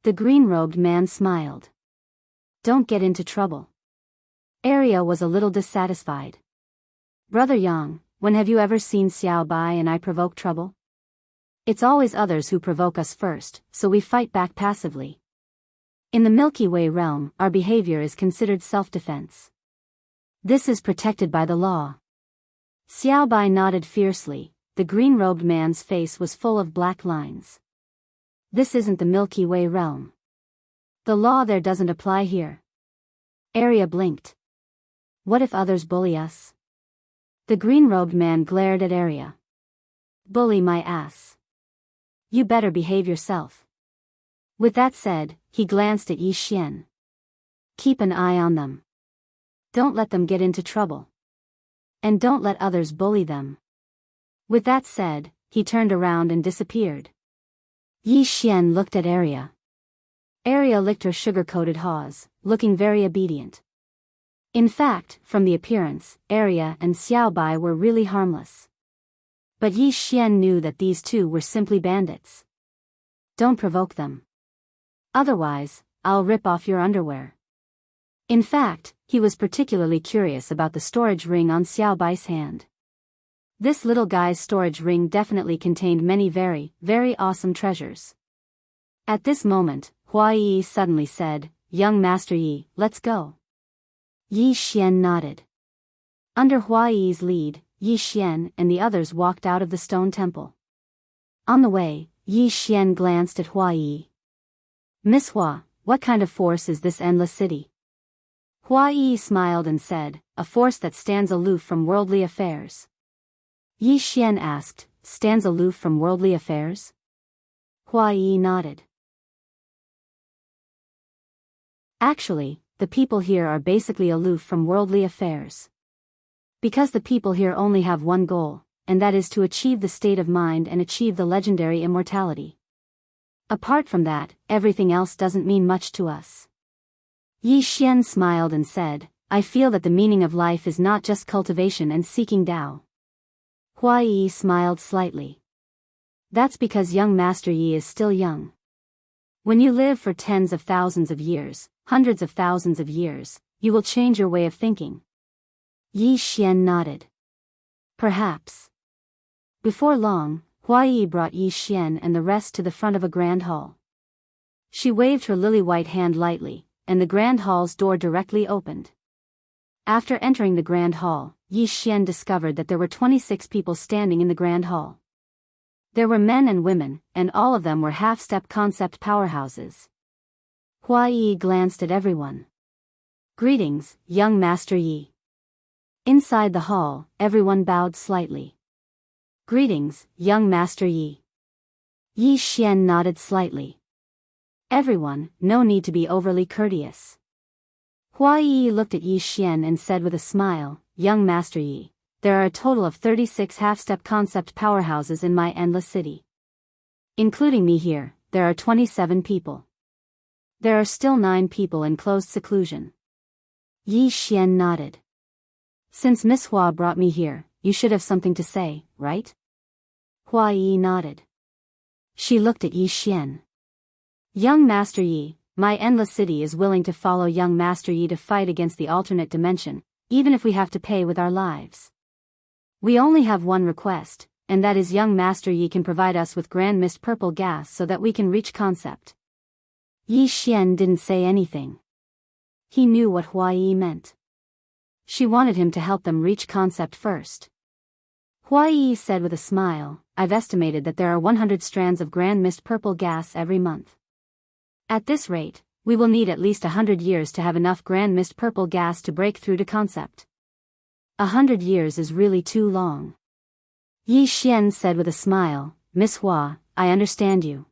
The green-robed man smiled. Don't get into trouble. Arya was a little dissatisfied. Brother Yang, when have you ever seen Xiaobai and I provoke trouble? It's always others who provoke us first, so we fight back passively. In the Milky Way realm, our behavior is considered self-defense. This is protected by the law. Xiaobai nodded fiercely. The green-robed man's face was full of black lines. This isn't the Milky Way realm. The law there doesn't apply here. Arya blinked. What if others bully us? The green-robed man glared at Arya. Bully my ass. You better behave yourself. With that said, he glanced at Yi Xian. Keep an eye on them. Don't let them get into trouble. And don't let others bully them. With that said, he turned around and disappeared. Yi Xian looked at Arya. Arya licked her sugar-coated haws, looking very obedient. In fact, from the appearance, Arya and Xiaobai were really harmless. But Yi Xian knew that these two were simply bandits. Don't provoke them. Otherwise, I'll rip off your underwear. In fact, he was particularly curious about the storage ring on Xiaobai's hand. This little guy's storage ring definitely contained many very, very awesome treasures. At this moment, Hua Yi suddenly said, Young Master Yi, let's go. Yi Xian nodded. Under Hua Yi's lead, Yi Xian and the others walked out of the stone temple. On the way, Yi Xian glanced at Hua Yi. Miss Hua, what kind of force is this endless city? Hua Yi smiled and said, a force that stands aloof from worldly affairs. Yi Xian asked, stands aloof from worldly affairs? Hua Yi nodded. Actually, the people here are basically aloof from worldly affairs. Because the people here only have one goal, and that is to achieve the state of mind and achieve the legendary immortality. Apart from that, everything else doesn't mean much to us. Yi Xian smiled and said, I feel that the meaning of life is not just cultivation and seeking Tao. Hua Yi smiled slightly. That's because young Master Yi is still young. When you live for tens of thousands of years, hundreds of thousands of years, you will change your way of thinking. Yi Xian nodded. Perhaps. Before long, Hua Yi brought Yi Xian and the rest to the front of a grand hall. She waved her lily-white hand lightly, and the grand hall's door directly opened. After entering the grand hall, Yi Xian discovered that there were 26 people standing in the grand hall. There were men and women, and all of them were half-step concept powerhouses. Hua Yi glanced at everyone. Greetings, young Master Yi. Inside the hall, everyone bowed slightly. Greetings, young Master Yi. Yi Xian nodded slightly. Everyone, no need to be overly courteous. Hua Yi looked at Yi Xian and said with a smile, young Master Yi, there are a total of 36 half-step concept powerhouses in my endless city. Including me here, there are 27 people. There are still 9 people in closed seclusion. Yi Xian nodded. Since Miss Hua brought me here, you should have something to say, right? Hua Yi nodded. She looked at Yi Xian. Young Master Yi, my endless city is willing to follow young Master Yi to fight against the alternate dimension, even if we have to pay with our lives. We only have one request, and that is young Master Yi can provide us with Grand Mist Purple Gas so that we can reach concept. Yi Xian didn't say anything. He knew what Hua Yi meant. She wanted him to help them reach concept first. Hua Yi said with a smile, I've estimated that there are 100 strands of Grand Mist Purple Gas every month. At this rate, we will need at least 100 years to have enough Grand Mist Purple Gas to break through to concept. 100 years is really too long. Yi Xian said with a smile, Miss Hua, I understand you.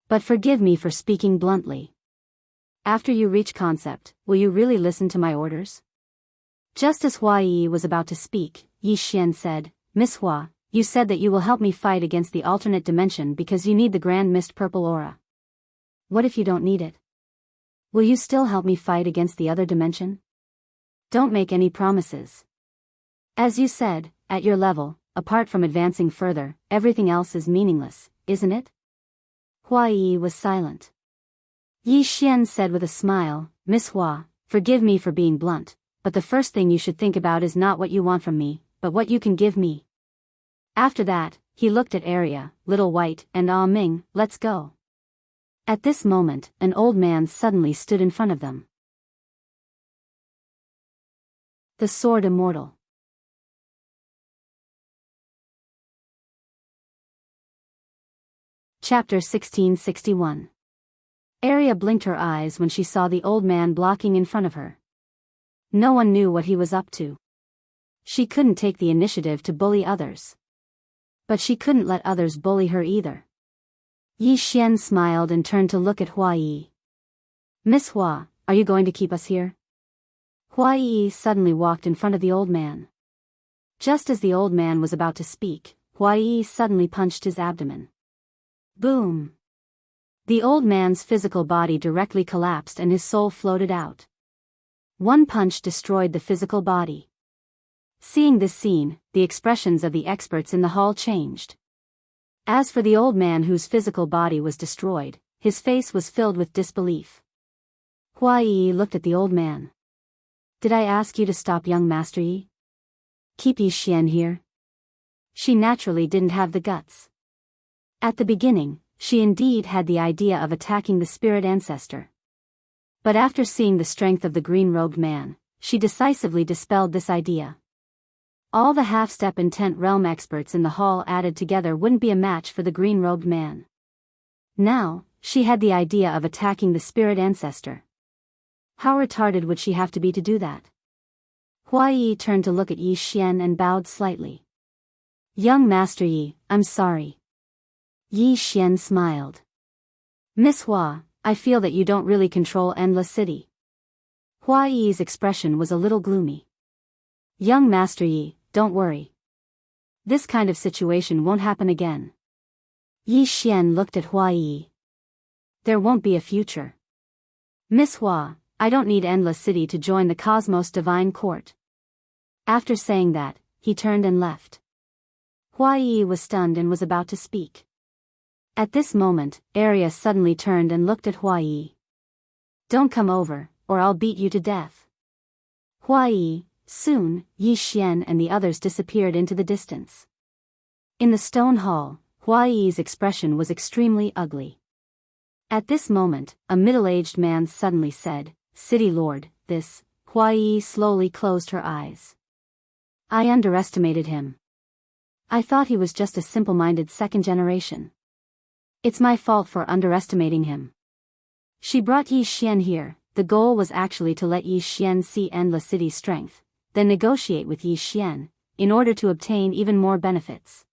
But forgive me for speaking bluntly. After you reach concept, will you really listen to my orders? Just as Hua Yi was about to speak, Yi Xian said, Miss Hua, you said that you will help me fight against the alternate dimension because you need the Grand Mist Purple Aura. What if you don't need it? Will you still help me fight against the other dimension? Don't make any promises. As you said, at your level, apart from advancing further, everything else is meaningless, isn't it? Hua Yi was silent. Yi Xian said with a smile, Miss Hua, forgive me for being blunt, but the first thing you should think about is not what you want from me, but what you can give me. After that, he looked at Arya, Little White, and Ah Ming, let's go. At this moment, an old man suddenly stood in front of them. The Sword Immortal. Chapter 1661. Arya blinked her eyes when she saw the old man blocking in front of her. No one knew what he was up to. She couldn't take the initiative to bully others. But she couldn't let others bully her either. Yi Xian smiled and turned to look at Hua Yi. Miss Hua, are you going to keep us here? Hua Yi suddenly walked in front of the old man. Just as the old man was about to speak, Hua Yi suddenly punched his abdomen. Boom! The old man's physical body directly collapsed and his soul floated out. One punch destroyed the physical body. Seeing this scene, the expressions of the experts in the hall changed. As for the old man whose physical body was destroyed, his face was filled with disbelief. Hua Yi looked at the old man. Did I ask you to stop young Master Yi? Keep Yi Xian here? She naturally didn't have the guts. At the beginning, she indeed had the idea of attacking the spirit ancestor. But after seeing the strength of the green-robed man, she decisively dispelled this idea. All the half-step intent realm experts in the hall added together wouldn't be a match for the green-robed man. Now, she had the idea of attacking the spirit ancestor. How retarded would she have to be to do that? Hua Yi turned to look at Yi Xian and bowed slightly. Young Master Yi, I'm sorry. Yi Xian smiled. Miss Hua, I feel that you don't really control Endless City. Hua Yi's expression was a little gloomy. Young Master Yi, don't worry. This kind of situation won't happen again. Yi Xian looked at Hua Yi. There won't be a future. Miss Hua, I don't need Endless City to join the Cosmos Divine Court. After saying that, he turned and left. Hua Yi was stunned and was about to speak. At this moment, Arya suddenly turned and looked at Hua Yi. Don't come over, or I'll beat you to death. Hua Yi. Soon, Yi Xian and the others disappeared into the distance. In the stone hall, Hua Yi's expression was extremely ugly. At this moment, a middle-aged man suddenly said, City Lord, this. Hua Yi slowly closed her eyes. I underestimated him. I thought he was just a simple-minded second generation. It's my fault for underestimating him. She brought Yi Xian here. The goal was actually to let Yi Xian see Endless City's strength, then negotiate with Yi Xian, in order to obtain even more benefits.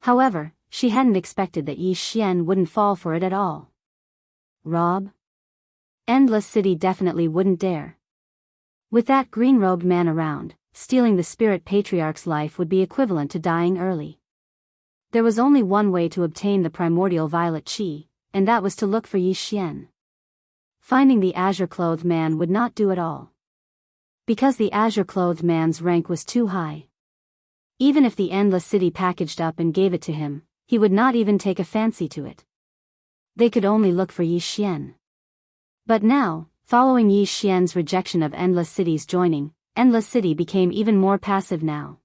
However, she hadn't expected that Yi Xian wouldn't fall for it at all. Rob? Endless City definitely wouldn't dare. With that green-robed man around, stealing the Spirit Patriarch's life would be equivalent to dying early. There was only one way to obtain the primordial violet chi, and that was to look for Yi Xian. Finding the azure-clothed man would not do at all. Because the azure-clothed man's rank was too high. Even if the Endless City packaged up and gave it to him, he would not even take a fancy to it. They could only look for Yi Xian. But now, following Yi Xian's rejection of Endless City's joining, Endless City became even more passive now.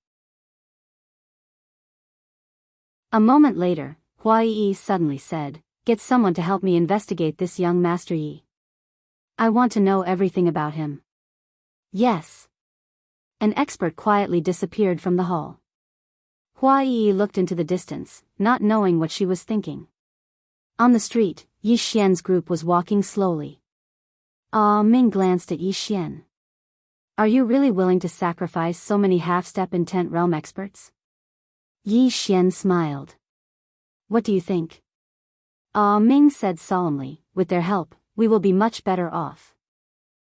A moment later, Hua Yi suddenly said, "Get someone to help me investigate this young Master Yi. I want to know everything about him." Yes. An expert quietly disappeared from the hall. Hua Yi looked into the distance, not knowing what she was thinking. On the street, Yi Xian's group was walking slowly. Ming glanced at Yi Xian. "Are you really willing to sacrifice so many half-step intent realm experts?" Yi Xian smiled. "What do you think?" Ming said solemnly, "With their help, we will be much better off."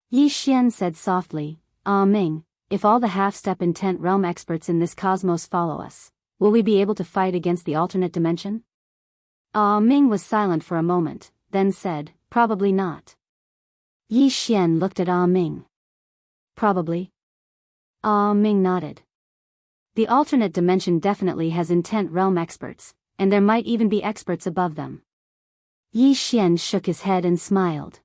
Yi Xian said softly, Ming, if all the half-step intent realm experts in this cosmos follow us, will we be able to fight against the alternate dimension?" Ming was silent for a moment, then said, "Probably not." Yi Xian looked at Ming. "Probably?" Ming nodded. "The alternate dimension definitely has intent realm experts, and there might even be experts above them." Yi Xian shook his head and smiled.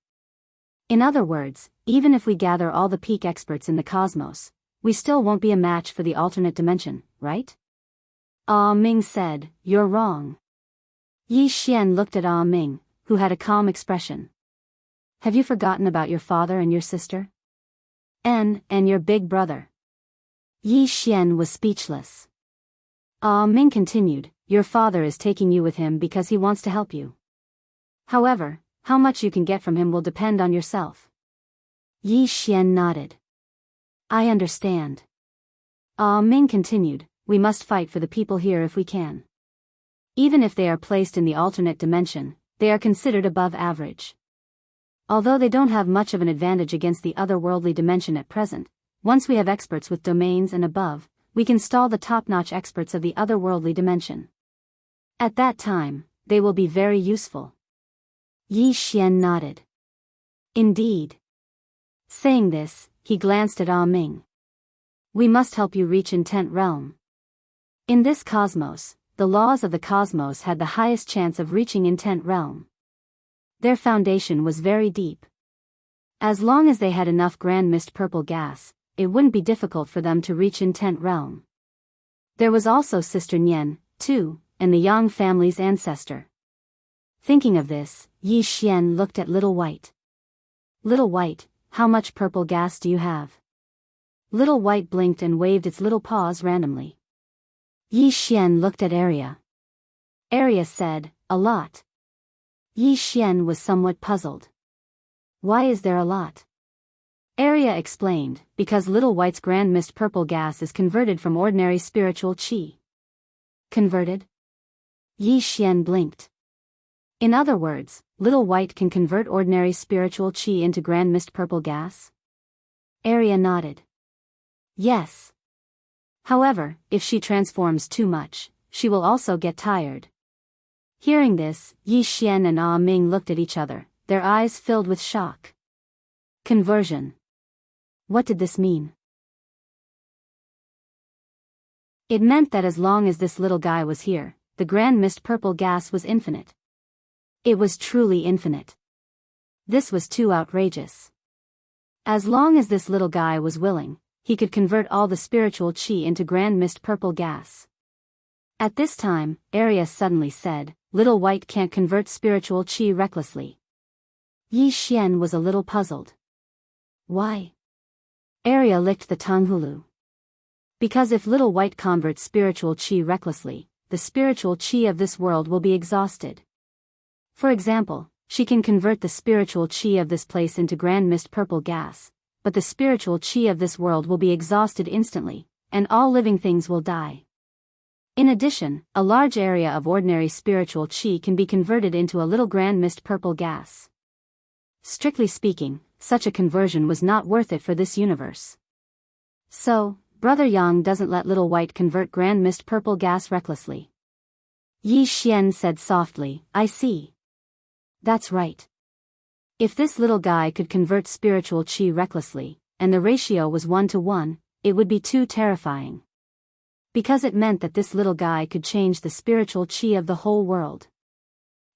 "In other words, even if we gather all the peak experts in the cosmos, we still won't be a match for the alternate dimension, right?" Ming said, "You're wrong." Yi Xian looked at Ming, who had a calm expression. "Have you forgotten about your father and your sister? And your big brother?" Yi Xian was speechless. Ming continued, "Your father is taking you with him because he wants to help you. However, how much you can get from him will depend on yourself." Yi Xian nodded. "I understand." Ming continued, "We must fight for the people here if we can. Even if they are placed in the alternate dimension, they are considered above average. Although they don't have much of an advantage against the otherworldly dimension at present, once we have experts with domains and above, we can stall the top-notch experts of the otherworldly dimension. At that time, they will be very useful." Yi Xian nodded. "Indeed." Saying this, he glanced at Ming. "We must help you reach Intent Realm. In this cosmos, the laws of the cosmos had the highest chance of reaching Intent Realm. Their foundation was very deep. As long as they had enough grand mist purple gas, it wouldn't be difficult for them to reach Intent Realm. There was also Sister Nian, too, and the Yang family's ancestor." Thinking of this, Yi Xian looked at Little White. "Little White, how much purple gas do you have?" Little White blinked and waved its little paws randomly. Yi Xian looked at Arya. Arya said, "A lot." Yi Xian was somewhat puzzled. "Why is there a lot?" Arya explained, "Because Little White's grand mist purple gas is converted from ordinary spiritual chi." "Converted?" Yi Xian blinked. "In other words, Little White can convert ordinary spiritual chi into grand mist purple gas?" Arya nodded. "Yes. However, if she transforms too much, she will also get tired." Hearing this, Yi Xian and Ming looked at each other, their eyes filled with shock. Conversion. What did this mean? It meant that as long as this little guy was here, the grand mist purple gas was infinite. It was truly infinite. This was too outrageous. As long as this little guy was willing, he could convert all the spiritual chi into grand mist purple gas. At this time, Arya suddenly said, "Little White can't convert spiritual chi recklessly." Yi Xian was a little puzzled. "Why?" Arya licked the tongue hulu. Because if little white converts spiritual chi recklessly, the spiritual chi of this world will be exhausted. For example, she can convert the spiritual chi of this place into grand mist purple gas, but the spiritual chi of this world will be exhausted instantly, and all living things will die. In addition, a large area of ordinary spiritual chi can be converted into a little grand mist purple gas. Strictly speaking, such a conversion was not worth it for this universe. So, Brother Yang doesn't let little white convert grand mist purple gas recklessly. Yi Xian said softly, I see. That's right. If this little guy could convert spiritual chi recklessly, and the ratio was 1-to-1, it would be too terrifying. Because it meant that this little guy could change the spiritual chi of the whole world.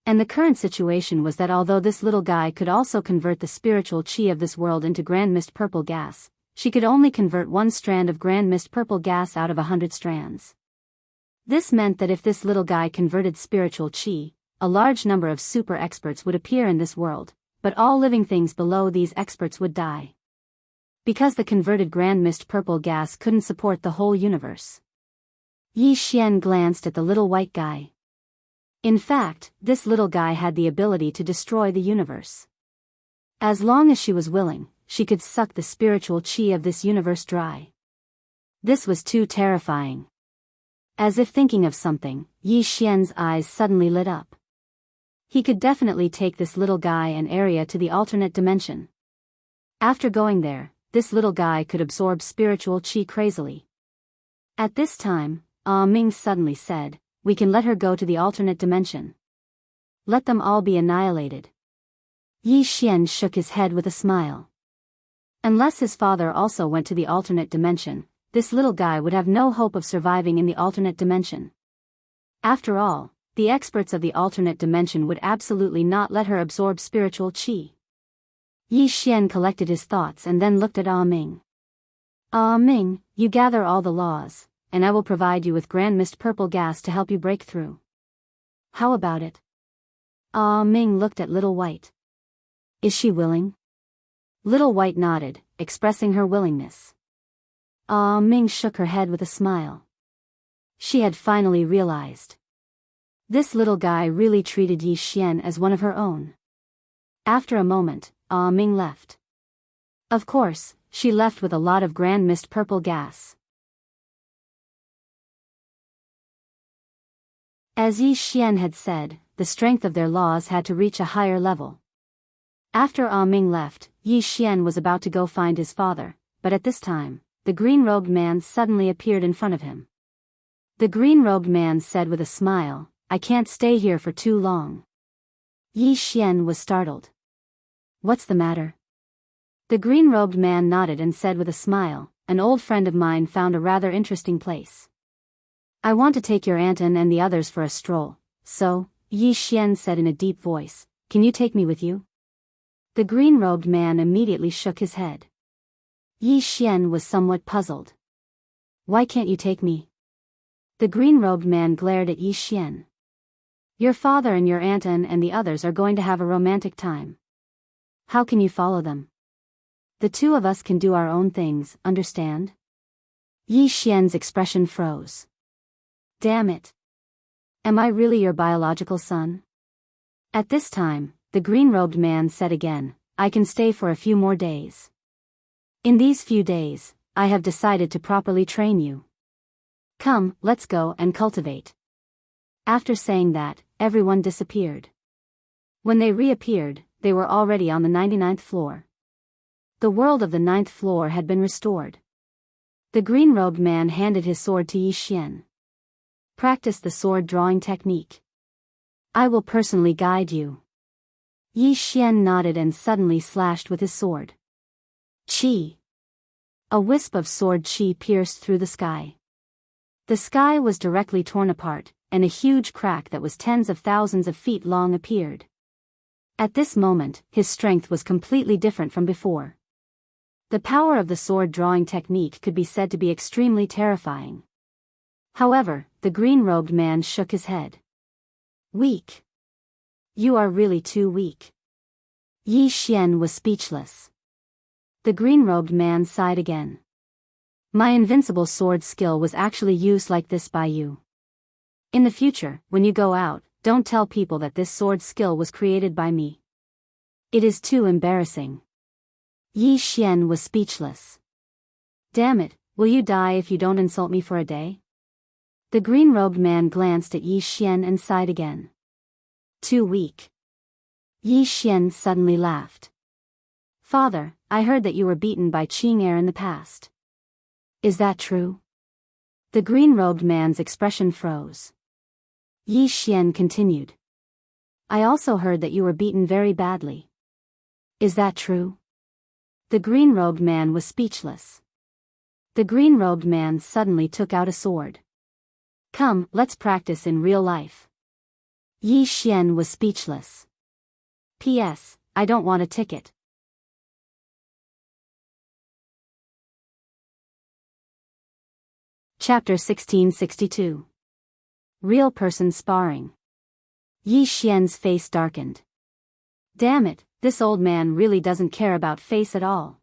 And the current situation was that although this little guy could also convert the spiritual chi of this world into grand mist purple gas, she could only convert one strand of grand mist purple gas out of 100 strands. This meant that if this little guy converted spiritual chi, a large number of super experts would appear in this world, but all living things below these experts would die. Because the converted grand mist purple gas couldn't support the whole universe. Yi Xian glanced at the little white guy. In fact, this little guy had the ability to destroy the universe. As long as she was willing, she could suck the spiritual chi of this universe dry. This was too terrifying. As if thinking of something, Yi Xian's eyes suddenly lit up. He could definitely take this little guy and area to the alternate dimension. After going there, this little guy could absorb spiritual chi crazily. At this time, Ming suddenly said, we can let her go to the alternate dimension. Let them all be annihilated. Yi Xian shook his head with a smile. Unless his father also went to the alternate dimension, this little guy would have no hope of surviving in the alternate dimension. After all, the experts of the alternate dimension would absolutely not let her absorb spiritual chi. Yi Xian collected his thoughts and then looked at Ming. Ming, you gather all the laws, and I will provide you with grand mist purple gas to help you break through. How about it? Ming looked at Little White. Is she willing? Little White nodded, expressing her willingness. Ming shook her head with a smile. She had finally realized. This little guy really treated Yi Xian as one of her own. After a moment, Ming left. Of course, she left with a lot of grand mist purple gas. As Yi Xian had said, the strength of their laws had to reach a higher level. After Ming left, Yi Xian was about to go find his father, but at this time, the green-robed man suddenly appeared in front of him. The green-robed man said with a smile, I can't stay here for too long. Yi Xian was startled. What's the matter? The green-robed man nodded and said with a smile, an old friend of mine found a rather interesting place. I want to take your aunt and the others for a stroll, so, Yi Xian said in a deep voice, can you take me with you? The green-robed man immediately shook his head. Yi Xian was somewhat puzzled. Why can't you take me? The green-robed man glared at Yi Xian. Your father and your aunt and the others are going to have a romantic time. How can you follow them? The two of us can do our own things, understand? Yi Xian's expression froze. Damn it. Am I really your biological son? At this time, the green-robed man said again, I can stay for a few more days. In these few days, I have decided to properly train you. Come, let's go and cultivate. After saying that, everyone disappeared. When they reappeared, they were already on the 99th floor. The world of the 9th floor had been restored. The green-robed man handed his sword to Yi Xian. Practice the sword drawing technique. I will personally guide you. Yi Xian nodded and suddenly slashed with his sword. Qi. A wisp of sword qi pierced through the sky. The sky was directly torn apart, and a huge crack that was tens of thousands of feet long appeared. At this moment, his strength was completely different from before. The power of the sword drawing technique could be said to be extremely terrifying. However, the green-robed man shook his head. Weak. You are really too weak. Yi Xian was speechless. The green-robed man sighed again. My invincible sword skill was actually used like this by you. In the future, when you go out, don't tell people that this sword skill was created by me. It is too embarrassing. Yi Xian was speechless. Damn it, will you die if you don't insult me for a day? The green-robed man glanced at Yi Xian and sighed again. Too weak. Yi Xian suddenly laughed. Father, I heard that you were beaten by Qing'er in the past. Is that true? The green-robed man's expression froze. Yi Xian continued. I also heard that you were beaten very badly. Is that true? The green-robed man was speechless. The green-robed man suddenly took out a sword. Come, let's practice in real life. Yi Xian was speechless. P.S. I don't want a ticket. Chapter 1662. Real person sparring. Yi Xian's face darkened. Damn it, this old man really doesn't care about face at all.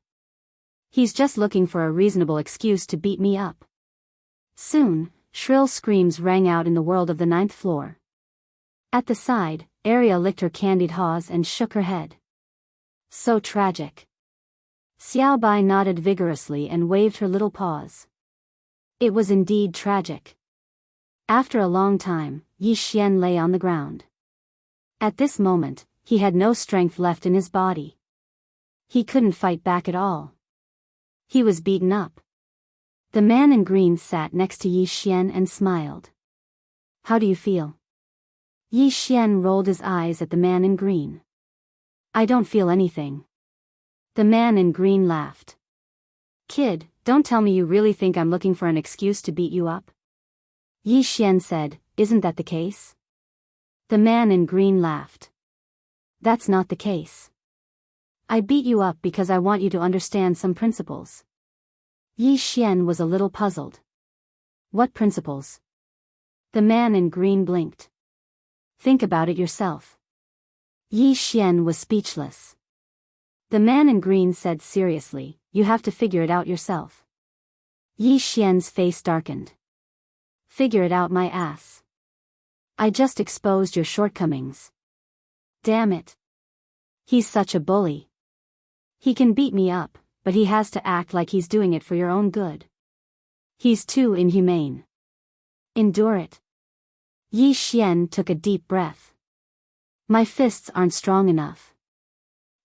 He's just looking for a reasonable excuse to beat me up. Soon, shrill screams rang out in the world of the 9th floor. At the side, Aria licked her candied haws and shook her head. So tragic. Xiao Bai nodded vigorously and waved her little paws. It was indeed tragic. After a long time, Yi Xian lay on the ground. At this moment, he had no strength left in his body. He couldn't fight back at all. He was beaten up. The man in green sat next to Yi Xian and smiled. How do you feel? Yi Xian rolled his eyes at the man in green. I don't feel anything. The man in green laughed. Kid, don't tell me you really think I'm looking for an excuse to beat you up? Yi Xian said, isn't that the case? The man in green laughed. That's not the case. I beat you up because I want you to understand some principles. Yi Xian was a little puzzled. What principles? The man in green blinked. Think about it yourself. Yi Xian was speechless. The man in green said seriously, you have to figure it out yourself. Yi Xian's face darkened. Figure it out my ass. I just exposed your shortcomings. Damn it. He's such a bully. He can beat me up, but he has to act like he's doing it for your own good. He's too inhumane. Endure it. Yi Xian took a deep breath. My fists aren't strong enough.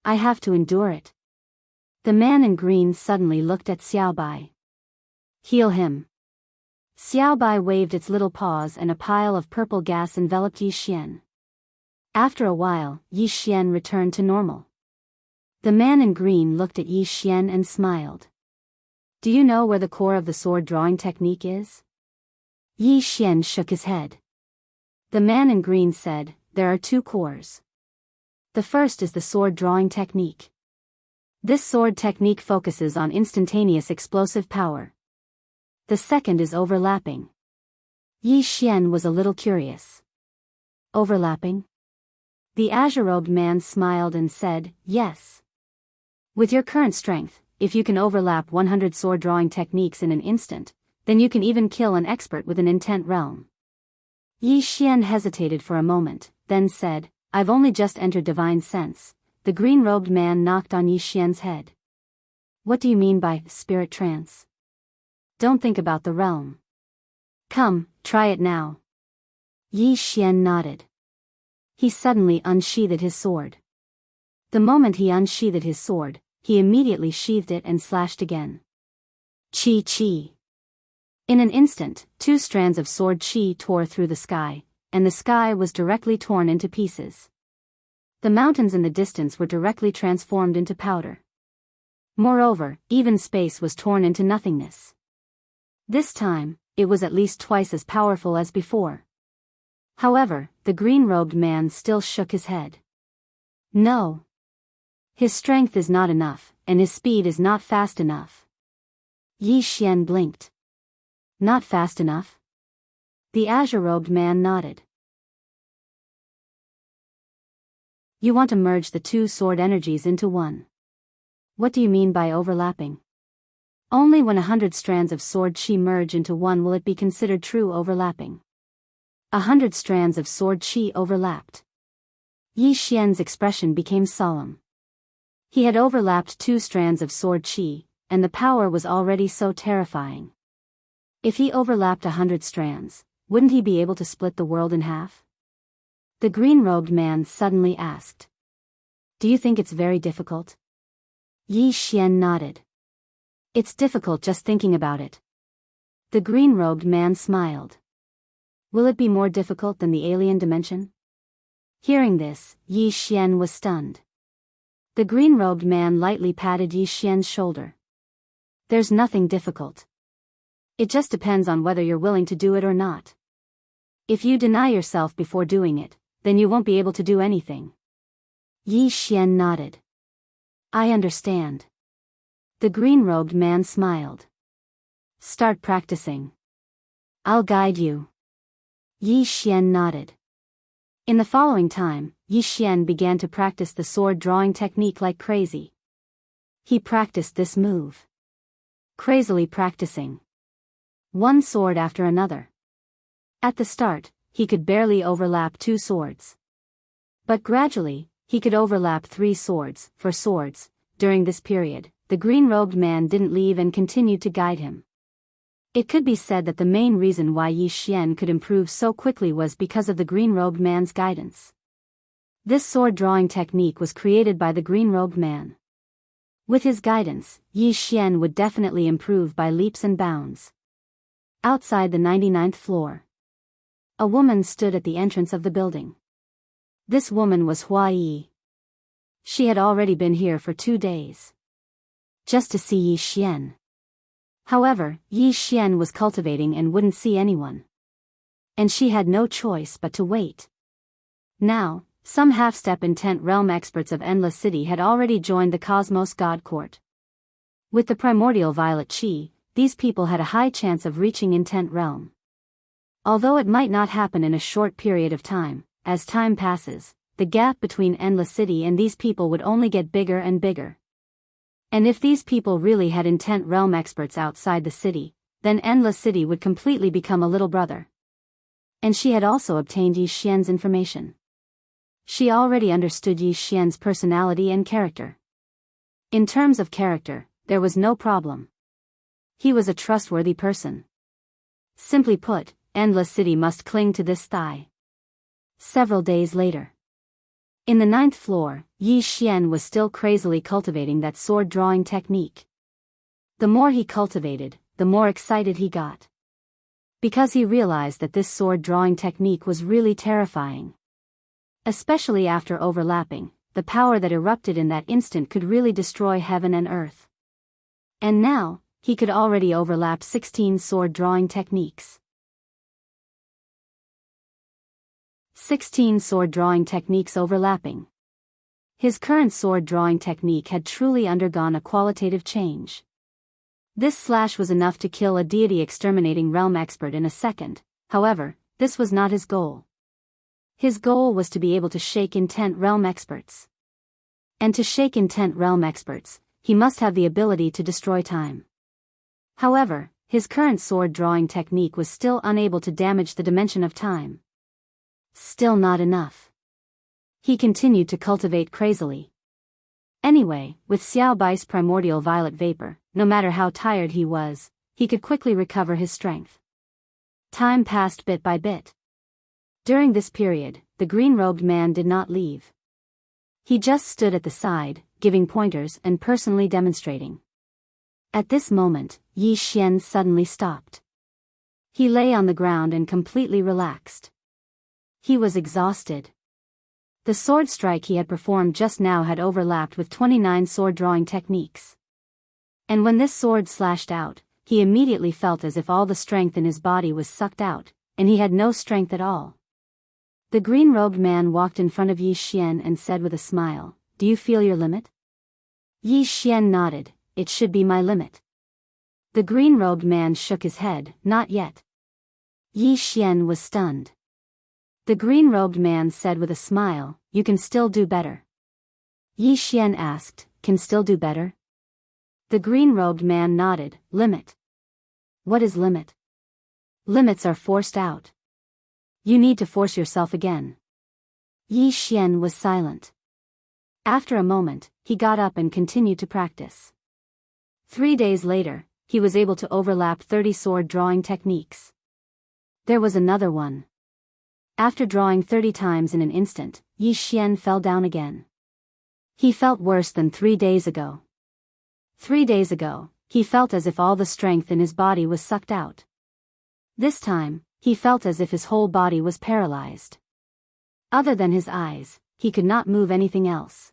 I have to endure it. The man in green suddenly looked at Xiao Bai. Heal him. Xiao Bai waved its little paws and a pile of purple gas enveloped Yi Xian. After a while, Yi Xian returned to normal. The man in green looked at Yi Xian and smiled. Do you know where the core of the sword drawing technique is? Yi Xian shook his head. The man in green said, there are two cores. The first is the sword drawing technique. This sword technique focuses on instantaneous explosive power. The second is overlapping. Yi Xian was a little curious. Overlapping? The azure-robed man smiled and said, yes. With your current strength, if you can overlap 100 sword drawing techniques in an instant, then you can even kill an expert with an intent realm. Yi Xian hesitated for a moment, then said, I've only just entered divine sense. The green-robed man knocked on Yi Xian's head. What do you mean by spirit trance? Don't think about the realm. Come, try it now. Yi Xian nodded. He suddenly unsheathed his sword. The moment he unsheathed his sword, he immediately sheathed it and slashed again. Chi chi. In an instant, 2 strands of sword chi tore through the sky, and the sky was directly torn into pieces. The mountains in the distance were directly transformed into powder. Moreover, even space was torn into nothingness. This time, it was at least twice as powerful as before. However, the green-robed man still shook his head. No. His strength is not enough, and his speed is not fast enough. Yi Xian blinked. Not fast enough? The azure-robed man nodded. You want to merge the 2 sword energies into one. What do you mean by overlapping? Only when 100 strands of sword qi merge into one will it be considered true overlapping. 100 strands of sword qi overlapped. Yi Xian's expression became solemn. He had overlapped 2 strands of sword qi, and the power was already so terrifying. If he overlapped 100 strands, wouldn't he be able to split the world in half? The green-robed man suddenly asked. Do you think it's very difficult? Yi Xian nodded. It's difficult just thinking about it. The green-robed man smiled. Will it be more difficult than the alien dimension? Hearing this, Yi Xian was stunned. The green-robed man lightly patted Yi Xian's shoulder. There's nothing difficult. It just depends on whether you're willing to do it or not. If you deny yourself before doing it, then you won't be able to do anything. Yi Xian nodded. I understand. The green-robed man smiled. Start practicing. I'll guide you. Yi Xian nodded. In the following time, Yi Xian began to practice the sword drawing technique like crazy. He practiced this move. Crazily practicing. One sword after another. At the start, he could barely overlap 2 swords. But gradually, he could overlap 3 swords, for swords. During this period, the green-robed man didn't leave and continued to guide him. It could be said that the main reason why Yi Xian could improve so quickly was because of the green-robed man's guidance. This sword-drawing technique was created by the green-robed man. With his guidance, Yi Xian would definitely improve by leaps and bounds. Outside the 99th floor, a woman stood at the entrance of the building. This woman was Hua Yi. She had already been here for 2 days. Just to see Yi Xian. However, Yi Xian was cultivating and wouldn't see anyone. And she had no choice but to wait. Now, some half-step intent realm experts of Endless City had already joined the Cosmos God Court. With the primordial violet qi, these people had a high chance of reaching intent realm. Although it might not happen in a short period of time, as time passes, the gap between Endless City and these people would only get bigger and bigger. And if these people really had intent realm experts outside the city, then Endless City would completely become a little brother. And she had also obtained Yi Xian's information. She already understood Yi Xian's personality and character. In terms of character, there was no problem. He was a trustworthy person. Simply put, Endless City must cling to this thigh. Several days later. In the 9th floor, Yi Xian was still crazily cultivating that sword-drawing technique. The more he cultivated, the more excited he got. Because he realized that this sword-drawing technique was really terrifying. Especially after overlapping, the power that erupted in that instant could really destroy heaven and earth. And now, he could already overlap 16 sword-drawing techniques. 16 sword-drawing techniques overlapping. His current sword-drawing technique had truly undergone a qualitative change. This slash was enough to kill a deity-exterminating realm expert in a second. However, this was not his goal. His goal was to be able to shake intent realm experts. And to shake intent realm experts, he must have the ability to destroy time. However, his current sword-drawing technique was still unable to damage the dimension of time. Still not enough. He continued to cultivate crazily. Anyway, with Xiao Bai's primordial violet vapor, no matter how tired he was, he could quickly recover his strength. Time passed bit by bit. During this period, the green-robed man did not leave. He just stood at the side, giving pointers and personally demonstrating. At this moment, Yi Xian suddenly stopped. He lay on the ground and completely relaxed. He was exhausted. The sword strike he had performed just now had overlapped with 29 sword-drawing techniques. And when this sword slashed out, he immediately felt as if all the strength in his body was sucked out, and he had no strength at all. The green-robed man walked in front of Yi Xian and said with a smile, "Do you feel your limit?" Yi Xian nodded, "It should be my limit." The green-robed man shook his head, "Not yet." Yi Xian was stunned. The green-robed man said with a smile, "You can still do better." Yi Xian asked, "Can still do better?" The green-robed man nodded. Limit. What is limit? Limits are forced out. You need to force yourself again. Yi Xian was silent. After a moment, he got up and continued to practice. 3 days later, he was able to overlap 30 sword drawing techniques. There was another one. After drawing 30 times in an instant, Yi Xian fell down again. He felt worse than 3 days ago. 3 days ago, he felt as if all the strength in his body was sucked out. This time, he felt as if his whole body was paralyzed. Other than his eyes, he could not move anything else.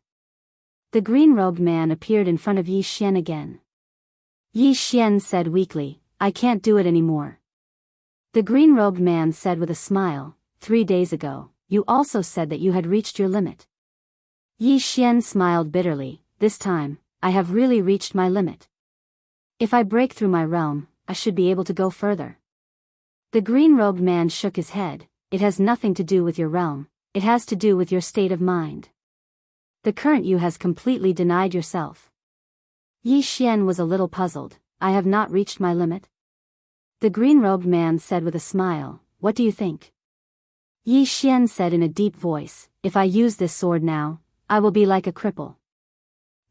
The green-robed man appeared in front of Yi Xian again. Yi Xian said weakly, I can't do it anymore. The green-robed man said with a smile, 3 days ago, you also said that you had reached your limit. Yi Xian smiled bitterly, this time, I have really reached my limit. If I break through my realm, I should be able to go further. The green-robed man shook his head, it has nothing to do with your realm, it has to do with your state of mind. The current you has completely denied yourself. Yi Xian was a little puzzled, I have not reached my limit. The green-robed man said with a smile, what do you think? Yi Xian said in a deep voice, if I use this sword now, I will be like a cripple.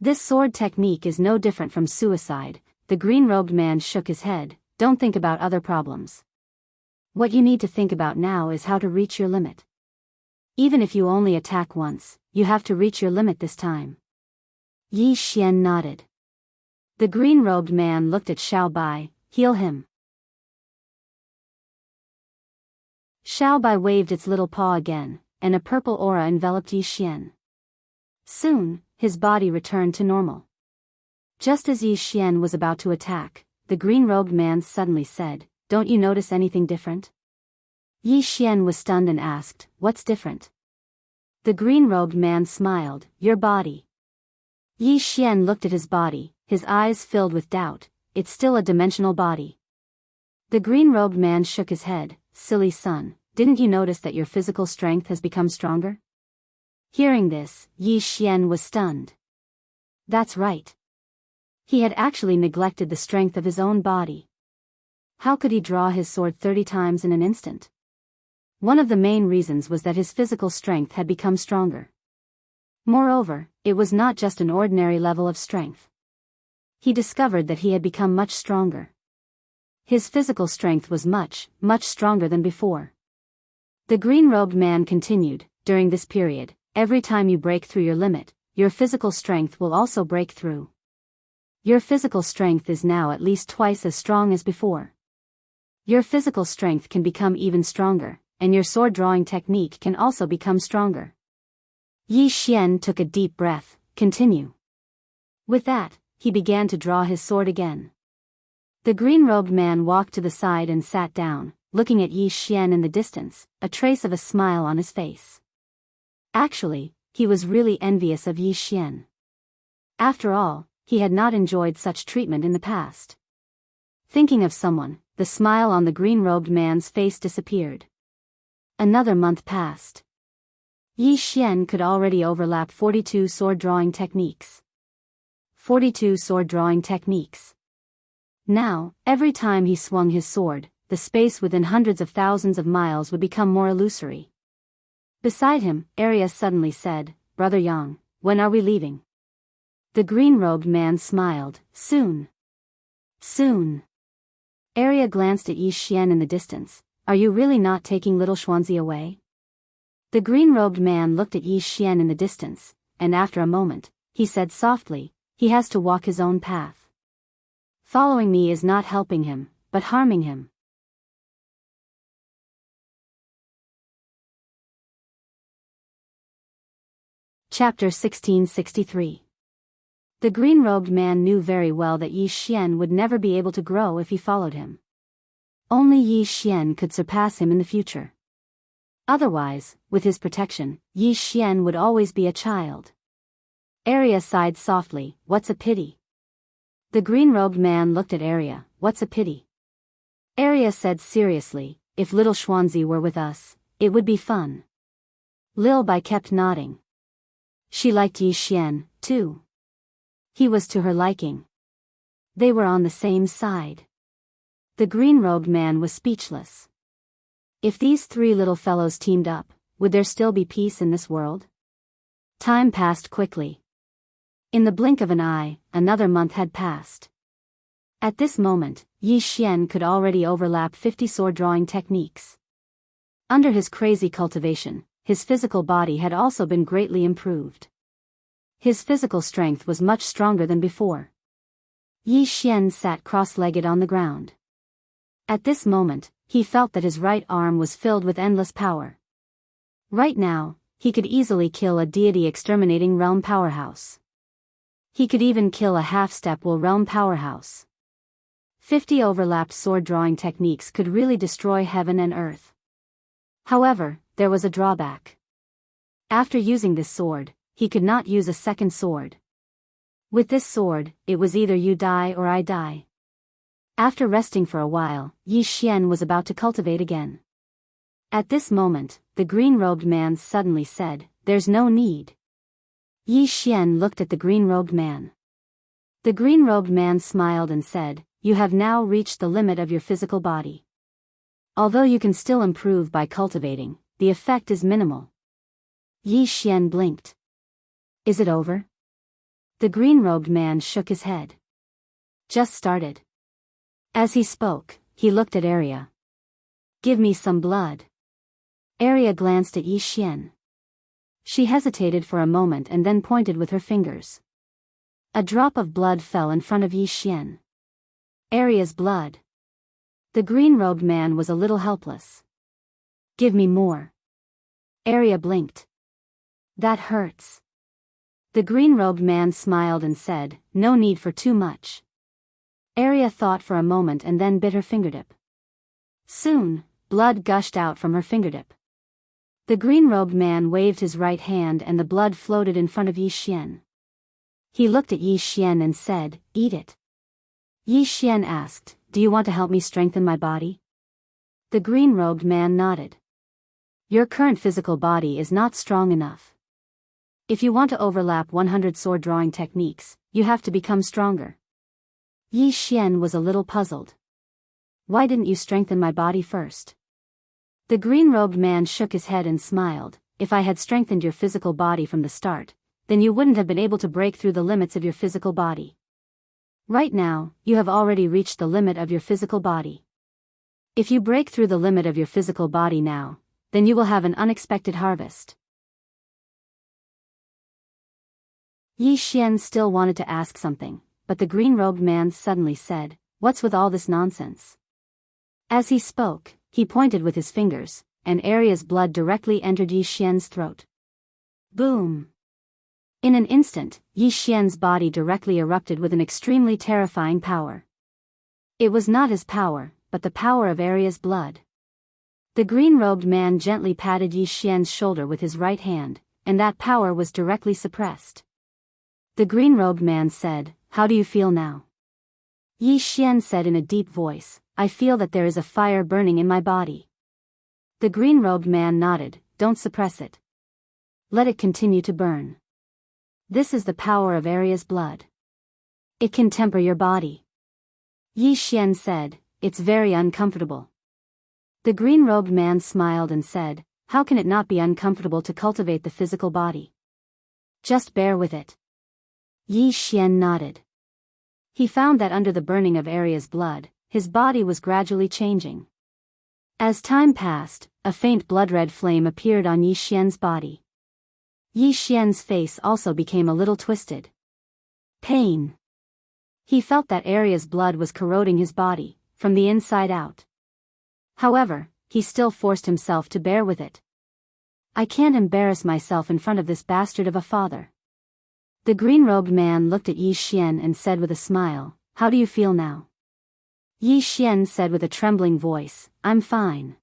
This sword technique is no different from suicide. The green-robed man shook his head, don't think about other problems. What you need to think about now is how to reach your limit. Even if you only attack once, you have to reach your limit this time. Yi Xian nodded. The green-robed man looked at Xiao Bai, heal him. Xiao Bai waved its little paw again, and a purple aura enveloped Yi Xian. Soon, his body returned to normal. Just as Yi Xian was about to attack, the green-robed man suddenly said, don't you notice anything different? Yi Xian was stunned and asked, what's different? The green-robed man smiled, your body. Yi Xian looked at his body, his eyes filled with doubt, it's still a dimensional body. The green-robed man shook his head, silly son, didn't you notice that your physical strength has become stronger? Hearing this, Yi Xian was stunned. That's right. He had actually neglected the strength of his own body. How could he draw his sword 30 times in an instant? One of the main reasons was that his physical strength had become stronger. Moreover, it was not just an ordinary level of strength. He discovered that he had become much stronger. His physical strength was much, much stronger than before. The green-robed man continued, during this period, every time you break through your limit, your physical strength will also break through. Your physical strength is now at least twice as strong as before. Your physical strength can become even stronger, and your sword drawing technique can also become stronger. Yi Xian took a deep breath, continue. With that, he began to draw his sword again. The green-robed man walked to the side and sat down, looking at Yi Xian in the distance, a trace of a smile on his face. Actually, he was really envious of Yi Xian. After all, he had not enjoyed such treatment in the past. Thinking of someone, the smile on the green-robed man's face disappeared. Another month passed. Yi Xian could already overlap 42 sword-drawing techniques. 42 sword-drawing techniques. Now, every time he swung his sword, the space within hundreds of thousands of miles would become more illusory. Beside him, Arya suddenly said, Brother Yang, when are we leaving? The green-robed man smiled, soon. Soon. Arya glanced at Yi Xian in the distance, are you really not taking little Xuanzi away? The green-robed man looked at Yi Xian in the distance, and after a moment, he said softly, he has to walk his own path. Following me is not helping him, but harming him. Chapter 1663. The green-robed man knew very well that Yi Xian would never be able to grow if he followed him. Only Yi Xian could surpass him in the future. Otherwise, with his protection, Yi Xian would always be a child. Arya sighed softly, what's a pity? The green-robed man looked at Arya, what's a pity? Arya said seriously, if little Xuanzi were with us, it would be fun. Lil Bai kept nodding. She liked Yi Xian, too. He was to her liking. They were on the same side. The green-robed man was speechless. If these three little fellows teamed up, would there still be peace in this world? Time passed quickly. In the blink of an eye, another month had passed. At this moment, Yi Xian could already overlap 50 sword-drawing techniques. Under his crazy cultivation, his physical body had also been greatly improved. His physical strength was much stronger than before. Yi Xian sat cross-legged on the ground. At this moment, he felt that his right arm was filled with endless power. Right now, he could easily kill a deity exterminating realm powerhouse. He could even kill a half-step-will realm powerhouse. 50 overlapped sword-drawing techniques could really destroy heaven and earth. However, there was a drawback. After using this sword, he could not use a second sword. With this sword, it was either you die or I die. After resting for a while, Yi Xian was about to cultivate again. At this moment, the green-robed man suddenly said, "There's no need." Yi Xian looked at the green-robed man. The green-robed man smiled and said, "You have now reached the limit of your physical body. Although you can still improve by cultivating, the effect is minimal." Yi Xian blinked. "Is it over?" The green-robed man shook his head. "Just started." As he spoke, he looked at Arya. "Give me some blood." Arya glanced at Yi Xian. She hesitated for a moment and then pointed with her fingers. A drop of blood fell in front of Yi Xian. Arya's blood. The green-robed man was a little helpless. "Give me more." Arya blinked. "That hurts." The green-robed man smiled and said, "No need for too much." Arya thought for a moment and then bit her fingertip. Soon, blood gushed out from her fingertip. The green-robed man waved his right hand and the blood floated in front of Yi Xian. He looked at Yi Xian and said, "Eat it." Yi Xian asked, "Do you want to help me strengthen my body?" The green-robed man nodded. "Your current physical body is not strong enough. If you want to overlap 100 sword-drawing techniques, you have to become stronger." Yi Xian was a little puzzled. "Why didn't you strengthen my body first?" The green-robed man shook his head and smiled. "If I had strengthened your physical body from the start, then you wouldn't have been able to break through the limits of your physical body. Right now, you have already reached the limit of your physical body. If you break through the limit of your physical body now, then you will have an unexpected harvest." Yi Xian still wanted to ask something, but the green-robed man suddenly said, "What's with all this nonsense?" As he spoke, he pointed with his fingers, and Arya's blood directly entered Yi Xian's throat. Boom! In an instant, Yi Xian's body directly erupted with an extremely terrifying power. It was not his power, but the power of Arya's blood. The green-robed man gently patted Yi Xian's shoulder with his right hand, and that power was directly suppressed. The green-robed man said, "How do you feel now?" Yi Xian said in a deep voice, "I feel that there is a fire burning in my body." The green-robed man nodded, "Don't suppress it. Let it continue to burn. This is the power of Arya's blood. It can temper your body." Yi Xian said, "It's very uncomfortable." The green-robed man smiled and said, "How can it not be uncomfortable to cultivate the physical body? Just bear with it." Yi Xian nodded. He found that under the burning of Arya's blood, his body was gradually changing. As time passed, a faint blood-red flame appeared on Yi Xian's body. Yi Xian's face also became a little twisted. Pain. He felt that Arya's blood was corroding his body, from the inside out. However, he still forced himself to bear with it. "I can't embarrass myself in front of this bastard of a father." The green-robed man looked at Yi Xian and said with a smile, "How do you feel now?" Yi Xian said with a trembling voice, "I'm fine."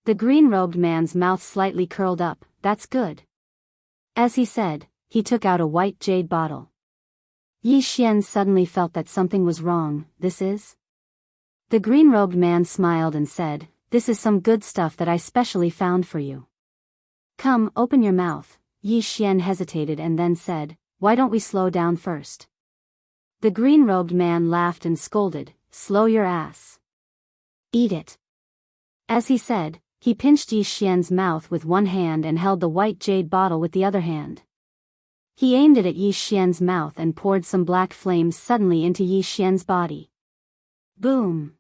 The green-robed man's mouth slightly curled up, "That's good." As he said, he took out a white jade bottle. Yi Xian suddenly felt that something was wrong. "This is?" The green-robed man smiled and said, "This is some good stuff that I specially found for you." "Come, open your mouth." Yi Xian hesitated and then said, "Why don't we slow down first?" The green-robed man laughed and scolded, "Slow your ass. Eat it." As he said, he pinched Yi Xian's mouth with one hand and held the white jade bottle with the other hand. He aimed it at Yi Xian's mouth and poured some black flames suddenly into Yi Xian's body. Boom!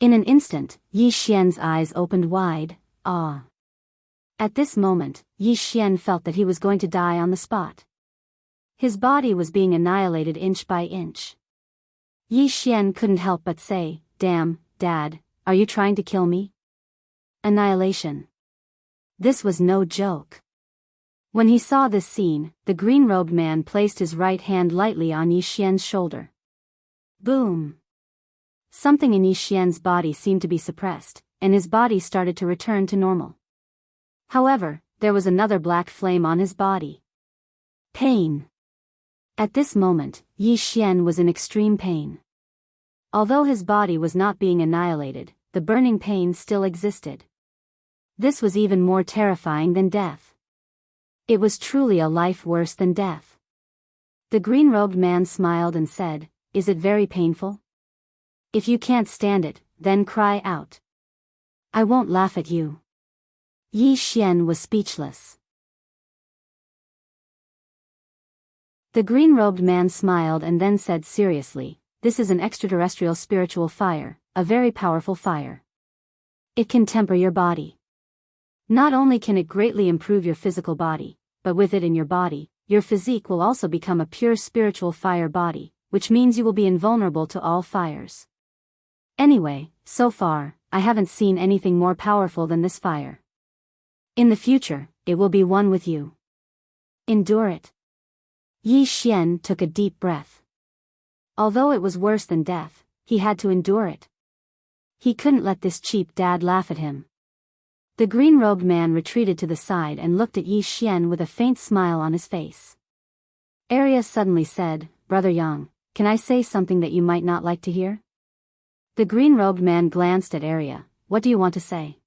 In an instant, Yi Xian's eyes opened wide, awe. At this moment, Yi Xian felt that he was going to die on the spot. His body was being annihilated inch by inch. Yi Xian couldn't help but say, "Damn, Dad, are you trying to kill me?" Annihilation. This was no joke. When he saw this scene, the green-robed man placed his right hand lightly on Yi Xian's shoulder. Boom! Something in Yi Xian's body seemed to be suppressed, and his body started to return to normal. However, there was another black flame on his body. Pain. At this moment, Yi Xian was in extreme pain. Although his body was not being annihilated, the burning pain still existed. This was even more terrifying than death. It was truly a life worse than death. The green-robed man smiled and said, "Is it very painful? If you can't stand it, then cry out. I won't laugh at you." Yi Xian was speechless. The green-robed man smiled and then said seriously, "This is an extraterrestrial spiritual fire, a very powerful fire. It can temper your body. Not only can it greatly improve your physical body, but with it in your body, your physique will also become a pure spiritual fire body, which means you will be invulnerable to all fires. Anyway, so far, I haven't seen anything more powerful than this fire. In the future, it will be one with you. Endure it." Yi Xian took a deep breath. Although it was worse than death, he had to endure it. He couldn't let this cheap dad laugh at him. The green-robed man retreated to the side and looked at Yi Xian with a faint smile on his face. Arya suddenly said, "Brother Yang, can I say something that you might not like to hear?" The green-robed man glanced at Arya. "What do you want to say?"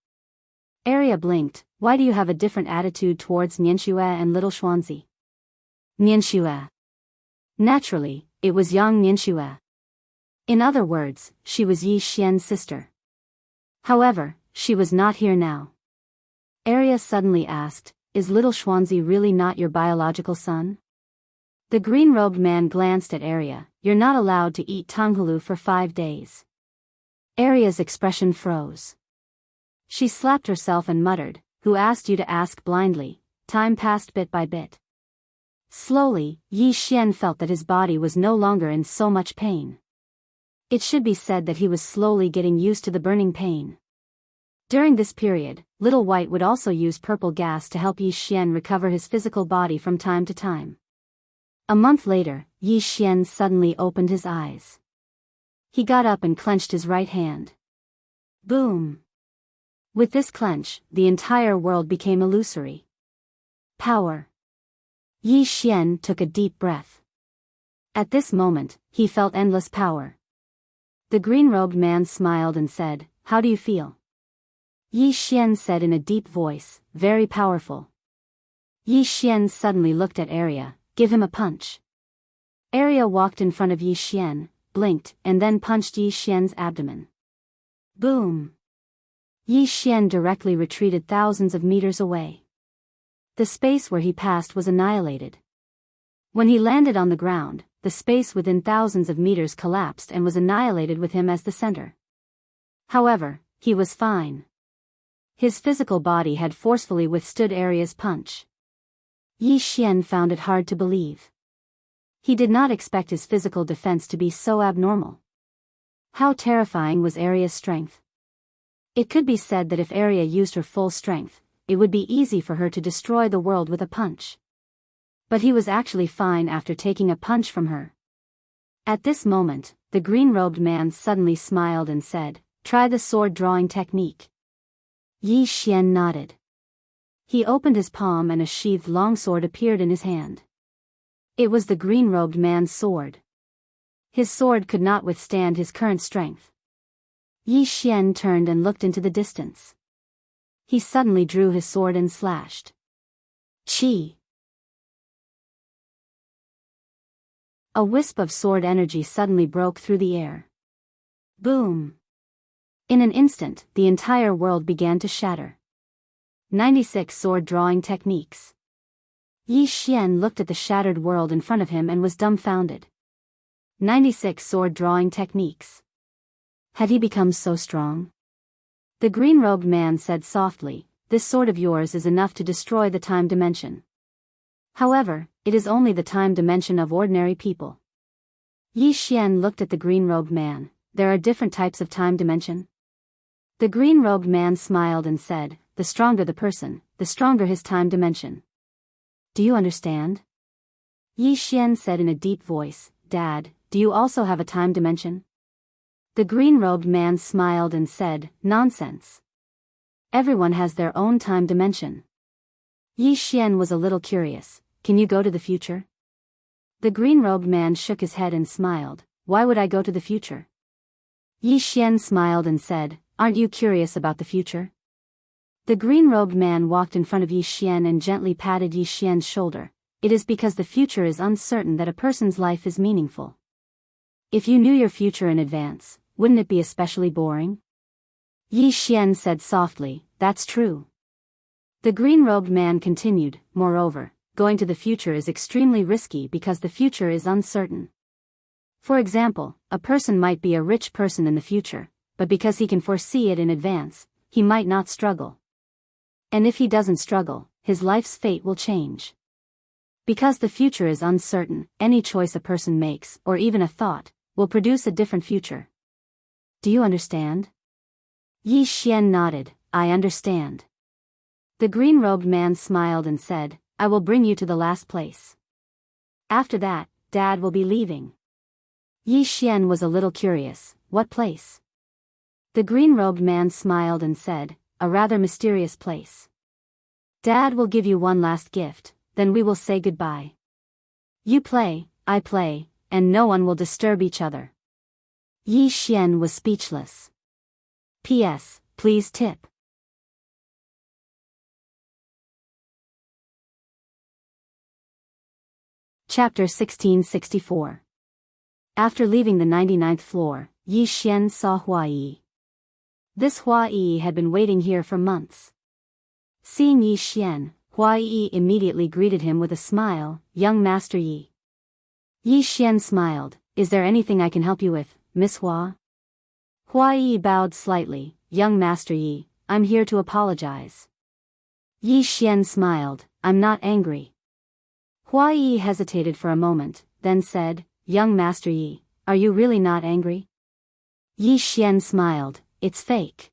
Arya blinked. "Why do you have a different attitude towards Nianxue and little Xuanzi?" Nianxue. Naturally, it was young Nianxue. In other words, she was Yi Xian's sister. However, she was not here now. Arya suddenly asked, "Is little Xuanzi really not your biological son?" The green-robed man glanced at Arya. "You're not allowed to eat tanghulu for 5 days." Arya's expression froze. She slapped herself and muttered, "Who asked you to ask blindly?" Time passed bit by bit. Slowly, Yi Xian felt that his body was no longer in so much pain. It should be said that he was slowly getting used to the burning pain. During this period, Little White would also use purple gas to help Yi Xian recover his physical body from time to time. A month later, Yi Xian suddenly opened his eyes. He got up and clenched his right hand. Boom! With this clench, the entire world became illusory. Power. Yi Xian took a deep breath. At this moment, he felt endless power. The green-robed man smiled and said, "How do you feel?" Yi Xian said in a deep voice, "Very powerful." Yi Xian suddenly looked at Arya. "Give him a punch." Arya walked in front of Yi Xian, blinked, and then punched Yi Xian's abdomen. Boom! Yi Xian directly retreated thousands of meters away. The space where he passed was annihilated. When he landed on the ground, the space within thousands of meters collapsed and was annihilated with him as the center. However, he was fine. His physical body had forcefully withstood Arya's punch. Yi Xian found it hard to believe. He did not expect his physical defense to be so abnormal. How terrifying was Arya's strength? It could be said that if Arya used her full strength, it would be easy for her to destroy the world with a punch. But he was actually fine after taking a punch from her. At this moment, the green-robed man suddenly smiled and said, "Try the sword-drawing technique." Yi Xian nodded. He opened his palm and a sheathed longsword appeared in his hand. It was the green-robed man's sword. His sword could not withstand his current strength. Yi Xian turned and looked into the distance. He suddenly drew his sword and slashed. Chi! A wisp of sword energy suddenly broke through the air. Boom! In an instant, the entire world began to shatter. 96 sword drawing techniques. Yi Xian looked at the shattered world in front of him and was dumbfounded. 96 sword drawing techniques. Had he become so strong? The green-robed man said softly, "This sword of yours is enough to destroy the time dimension. However, it is only the time dimension of ordinary people." Yi Xian looked at the green-robed man. "There are different types of time dimension?" The green-robed man smiled and said, "The stronger the person, the stronger his time dimension. Do you understand?" Yi Xian said in a deep voice, "Dad, do you also have a time dimension?" The green-robed man smiled and said, "Nonsense. Everyone has their own time dimension." Yi Xian was a little curious. "Can you go to the future?" The green-robed man shook his head and smiled. "Why would I go to the future?" Yi Xian smiled and said, "Aren't you curious about the future?" The green-robed man walked in front of Yi Xian and gently patted Yi Xian's shoulder. "It is because the future is uncertain that a person's life is meaningful. If you knew your future in advance, wouldn't it be especially boring?" Yi Xian said softly, "That's true." The green-robed man continued, "Moreover, going to the future is extremely risky because the future is uncertain. For example, a person might be a rich person in the future, but because he can foresee it in advance, he might not struggle. And if he doesn't struggle, his life's fate will change. Because the future is uncertain, any choice a person makes, or even a thought, will produce a different future. Do you understand?" Yi Xian nodded. "I understand." The green-robed man smiled and said, "I will bring you to the last place. After that, Dad will be leaving." Yi Xian was a little curious. "What place?" The green-robed man smiled and said, "A rather mysterious place. Dad will give you one last gift, then we will say goodbye. You play, I play, and no one will disturb each other." Yi Xian was speechless. P.S. Please tip. Chapter 1664. After leaving the 99th floor, Yi Xian saw Hua Yi. This Hua Yi had been waiting here for months. Seeing Yi Xian, Hua Yi immediately greeted him with a smile. "Young Master Yi." Yi Xian smiled. "Is there anything I can help you with, Miss Hua?" Hua Yi bowed slightly. "Young Master Yi, I'm here to apologize." Yi Xian smiled. "I'm not angry." Hua Yi hesitated for a moment, then said, "Young Master Yi, are you really not angry?" Yi Xian smiled. "It's fake."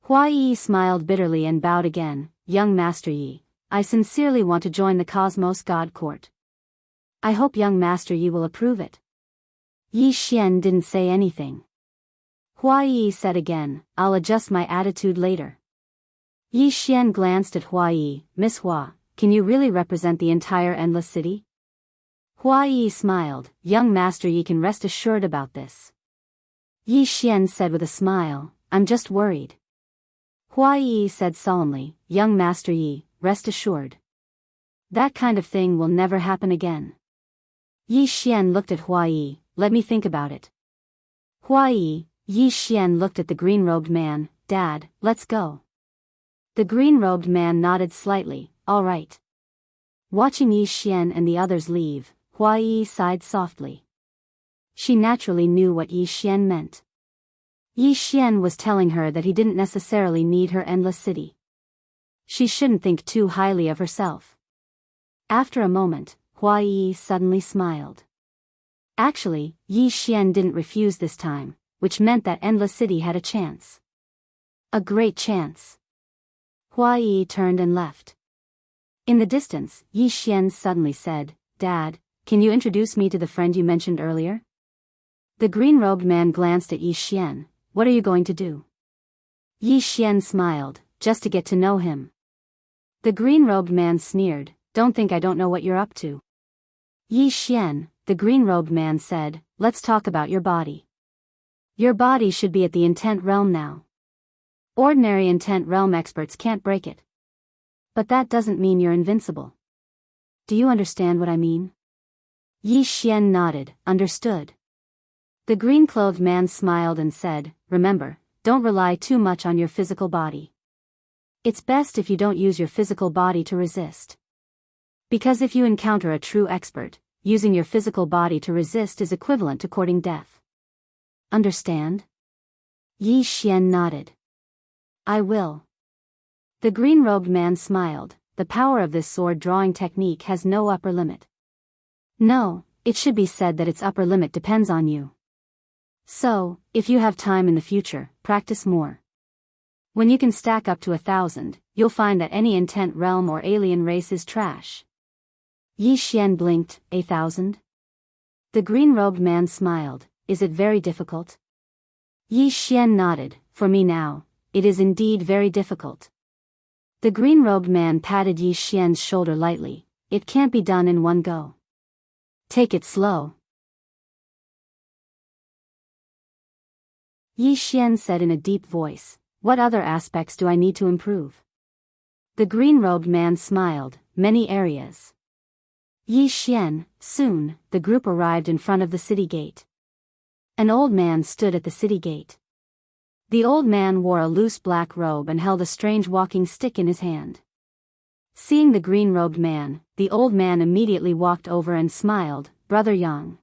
Hua Yi smiled bitterly and bowed again. "Young Master Yi, I sincerely want to join the Cosmos God Court. I hope young Master Yi will approve it." Yi Xian didn't say anything. Hua Yi said again, "I'll adjust my attitude later." Yi Xian glanced at Hua Yi. "Miss Hua, can you really represent the entire Endless City?" Hua Yi smiled. "Young Master Yi can rest assured about this." Yi Xian said with a smile, "I'm just worried." Hua Yi said solemnly, "Young Master Yi, rest assured. That kind of thing will never happen again." Yi Xian looked at Hua Yi. "Let me think about it." Hua Yi, Yi Xian looked at the green-robed man. "Dad, let's go." The green-robed man nodded slightly. "All right." Watching Yi Xian and the others leave, Hua Yi sighed softly. She naturally knew what Yi Xian meant. Yi Xian was telling her that he didn't necessarily need her endless city. She shouldn't think too highly of herself. After a moment, Hua Yi suddenly smiled. Actually, Yi Xian didn't refuse this time, which meant that Endless City had a chance. A great chance. Hua Yi turned and left. In the distance, Yi Xian suddenly said, "Dad, can you introduce me to the friend you mentioned earlier?" The green-robed man glanced at Yi Xian. "What are you going to do?" Yi Xian smiled. "Just to get to know him." The green-robed man sneered. "Don't think I don't know what you're up to." Yi Xian, the green-robed man said, "Let's talk about your body. Your body should be at the intent realm now. Ordinary intent realm experts can't break it. But that doesn't mean you're invincible. Do you understand what I mean?" Yi Xian nodded, understood. The green-clothed man smiled and said, remember, don't rely too much on your physical body. It's best if you don't use your physical body to resist. Because if you encounter a true expert, using your physical body to resist is equivalent to courting death. Understand? Yi Xian nodded. I will. The green-robed man smiled. The power of this sword-drawing technique has no upper limit. No, it should be said that its upper limit depends on you. So, if you have time in the future, practice more. When you can stack up to 1,000, you'll find that any intent realm or alien race is trash. Yi Xian blinked, 1,000? The green-robed man smiled, is it very difficult? Yi Xian nodded, for me now, it is indeed very difficult. The green-robed man patted Yi Xian's shoulder lightly, it can't be done in one go. Take it slow. Yi Xian said in a deep voice, what other aspects do I need to improve? The green-robed man smiled, many areas. Yi Xian, soon, the group arrived in front of the city gate. An old man stood at the city gate. The old man wore a loose black robe and held a strange walking stick in his hand. Seeing the green-robed man, the old man immediately walked over and smiled, Brother Yang.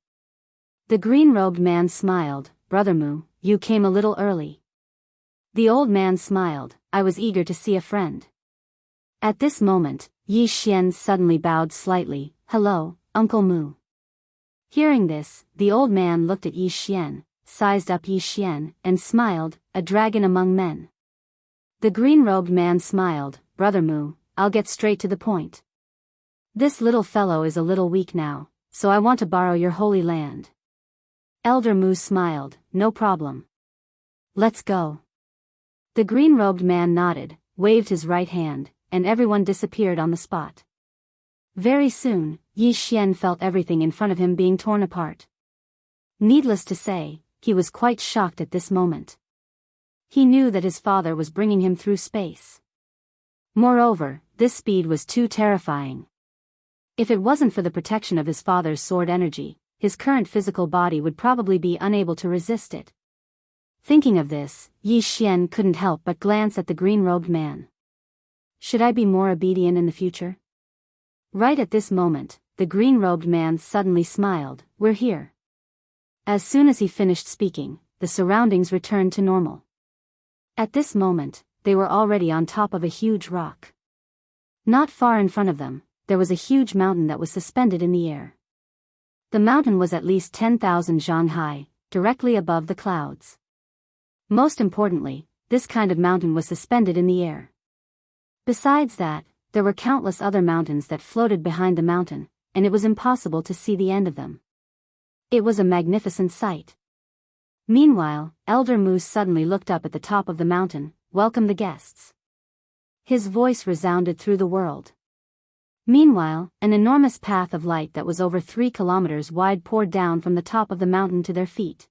The green-robed man smiled, Brother Mu, you came a little early. The old man smiled, I was eager to see a friend. At this moment, Yi Xian suddenly bowed slightly, hello, Uncle Mu. Hearing this, the old man looked at Yi Xian, sized up Yi Xian, and smiled, a dragon among men. The green-robed man smiled, Brother Mu, I'll get straight to the point. This little fellow is a little weak now, so I want to borrow your holy land. Elder Mu smiled, no problem. Let's go. The green-robed man nodded, waved his right hand, and everyone disappeared on the spot. Very soon, Yi Xian felt everything in front of him being torn apart. Needless to say, he was quite shocked at this moment. He knew that his father was bringing him through space. Moreover, this speed was too terrifying. If it wasn't for the protection of his father's sword energy, his current physical body would probably be unable to resist it. Thinking of this, Yi Xian couldn't help but glance at the green-robed man. Should I be more obedient in the future? Right at this moment, the green-robed man suddenly smiled, we're here. As soon as he finished speaking, the surroundings returned to normal. At this moment, they were already on top of a huge rock. Not far in front of them, there was a huge mountain that was suspended in the air. The mountain was at least 10,000 zhang high, directly above the clouds. Most importantly, this kind of mountain was suspended in the air. Besides that, there were countless other mountains that floated behind the mountain, and it was impossible to see the end of them. It was a magnificent sight. Meanwhile, Elder Moose suddenly looked up at the top of the mountain, welcome the guests. His voice resounded through the world. Meanwhile, an enormous path of light that was over 3 kilometers wide poured down from the top of the mountain to their feet.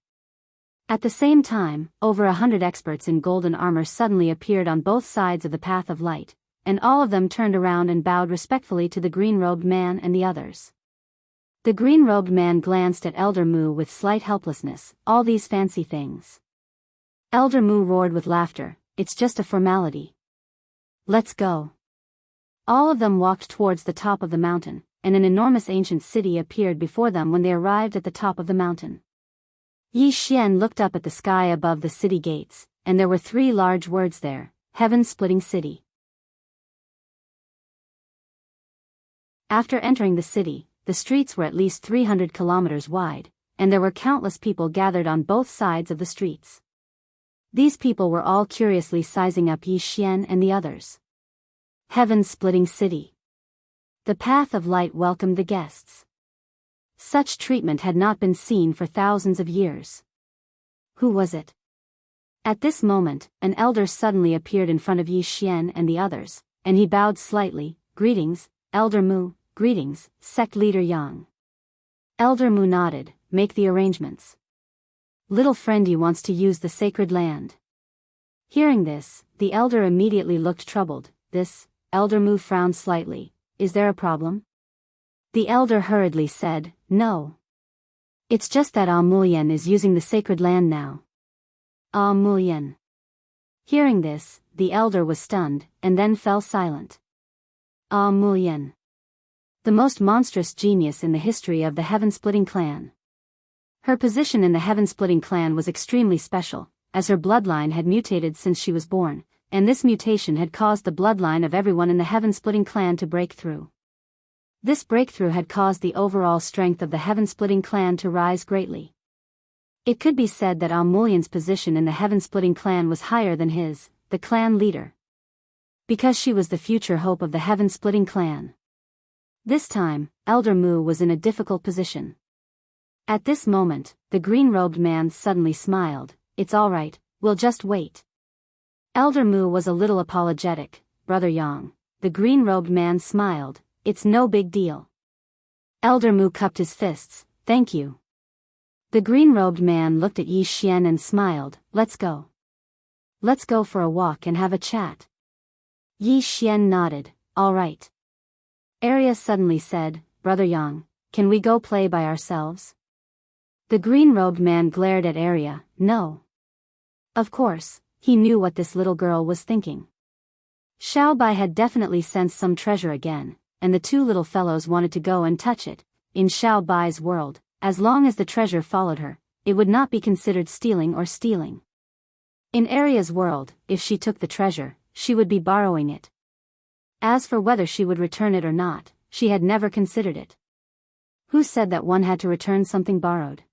At the same time, over 100 experts in golden armor suddenly appeared on both sides of the path of light, and all of them turned around and bowed respectfully to the green-robed man and the others. The green-robed man glanced at Elder Mu with slight helplessness, all these fancy things. Elder Mu roared with laughter, it's just a formality. Let's go. All of them walked towards the top of the mountain, and an enormous ancient city appeared before them when they arrived at the top of the mountain. Yi Xian looked up at the sky above the city gates, and there were 3 large words there, Heaven-Splitting City. After entering the city, the streets were at least 300 kilometers wide, and there were countless people gathered on both sides of the streets. These people were all curiously sizing up Yi Xian and the others. Heaven-Splitting City. The path of light welcomed the guests. Such treatment had not been seen for thousands of years. Who was it? At this moment, an elder suddenly appeared in front of Yi Xian and the others, and he bowed slightly, greetings, Elder Mu. Greetings, sect leader Yang. Elder Mu nodded, make the arrangements. Little friendy wants to use the sacred land. Hearing this, the elder immediately looked troubled. Elder Mu frowned slightly, is there a problem? The elder hurriedly said, "No. It's just that Mulyan is using the sacred land now." Mulyan. Hearing this, the elder was stunned, and then fell silent. Mulyan. The most monstrous genius in the history of the Heaven-Splitting clan. Her position in the Heaven-Splitting clan was extremely special, as her bloodline had mutated since she was born, and this mutation had caused the bloodline of everyone in the Heaven-Splitting clan to break through. This breakthrough had caused the overall strength of the Heaven-Splitting clan to rise greatly. It could be said that Mulyan's position in the Heaven-Splitting clan was higher than his, the clan leader. Because she was the future hope of the Heaven-Splitting clan. This time, Elder Mu was in a difficult position. At this moment, the green-robed man suddenly smiled. "It's all right, we'll just wait." Elder Mu was a little apologetic. "Brother Yang." The green-robed man smiled. "It's no big deal." Elder Mu cupped his fists. "Thank you." The green-robed man looked at Yi Xian and smiled. "Let's go. Let's go for a walk and have a chat." Yi Xian nodded. "All right." Arya suddenly said, "Brother Yang, can we go play by ourselves?" The green-robed man glared at Arya. "No." Of course, he knew what this little girl was thinking. Xiao Bai had definitely sensed some treasure again, and the two little fellows wanted to go and touch it. In Xiao Bai's world, as long as the treasure followed her, it would not be considered stealing or stealing. In Arya's world, if she took the treasure, she would be borrowing it. As for whether she would return it or not, she had never considered it. Who said that one had to return something borrowed?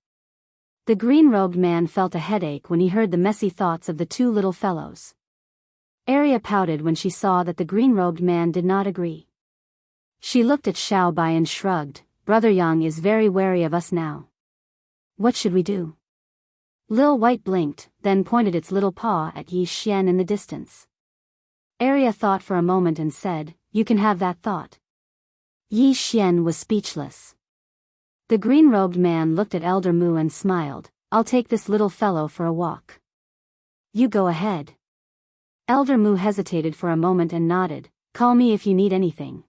The green-robed man felt a headache when he heard the messy thoughts of the two little fellows. Arya pouted when she saw that the green-robed man did not agree. She looked at Xiao Bai and shrugged. "Brother Yang is very wary of us now. What should we do?" Lil White blinked, then pointed its little paw at Yi Xian in the distance. Arya thought for a moment and said, "You can have that thought." Yi Xian was speechless. The green-robed man looked at Elder Mu and smiled. "I'll take this little fellow for a walk." "You go ahead." Elder Mu hesitated for a moment and nodded. "Call me if you need anything."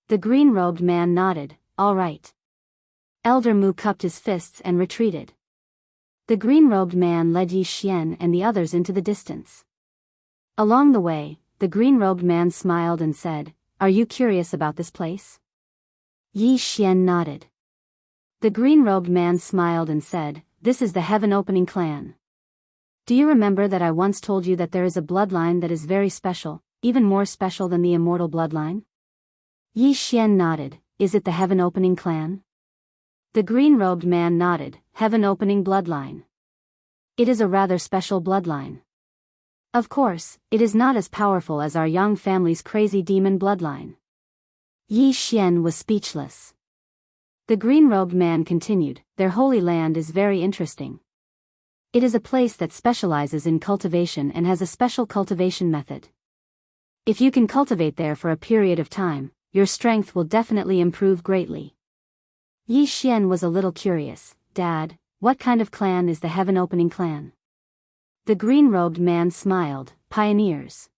The green-robed man nodded. "All right." Elder Mu cupped his fists and retreated. The green-robed man led Yi Xian and the others into the distance. Along the way, the green-robed man smiled and said, "Are you curious about this place?" Yi Xian nodded. The green-robed man smiled and said, "This is the Heaven-Opening clan. Do you remember that I once told you that there is a bloodline that is very special, even more special than the Immortal bloodline?" Yi Xian nodded. "Is it the Heaven-Opening clan?" The green-robed man nodded. "Heaven-Opening bloodline. It is a rather special bloodline. Of course, it is not as powerful as our Yang family's crazy demon bloodline." Yi Xian was speechless. The green-robed man continued, "Their holy land is very interesting. It is a place that specializes in cultivation and has a special cultivation method. If you can cultivate there for a period of time, your strength will definitely improve greatly." Yi Xian was a little curious. "Dad, what kind of clan is the Heaven-Opening clan?" The green-robed man smiled. "Pioneers."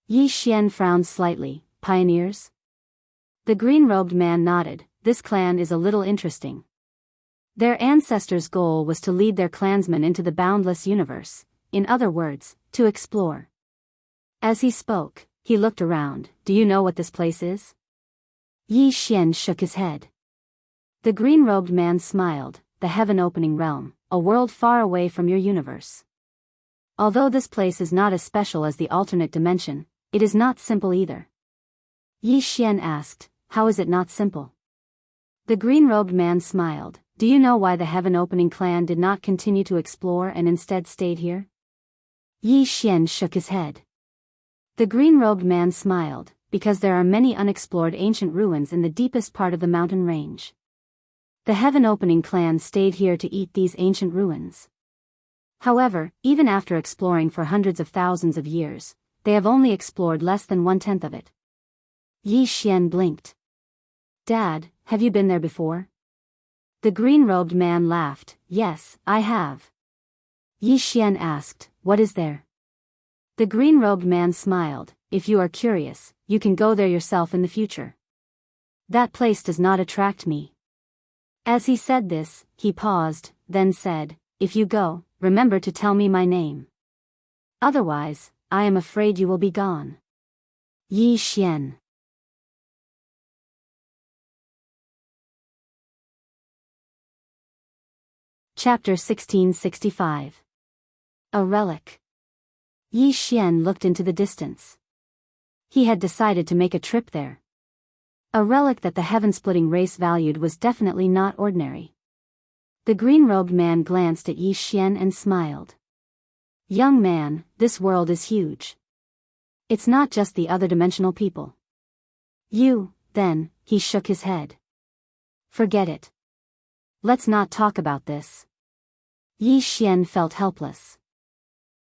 Yi Xian frowned slightly. "Pioneers?" The green-robed man nodded. "This clan is a little interesting. Their ancestors' goal was to lead their clansmen into the boundless universe, in other words, to explore." As he spoke, he looked around. "Do you know what this place is?" Yi Xian shook his head. The green-robed man smiled. "The Heaven-Opening realm, a world far away from your universe. Although this place is not as special as the alternate dimension, it is not simple either." Yi Xian asked, "How is it not simple?" The green-robed man smiled. "Do you know why the Heaven-Opening clan did not continue to explore and instead stayed here?" Yi Xian shook his head. The green-robed man smiled. "Because there are many unexplored ancient ruins in the deepest part of the mountain range. The Heaven-Opening clan stayed here to eat these ancient ruins. However, even after exploring for hundreds of thousands of years, they have only explored less than 1/10 of it." Yi Xian blinked. "Dad, have you been there before?" The green-robed man laughed. "Yes, I have." Yi Xian asked, "What is there?" The green-robed man smiled. if you are curious, you can go there yourself in the future. That place does not attract me. As he said this, he paused, then said, if you go, remember to tell me my name. Otherwise, I am afraid you will be gone. Yi Xian. Chapter 1665. A relic. Yi Xian looked into the distance. He had decided to make a trip there. A relic that the heaven-splitting race valued was definitely not ordinary. The green-robed man glanced at Yi Xian and smiled. Young man, this world is huge. It's not just the other dimensional people. You, then, he shook his head. Forget it. Let's not talk about this. Yi Xian felt helpless.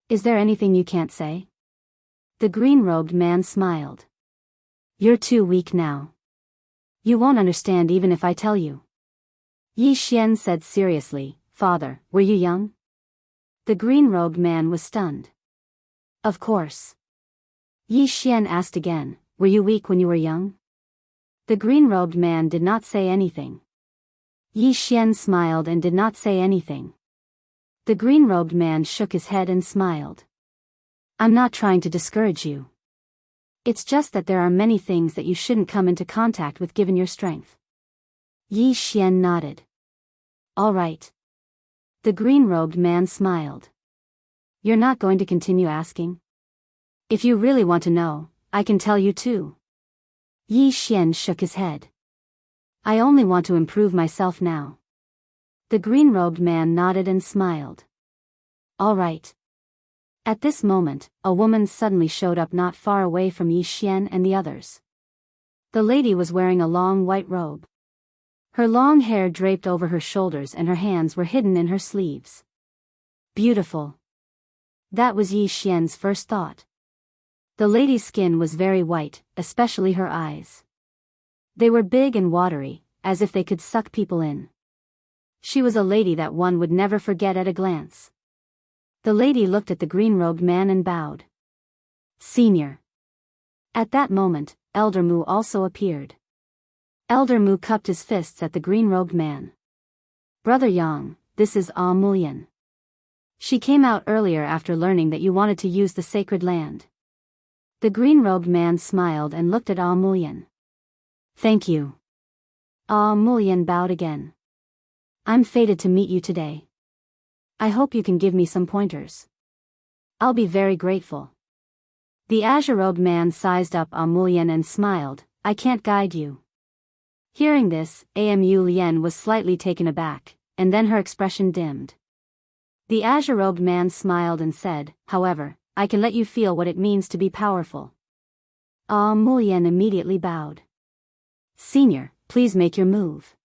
Is there anything you can't say? The green-robed man smiled. You're too weak now. You won't understand even if I tell you. Yi Xian said seriously, Father, were you young? The green-robed man was stunned. Of course. Yi Xian asked again, were you weak when you were young? The green-robed man did not say anything. Yi Xian smiled and did not say anything. The green-robed man shook his head and smiled. I'm not trying to discourage you. It's just that there are many things that you shouldn't come into contact with given your strength. Yi Xian nodded. All right. The green-robed man smiled. You're not going to continue asking? If you really want to know, I can tell you too. Yi Xian shook his head. I only want to improve myself now. The green-robed man nodded and smiled. All right. At this moment, a woman suddenly showed up not far away from Yi Xian and the others. The lady was wearing a long white robe. Her long hair draped over her shoulders and her hands were hidden in her sleeves. Beautiful. That was Yi Xian's first thought. The lady's skin was very white, especially her eyes. They were big and watery, as if they could suck people in. She was a lady that one would never forget at a glance. The lady looked at the green-robed man and bowed. Senior. At that moment, Elder Mu also appeared. Elder Mu cupped his fists at the green-robed man. Brother Yang, this is Ah Mulian. She came out earlier after learning that you wanted to use the sacred land. The green-robed man smiled and looked at Ah Mulian. Thank you. Ah Mulian bowed again. I'm fated to meet you today. I hope you can give me some pointers. I'll be very grateful. The azure-robed man sized up Ah Mulian and smiled, I can't guide you. Hearing this, Amu Lien was slightly taken aback, and then her expression dimmed. The azure-robed man smiled and said, however, I can let you feel what it means to be powerful. Ah Mulian immediately bowed. Senior, please make your move.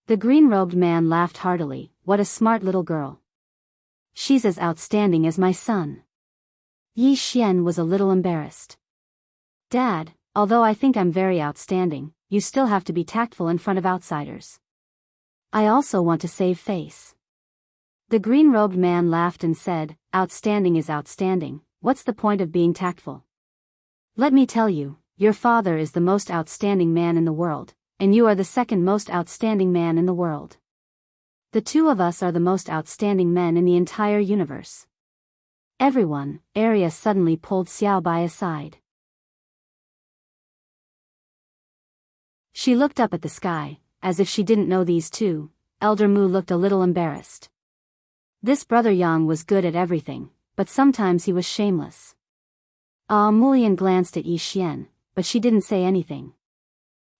The green-robed man laughed heartily, what a smart little girl. She's as outstanding as my son. Yi Xian was a little embarrassed. Dad, although I think I'm very outstanding, you still have to be tactful in front of outsiders. I also want to save face. The green-robed man laughed and said, outstanding is outstanding, what's the point of being tactful? Let me tell you, your father is the most outstanding man in the world, and you are the second most outstanding man in the world. The two of us are the most outstanding men in the entire universe. Everyone, Arya suddenly pulled Xiao Bai aside. She looked up at the sky, as if she didn't know these two. Elder Mu looked a little embarrassed. This brother Yang was good at everything, but sometimes he was shameless. Ah Mulian glanced at Yi Xian, but she didn't say anything.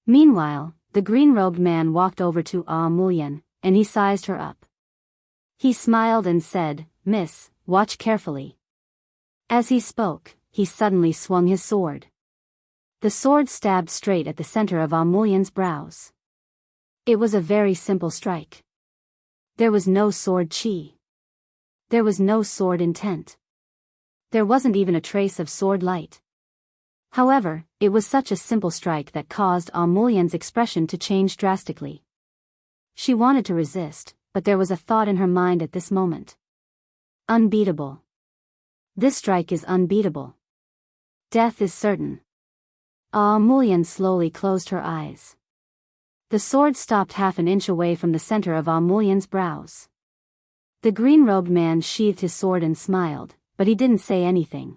Meanwhile, the green-robed man walked over to Ah Mulian, and he sized her up. He smiled and said, Miss, watch carefully. As he spoke, he suddenly swung his sword. The sword stabbed straight at the center of Ah Mulian's brows. It was a very simple strike. There was no sword chi. There was no sword intent. There wasn't even a trace of sword light. However, it was such a simple strike that caused Ah Mulian's expression to change drastically. She wanted to resist, but there was a thought in her mind at this moment. Unbeatable. This strike is unbeatable. Death is certain. Ah Mullion slowly closed her eyes. The sword stopped half an inch away from the center of Ah Mullion's brows. The green-robed man sheathed his sword and smiled, but he didn't say anything.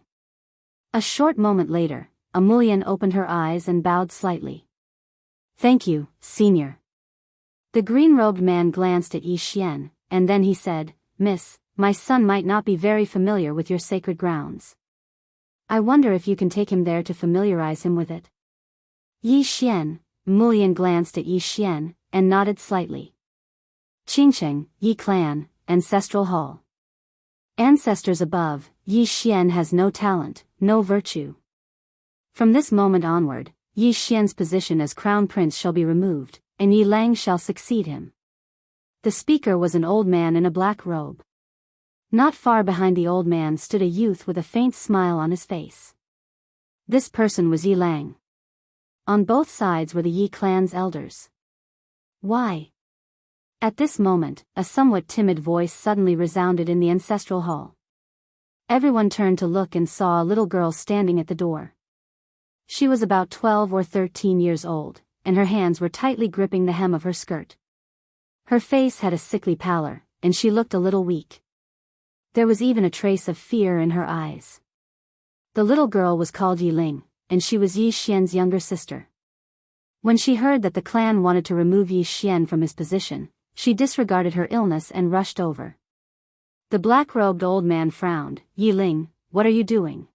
A short moment later, Ah Mullion opened her eyes and bowed slightly. Thank you, Senior. The green-robed man glanced at Yi Xian, and then he said, Miss, my son might not be very familiar with your sacred grounds. I wonder if you can take him there to familiarize him with it. Yi Xian, Mullion glanced at Yi Xian, and nodded slightly. Qingcheng, Yi Clan, Ancestral Hall. Ancestors above, Yi Xian has no talent, no virtue. From this moment onward, Yi Xian's position as crown prince shall be removed, and Yi Lang shall succeed him. The speaker was an old man in a black robe. Not far behind the old man stood a youth with a faint smile on his face. This person was Yi Lang. On both sides were the Yi clan's elders. Why? At this moment, a somewhat timid voice suddenly resounded in the ancestral hall. Everyone turned to look and saw a little girl standing at the door. She was about 12 or 13 years old, and her hands were tightly gripping the hem of her skirt. Her face had a sickly pallor, and she looked a little weak. There was even a trace of fear in her eyes. The little girl was called Yi Ling, and she was Yi Xian's younger sister. When she heard that the clan wanted to remove Yi Xian from his position, she disregarded her illness and rushed over. The black-robed old man frowned. Yi Ling, what are you doing?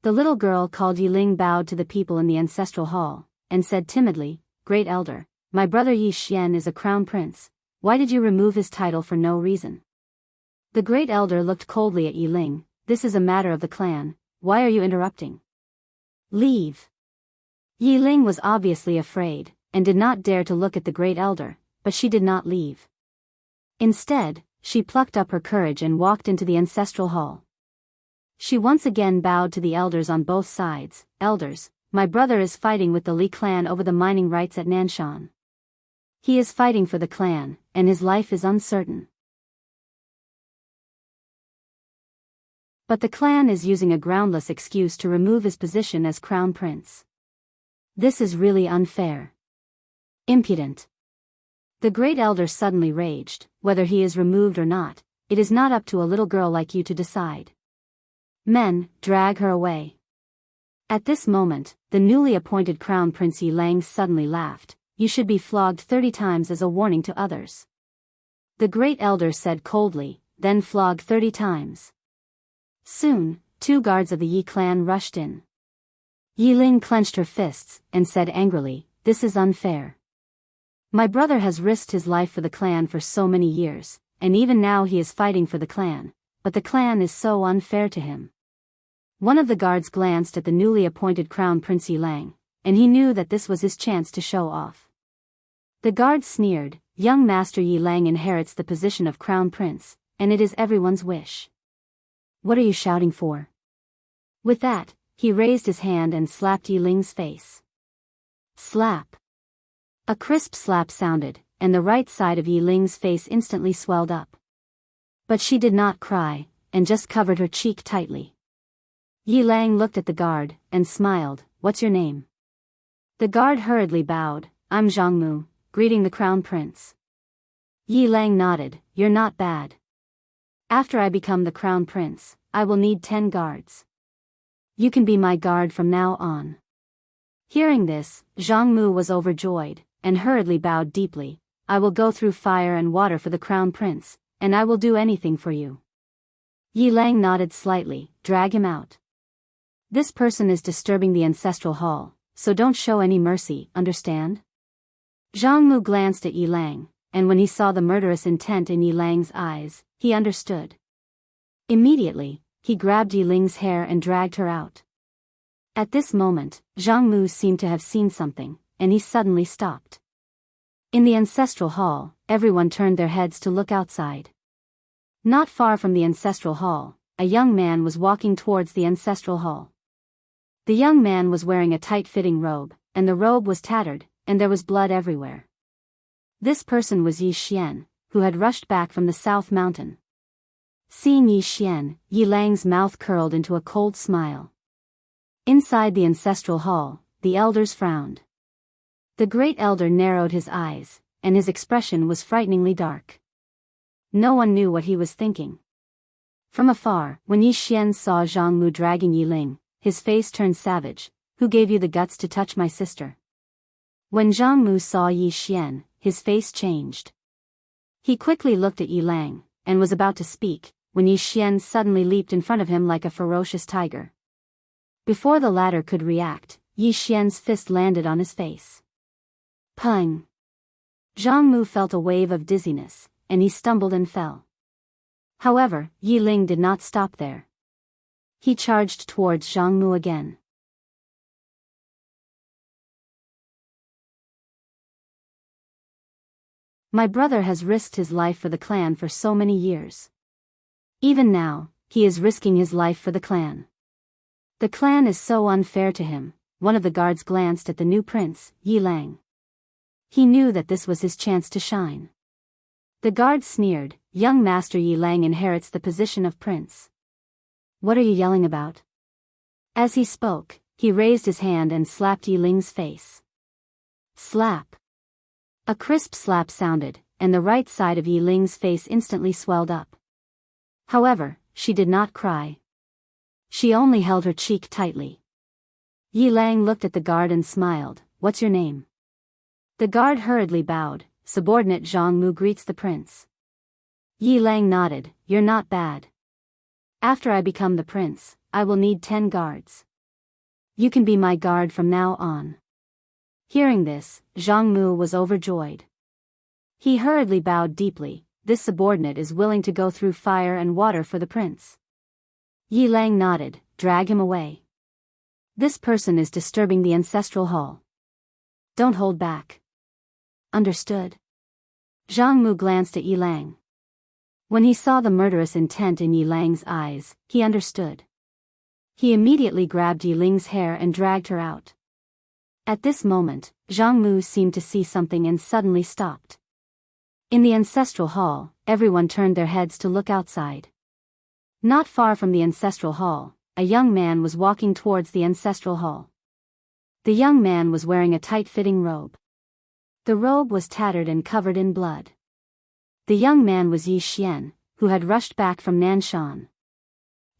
The little girl called Yi Ling bowed to the people in the ancestral hall, and said timidly, Great Elder, my brother Yi Xian is a crown prince. Why did you remove his title for no reason? The great elder looked coldly at Yi Ling. This is a matter of the clan. Why are you interrupting? Leave. Yi Ling was obviously afraid, and did not dare to look at the great elder, but she did not leave. Instead, she plucked up her courage and walked into the ancestral hall. She once again bowed to the elders on both sides. Elders, my brother is fighting with the Li clan over the mining rights at Nanshan. He is fighting for the clan, and his life is uncertain. But the clan is using a groundless excuse to remove his position as crown prince. This is really unfair. Impudent. The great elder suddenly raged. Whether he is removed or not, it is not up to a little girl like you to decide. Men, drag her away. At this moment, the newly appointed crown prince Yi Lang suddenly laughed. You should be flogged 30 times as a warning to others. The great elder said coldly, then flog 30 times. Soon, 2 guards of the Yi clan rushed in. Yi Ling clenched her fists, and said angrily, This is unfair. My brother has risked his life for the clan for so many years, and even now he is fighting for the clan, but the clan is so unfair to him. One of the guards glanced at the newly appointed crown prince Yi Lang, and he knew that this was his chance to show off. The guard sneered, Young Master Yi Lang inherits the position of crown prince, and it is everyone's wish. What are you shouting for? With that, he raised his hand and slapped Yi Ling's face. Slap. A crisp slap sounded, and the right side of Yi Ling's face instantly swelled up. But she did not cry, and just covered her cheek tightly. Yi Lang looked at the guard, and smiled, What's your name? The guard hurriedly bowed, I'm Jianghu, greeting the crown prince. Yi Lang nodded, You're not bad. After I become the crown prince, I will need 10 guards. You can be my guard from now on. Hearing this, Jianghu was overjoyed, and hurriedly bowed deeply. I will go through fire and water for the crown prince, and I will do anything for you. Yi Lang nodded slightly, Drag him out. This person is disturbing the ancestral hall, so don't show any mercy, understand? Jianghu glanced at Yi Lang, and when he saw the murderous intent in Yi Lang's eyes, he understood. Immediately, he grabbed Yi Ling's hair and dragged her out. At this moment, Jianghu seemed to have seen something, and he suddenly stopped. In the ancestral hall, everyone turned their heads to look outside. Not far from the ancestral hall, a young man was walking towards the ancestral hall. The young man was wearing a tight-fitting robe, and the robe was tattered, and there was blood everywhere. This person was Yi Xian, who had rushed back from the South Mountain. Seeing Yi Xian, Yi Lang's mouth curled into a cold smile. Inside the ancestral hall, the elders frowned. The great elder narrowed his eyes, and his expression was frighteningly dark. No one knew what he was thinking. From afar, when Yi Xian saw Jianghu dragging Yi Ling, his face turned savage. Who gave you the guts to touch my sister? When Jianghu saw Yi Xian, his face changed. He quickly looked at Yi Lang, and was about to speak, when Yi Xian suddenly leaped in front of him like a ferocious tiger. Before the latter could react, Yi Xian's fist landed on his face. Pung! Jianghu felt a wave of dizziness, and he stumbled and fell. However, Yi Ling did not stop there. He charged towards Jianghu again. My brother has risked his life for the clan for so many years. Even now, he is risking his life for the clan. The clan is so unfair to him. One of the guards glanced at the new prince, Yi Lang. He knew that this was his chance to shine. The guard sneered, young master Yi Lang inherits the position of prince. What are you yelling about? As he spoke, he raised his hand and slapped Yi Ling's face. Slap. A crisp slap sounded, and the right side of Yi Ling's face instantly swelled up. However, she did not cry. She only held her cheek tightly. Yi Lang looked at the guard and smiled. What's your name? The guard hurriedly bowed. Subordinate Jianghu greets the prince. Yi Lang nodded. You're not bad. After I become the prince, I will need 10 guards. You can be my guard from now on. Hearing this, Jianghu was overjoyed. He hurriedly bowed deeply. This subordinate is willing to go through fire and water for the prince. Yi Lang nodded. Drag him away. This person is disturbing the ancestral hall. Don't hold back. Understood. Jianghu glanced at Yi Lang. When he saw the murderous intent in Yi Lang's eyes, he understood. He immediately grabbed Yi Ling's hair and dragged her out. At this moment, Jianghu seemed to see something and suddenly stopped. In the ancestral hall, everyone turned their heads to look outside. Not far from the ancestral hall, a young man was walking towards the ancestral hall. The young man was wearing a tight-fitting robe. The robe was tattered and covered in blood. The young man was Yi Xian, who had rushed back from Nanshan.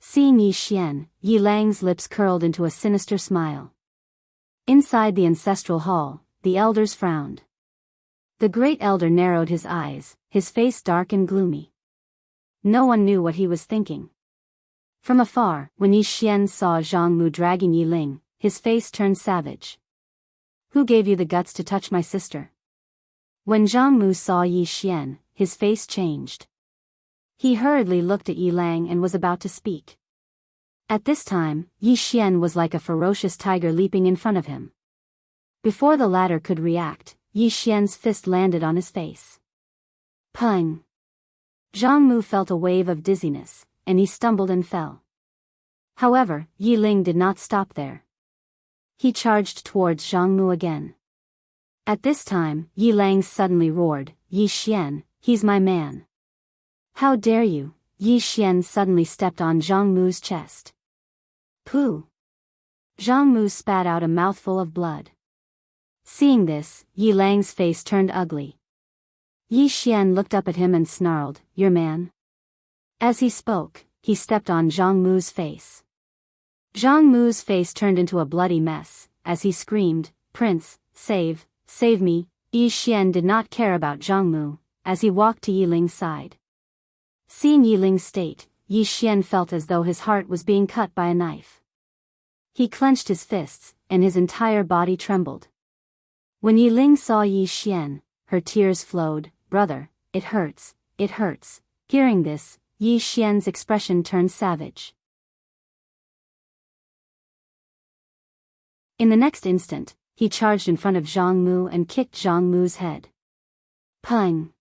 Seeing Yi Xian, Yi Lang's lips curled into a sinister smile. Inside the ancestral hall, the elders frowned. The great elder narrowed his eyes, his face dark and gloomy. No one knew what he was thinking. From afar, when Yi Xian saw Jianghu dragging Yi Ling, his face turned savage. Who gave you the guts to touch my sister? When Jianghu saw Yi Xian, his face changed. He hurriedly looked at Yi Lang and was about to speak. At this time, Yi Xian was like a ferocious tiger leaping in front of him. Before the latter could react, Yi Xian's fist landed on his face. Pung! Jianghu felt a wave of dizziness, and he stumbled and fell. However, Yi Ling did not stop there. He charged towards Jianghu again. At this time, Yi Lang suddenly roared, Yi Xian, he's my man. How dare you? Yi Xian suddenly stepped on Jianghu's chest. Pooh! Jianghu spat out a mouthful of blood. Seeing this, Yi Lang's face turned ugly. Yi Xian looked up at him and snarled, your man? As he spoke, he stepped on Jianghu's face. Jianghu's face turned into a bloody mess, as he screamed, Prince, save me. Yi Xian did not care about Jianghu, as he walked to Yi Ling's side. Seeing Yi Ling's state, Yi Xian felt as though his heart was being cut by a knife. He clenched his fists, and his entire body trembled. When Yi Ling saw Yi Xian, her tears flowed, brother, it hurts, it hurts. Hearing this, Yi Xian's expression turned savage. In the next instant, he charged in front of Jianghu and kicked Jianghu's head. Pung!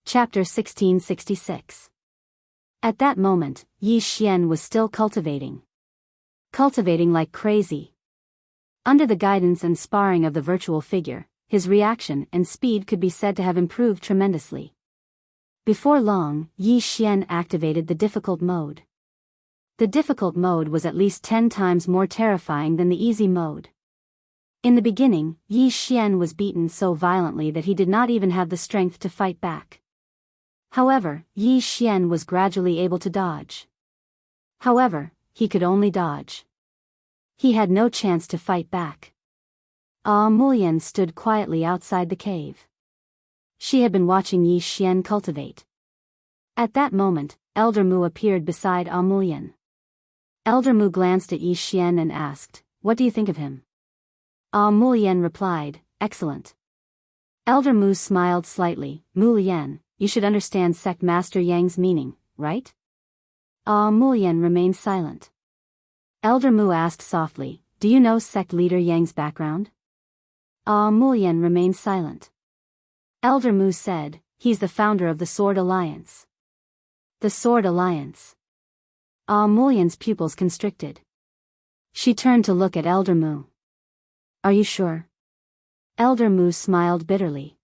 Chapter 1666. At that moment, Yi Xian was still cultivating. Cultivating like crazy. Under the guidance and sparring of the virtual figure, his reaction and speed could be said to have improved tremendously. Before long, Yi Xian activated the difficult mode. The difficult mode was at least 10 times more terrifying than the easy mode. In the beginning, Yi Xian was beaten so violently that he did not even have the strength to fight back. However, Yi Xian was gradually able to dodge. However, he could only dodge. He had no chance to fight back. Mulian stood quietly outside the cave. She had been watching Yi Xian cultivate. At that moment, Elder Mu appeared beside Mulian. Elder Mu glanced at Yi Xian and asked, "What do you think of him?" Mulian replied, "Excellent." Elder Mu smiled slightly. "Mulian, you should understand Sect Master Yang's meaning, right?" Mulian remained silent. Elder Mu asked softly, "Do you know Sect Leader Yang's background?" Mulian remained silent. Elder Mu said, "He's the founder of the Sword Alliance." The Sword Alliance. Mulian's pupils constricted. She turned to look at Elder Mu. "Are you sure?" Elder Mu smiled bitterly.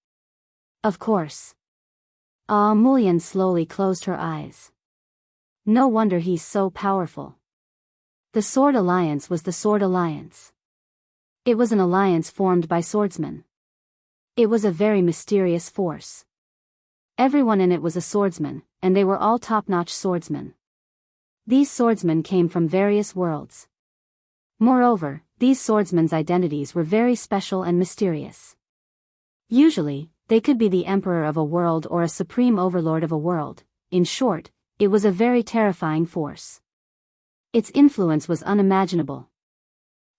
"Of course." Mulian slowly closed her eyes. No wonder he's so powerful. The Sword Alliance was the Sword Alliance. It was an alliance formed by swordsmen. It was a very mysterious force. Everyone in it was a swordsman, and they were all top-notch swordsmen. These swordsmen came from various worlds. Moreover, these swordsmen's identities were very special and mysterious. Usually, they could be the emperor of a world or a supreme overlord of a world. In short, it was a very terrifying force. Its influence was unimaginable.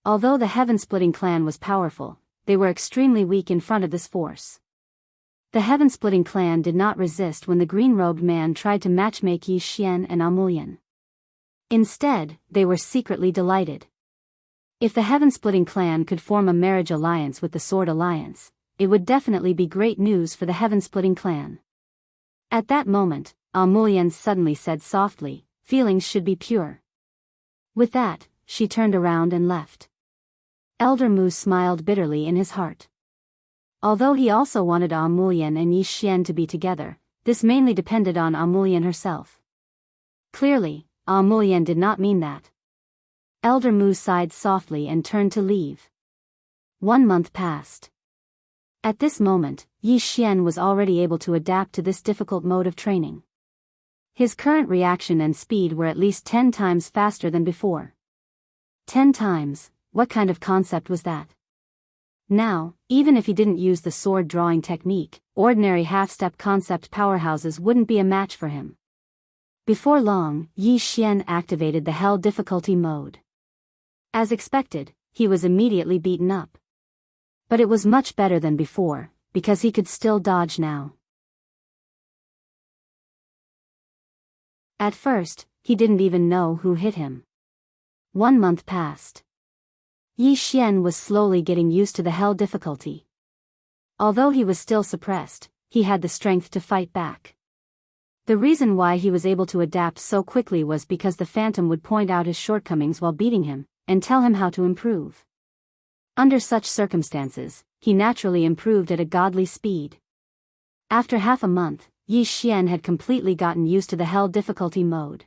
Although the Heaven-Splitting clan was powerful, they were extremely weak in front of this force. The Heaven-Splitting clan did not resist when the green-robed man tried to matchmake Yi Xian and Mulian. Instead, they were secretly delighted. If the Heaven-Splitting clan could form a marriage alliance with the Sword Alliance, it would definitely be great news for the Heaven-Splitting clan. At that moment, Mulian suddenly said softly, "Feelings should be pure." With that, she turned around and left. Elder Mu smiled bitterly in his heart. Although he also wanted Mulian and Yi Xian to be together, this mainly depended on Mulian herself. Clearly, Mulian did not mean that. Elder Mu sighed softly and turned to leave. 1 month passed. At this moment, Yi Xian was already able to adapt to this difficult mode of training. His current reaction and speed were at least 10 times faster than before. 10 times, what kind of concept was that? Now, even if he didn't use the sword drawing technique, ordinary half-step concept powerhouses wouldn't be a match for him. Before long, Yi Xian activated the Hell difficulty mode. As expected, he was immediately beaten up. But it was much better than before, because he could still dodge now. At first, he didn't even know who hit him. 1 month passed. Yi Xian was slowly getting used to the Hell difficulty. Although he was still suppressed, he had the strength to fight back. The reason why he was able to adapt so quickly was because the Phantom would point out his shortcomings while beating him, and tell him how to improve. Under such circumstances, he naturally improved at a godly speed. After half a month, Yi Xian had completely gotten used to the Hell difficulty mode.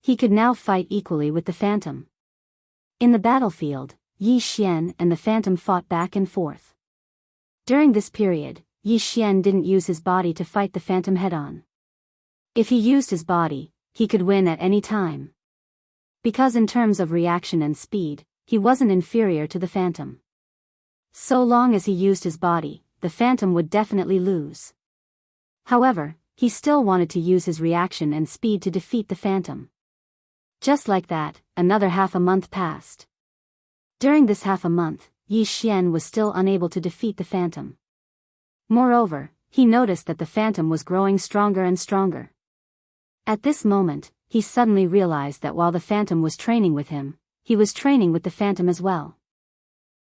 He could now fight equally with the Phantom. In the battlefield, Yi Xian and the Phantom fought back and forth. During this period, Yi Xian didn't use his body to fight the Phantom head-on. If he used his body, he could win at any time. Because in terms of reaction and speed, he wasn't inferior to the Phantom. So long as he used his body, the Phantom would definitely lose. However, he still wanted to use his reaction and speed to defeat the Phantom. Just like that, another half a month passed. During this half a month, Yi Xian was still unable to defeat the Phantom. Moreover, he noticed that the Phantom was growing stronger and stronger. At this moment, he suddenly realized that while the Phantom was training with him, he was training with the Phantom as well.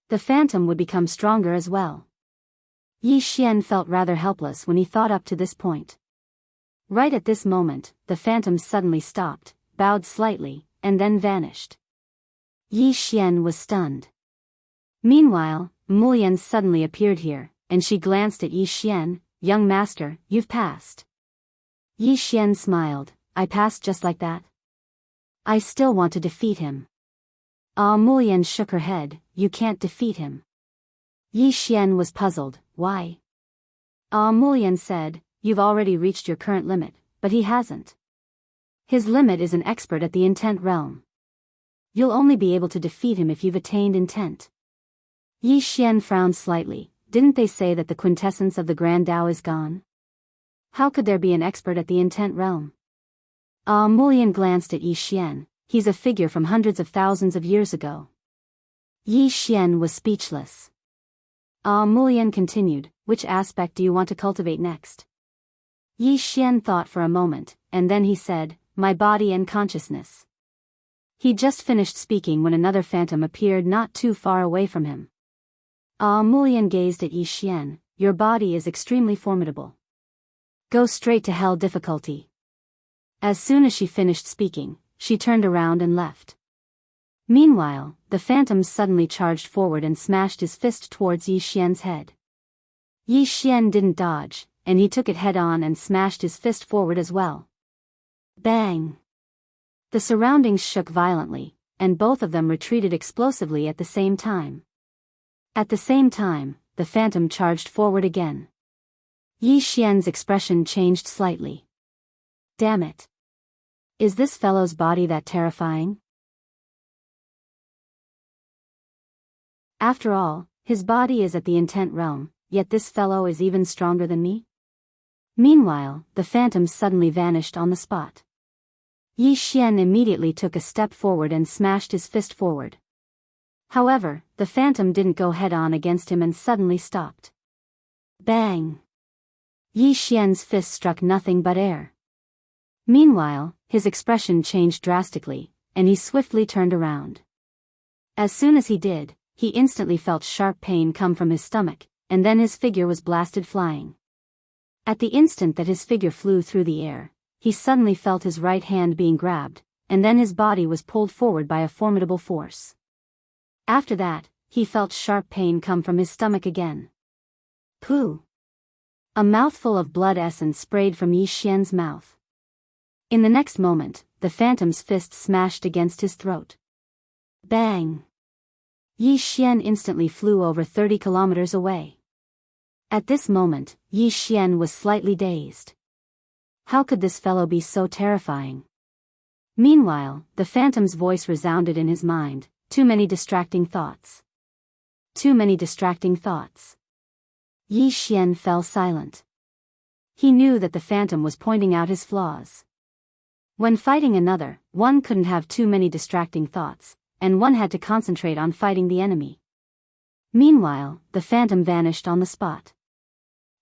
The Phantom would become stronger as well. Yi Xian felt rather helpless when he thought up to this point. Right at this moment, the Phantom suddenly stopped, bowed slightly, and then vanished. Yi Xian was stunned. Meanwhile, Mulian suddenly appeared here, and she glanced at Yi Xian. "Young master, you've passed." Yi Xian smiled. I passed just like that? I still want to defeat him. Mulian shook her head. You can't defeat him. Yi Xian was puzzled. Why? Mulian said, you've already reached your current limit, but he hasn't. His limit is an expert at the intent realm. You'll only be able to defeat him if you've attained intent. Yi Xian frowned slightly. Didn't they say that the quintessence of the Grand Tao is gone? How could there be an expert at the intent realm? Mulian glanced at Yi Xian. He's a figure from hundreds of thousands of years ago. Yi Xian was speechless. Mulian continued, which aspect do you want to cultivate next? Yi Xian thought for a moment, and then he said, my body and consciousness. He just finished speaking when another phantom appeared not too far away from him. Mulian gazed at Yi Xian. Your body is extremely formidable. Go straight to hell difficulty. As soon as she finished speaking, she turned around and left. Meanwhile, the phantom suddenly charged forward and smashed his fist towards Yi Xian's head. Yi Xian didn't dodge, and he took it head-on and smashed his fist forward as well. Bang! The surroundings shook violently, and both of them retreated explosively at the same time. At the same time, the phantom charged forward again. Yi Xian's expression changed slightly. Damn it! Is this fellow's body that terrifying? After all, his body is at the intent realm, yet this fellow is even stronger than me? Meanwhile, the phantom suddenly vanished on the spot. Yi Xian immediately took a step forward and smashed his fist forward. However, the phantom didn't go head-on against him and suddenly stopped. Bang! Yi Xian's fist struck nothing but air. Meanwhile, his expression changed drastically, and he swiftly turned around. As soon as he did, he instantly felt sharp pain come from his stomach, and then his figure was blasted flying. At the instant that his figure flew through the air, he suddenly felt his right hand being grabbed, and then his body was pulled forward by a formidable force. After that, he felt sharp pain come from his stomach again. Pooh! A mouthful of blood essence sprayed from Yi Xian's mouth. In the next moment, the phantom's fist smashed against his throat. Bang! Yi Xian instantly flew over 30 kilometers away. At this moment, Yi Xian was slightly dazed. How could this fellow be so terrifying? Meanwhile, the phantom's voice resounded in his mind. Too many distracting thoughts. Too many distracting thoughts. Yi Xian fell silent. He knew that the phantom was pointing out his flaws. When fighting another, one couldn't have too many distracting thoughts, and one had to concentrate on fighting the enemy. Meanwhile, the phantom vanished on the spot.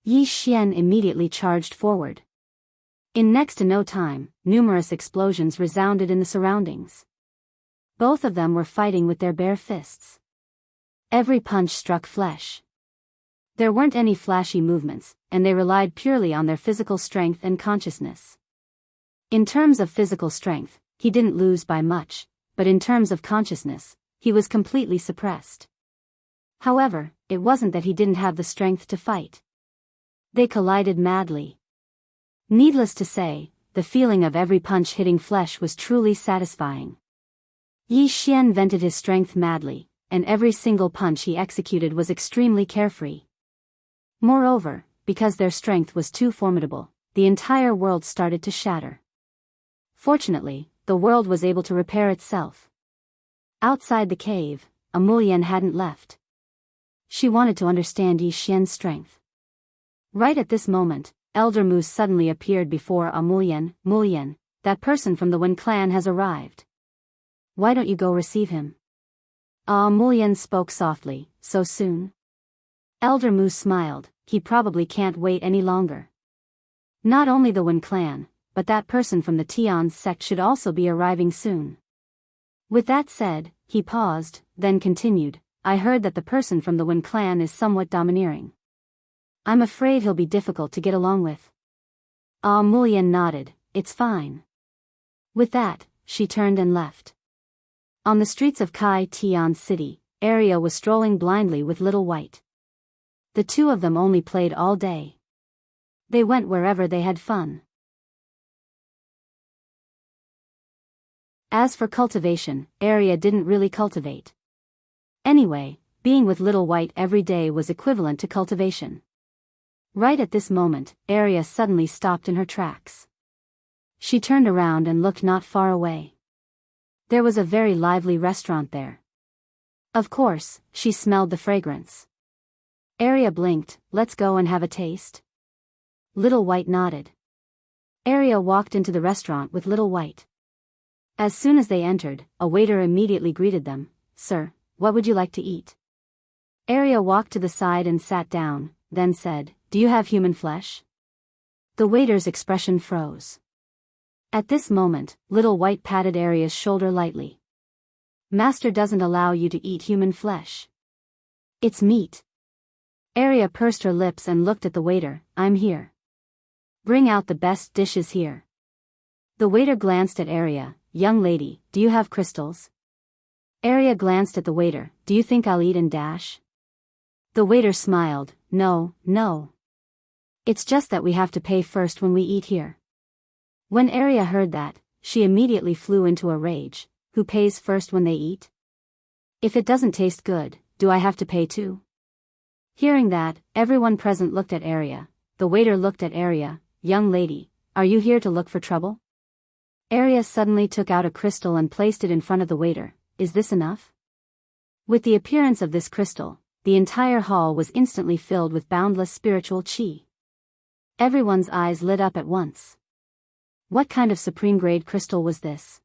Yi Xian immediately charged forward. In next to no time, numerous explosions resounded in the surroundings. Both of them were fighting with their bare fists. Every punch struck flesh. There weren't any flashy movements, and they relied purely on their physical strength and consciousness. In terms of physical strength, he didn't lose by much, but in terms of consciousness, he was completely suppressed. However, it wasn't that he didn't have the strength to fight. They collided madly. Needless to say, the feeling of every punch hitting flesh was truly satisfying. Yi Xian vented his strength madly, and every single punch he executed was extremely carefree. Moreover, because their strength was too formidable, the entire world started to shatter. Fortunately, the world was able to repair itself. Outside the cave, Mulian hadn't left. She wanted to understand Yi Xian's strength. Right at this moment, Elder Moose suddenly appeared before Mulian. Mulian, that person from the Wen clan has arrived. Why don't you go receive him? Mulian spoke softly. So soon? Elder Moose smiled. He probably can't wait any longer. Not only the Wen clan, but that person from the Tian sect should also be arriving soon. With that said, he paused, then continued, I heard that the person from the Wen clan is somewhat domineering. I'm afraid he'll be difficult to get along with. Mulian nodded. It's fine. With that, she turned and left. On the streets of Kai Tian City, Arya was strolling blindly with Little White. The two of them only played all day. They went wherever they had fun. As for cultivation, Arya didn't really cultivate. Anyway, being with Little White every day was equivalent to cultivation. Right at this moment, Arya suddenly stopped in her tracks. She turned around and looked not far away. There was a very lively restaurant there. Of course, she smelled the fragrance. Arya blinked. Let's go and have a taste. Little White nodded. Arya walked into the restaurant with Little White. As soon as they entered, a waiter immediately greeted them. Sir, what would you like to eat? Arya walked to the side and sat down, then said, Do you have human flesh? The waiter's expression froze. At this moment, Little White patted Arya's shoulder lightly. Master doesn't allow you to eat human flesh. It's meat. Arya pursed her lips and looked at the waiter. I'm here. Bring out the best dishes here. The waiter glanced at Arya. Young lady, do you have crystals? Arya glanced at the waiter. Do you think I'll eat and dash? The waiter smiled. No, no. It's just that we have to pay first when we eat here. When Arya heard that, she immediately flew into a rage. Who pays first when they eat? If it doesn't taste good, do I have to pay too? Hearing that, everyone present looked at Arya. The waiter looked at Arya. Young lady, are you here to look for trouble? Arya suddenly took out a crystal and placed it in front of the waiter. Is this enough? With the appearance of this crystal, the entire hall was instantly filled with boundless spiritual chi. Everyone's eyes lit up at once. What kind of supreme-grade crystal was this?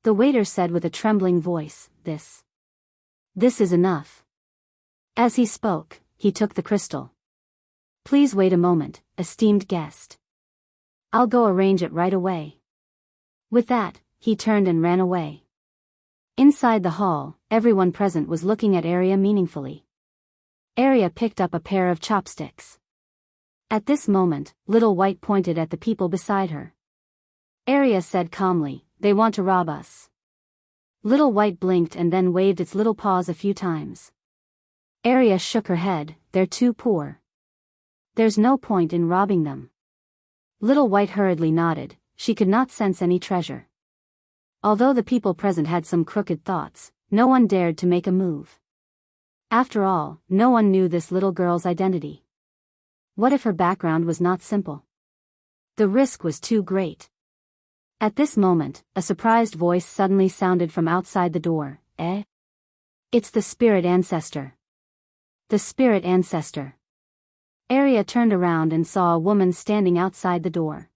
The waiter said with a trembling voice, This is enough. As he spoke, he took the crystal. Please wait a moment, esteemed guest. I'll go arrange it right away. With that, he turned and ran away. Inside the hall, everyone present was looking at Arya meaningfully. Arya picked up a pair of chopsticks. At this moment, Little White pointed at the people beside her. Arya said calmly, They want to rob us. Little White blinked and then waved its little paws a few times. Arya shook her head. They're too poor. There's no point in robbing them. Little White hurriedly nodded. She could not sense any treasure. Although the people present had some crooked thoughts, no one dared to make a move. After all, no one knew this little girl's identity. What if her background was not simple? The risk was too great. At this moment, a surprised voice suddenly sounded from outside the door. Eh? It's the spirit ancestor. The spirit ancestor. Arya turned around and saw a woman standing outside the door.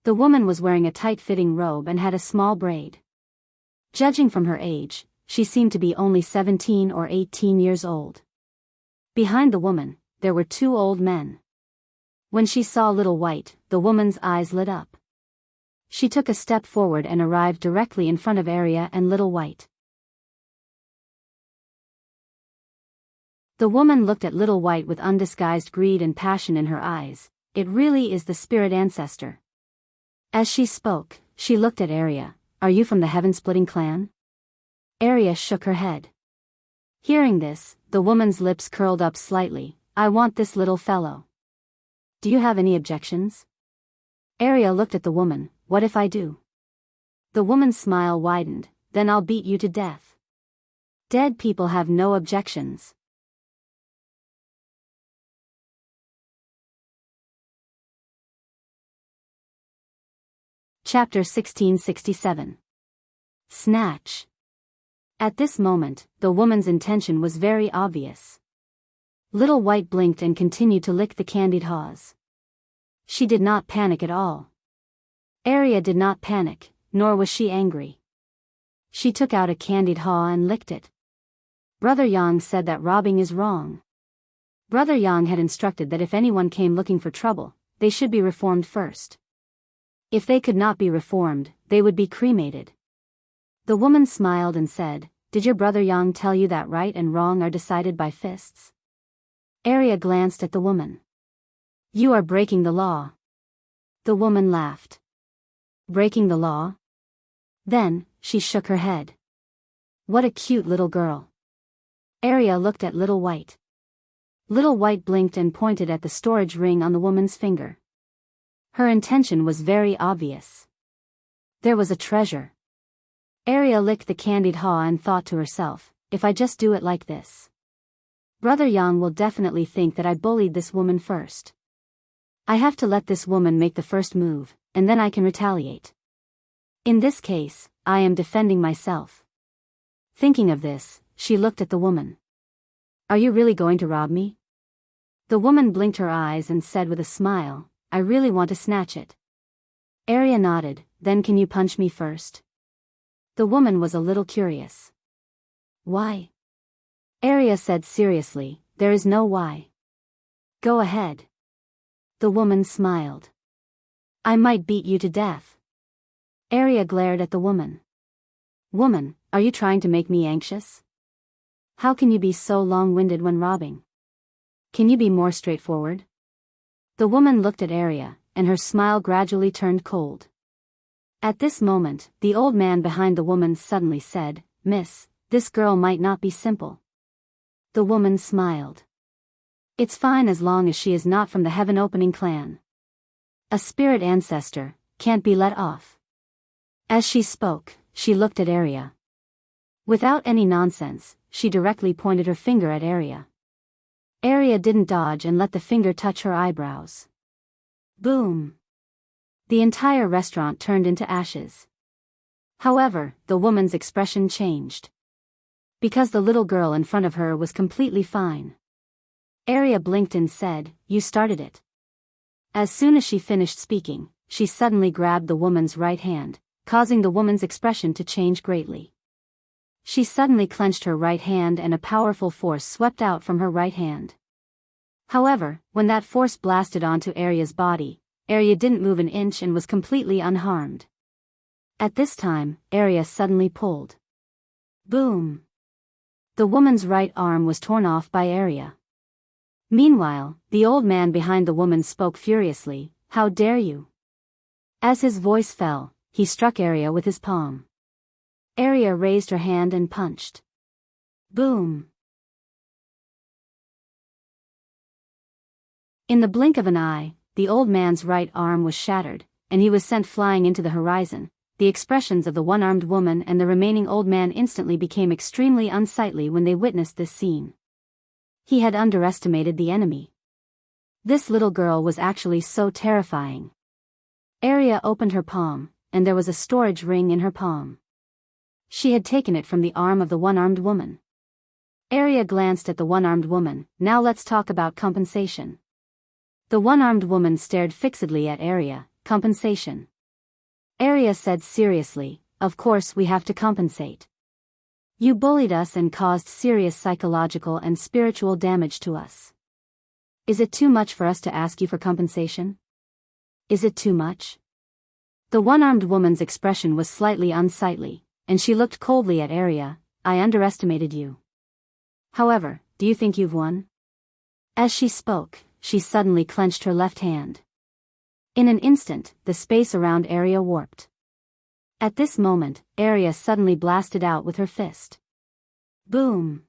The woman was wearing a tight-fitting robe and had a small braid. Judging from her age, she seemed to be only 17 or 18 years old. Behind the woman, there were two old men. When she saw Little White, the woman's eyes lit up. She took a step forward and arrived directly in front of Arya and Little White. The woman looked at Little White with undisguised greed and passion in her eyes. It really is the spirit ancestor. As she spoke, she looked at Arya. Are you from the Heaven-Splitting clan? Arya shook her head. Hearing this, the woman's lips curled up slightly. I want this little fellow. Do you have any objections? Arya looked at the woman. What if I do? The woman's smile widened. Then I'll beat you to death. Dead people have no objections. Chapter 1667. Snatch. At this moment, the woman's intention was very obvious. Little White blinked and continued to lick the candied haws. She did not panic at all. Arya did not panic, nor was she angry. She took out a candied haw and licked it. Brother Yang said that robbing is wrong. Brother Yang had instructed that if anyone came looking for trouble, they should be reformed first. If they could not be reformed, they would be cremated. The woman smiled and said, Did your brother Yang tell you that right and wrong are decided by fists? Arya glanced at the woman. You are breaking the law. The woman laughed. Breaking the law? Then, she shook her head. What a cute little girl. Arya looked at Little White. Little White blinked and pointed at the storage ring on the woman's finger. Her intention was very obvious. There was a treasure. Arya licked the candied haw and thought to herself, if I just do it like this, Brother Yang will definitely think that I bullied this woman first. I have to let this woman make the first move, and then I can retaliate. In this case, I am defending myself. Thinking of this, she looked at the woman. Are you really going to rob me? The woman blinked her eyes and said with a smile, I really want to snatch it. Arya nodded, then can you punch me first? The woman was a little curious. Why? Arya said seriously, there is no why. Go ahead. The woman smiled. I might beat you to death. Arya glared at the woman. Woman, are you trying to make me anxious? How can you be so long-winded when robbing? Can you be more straightforward? The woman looked at Arya, and her smile gradually turned cold. At this moment, the old man behind the woman suddenly said, Miss, this girl might not be simple. The woman smiled. It's fine as long as she is not from the Heaven Opening clan. A spirit ancestor can't be let off. As she spoke, she looked at Arya. Without any nonsense, she directly pointed her finger at Arya. Arya didn't dodge and let the finger touch her eyebrows. Boom! The entire restaurant turned into ashes. However, the woman's expression changed. Because the little girl in front of her was completely fine. Arya blinked and said, You started it. As soon as she finished speaking, she suddenly grabbed the woman's right hand, causing the woman's expression to change greatly. She suddenly clenched her right hand and a powerful force swept out from her right hand. However, when that force blasted onto Arya's body, Arya didn't move an inch and was completely unharmed. At this time, Arya suddenly pulled. Boom! The woman's right arm was torn off by Arya. Meanwhile, the old man behind the woman spoke furiously, How dare you? As his voice fell, he struck Arya with his palm. Arya raised her hand and punched. Boom! In the blink of an eye, the old man's right arm was shattered, and he was sent flying into the horizon. The expressions of the one-armed woman and the remaining old man instantly became extremely unsightly when they witnessed this scene. He had underestimated the enemy. This little girl was actually so terrifying. Arya opened her palm, and there was a storage ring in her palm. She had taken it from the arm of the one-armed woman. Arya glanced at the one-armed woman. Now let's talk about compensation. The one-armed woman stared fixedly at Arya. Compensation. Arya said seriously, Of course we have to compensate. You bullied us and caused serious psychological and spiritual damage to us. Is it too much for us to ask you for compensation? Is it too much? The one-armed woman's expression was slightly unsightly, and she looked coldly at Arya. I underestimated you. However, do you think you've won? As she spoke, she suddenly clenched her left hand. In an instant, the space around Arya warped. At this moment, Arya suddenly blasted out with her fist. Boom!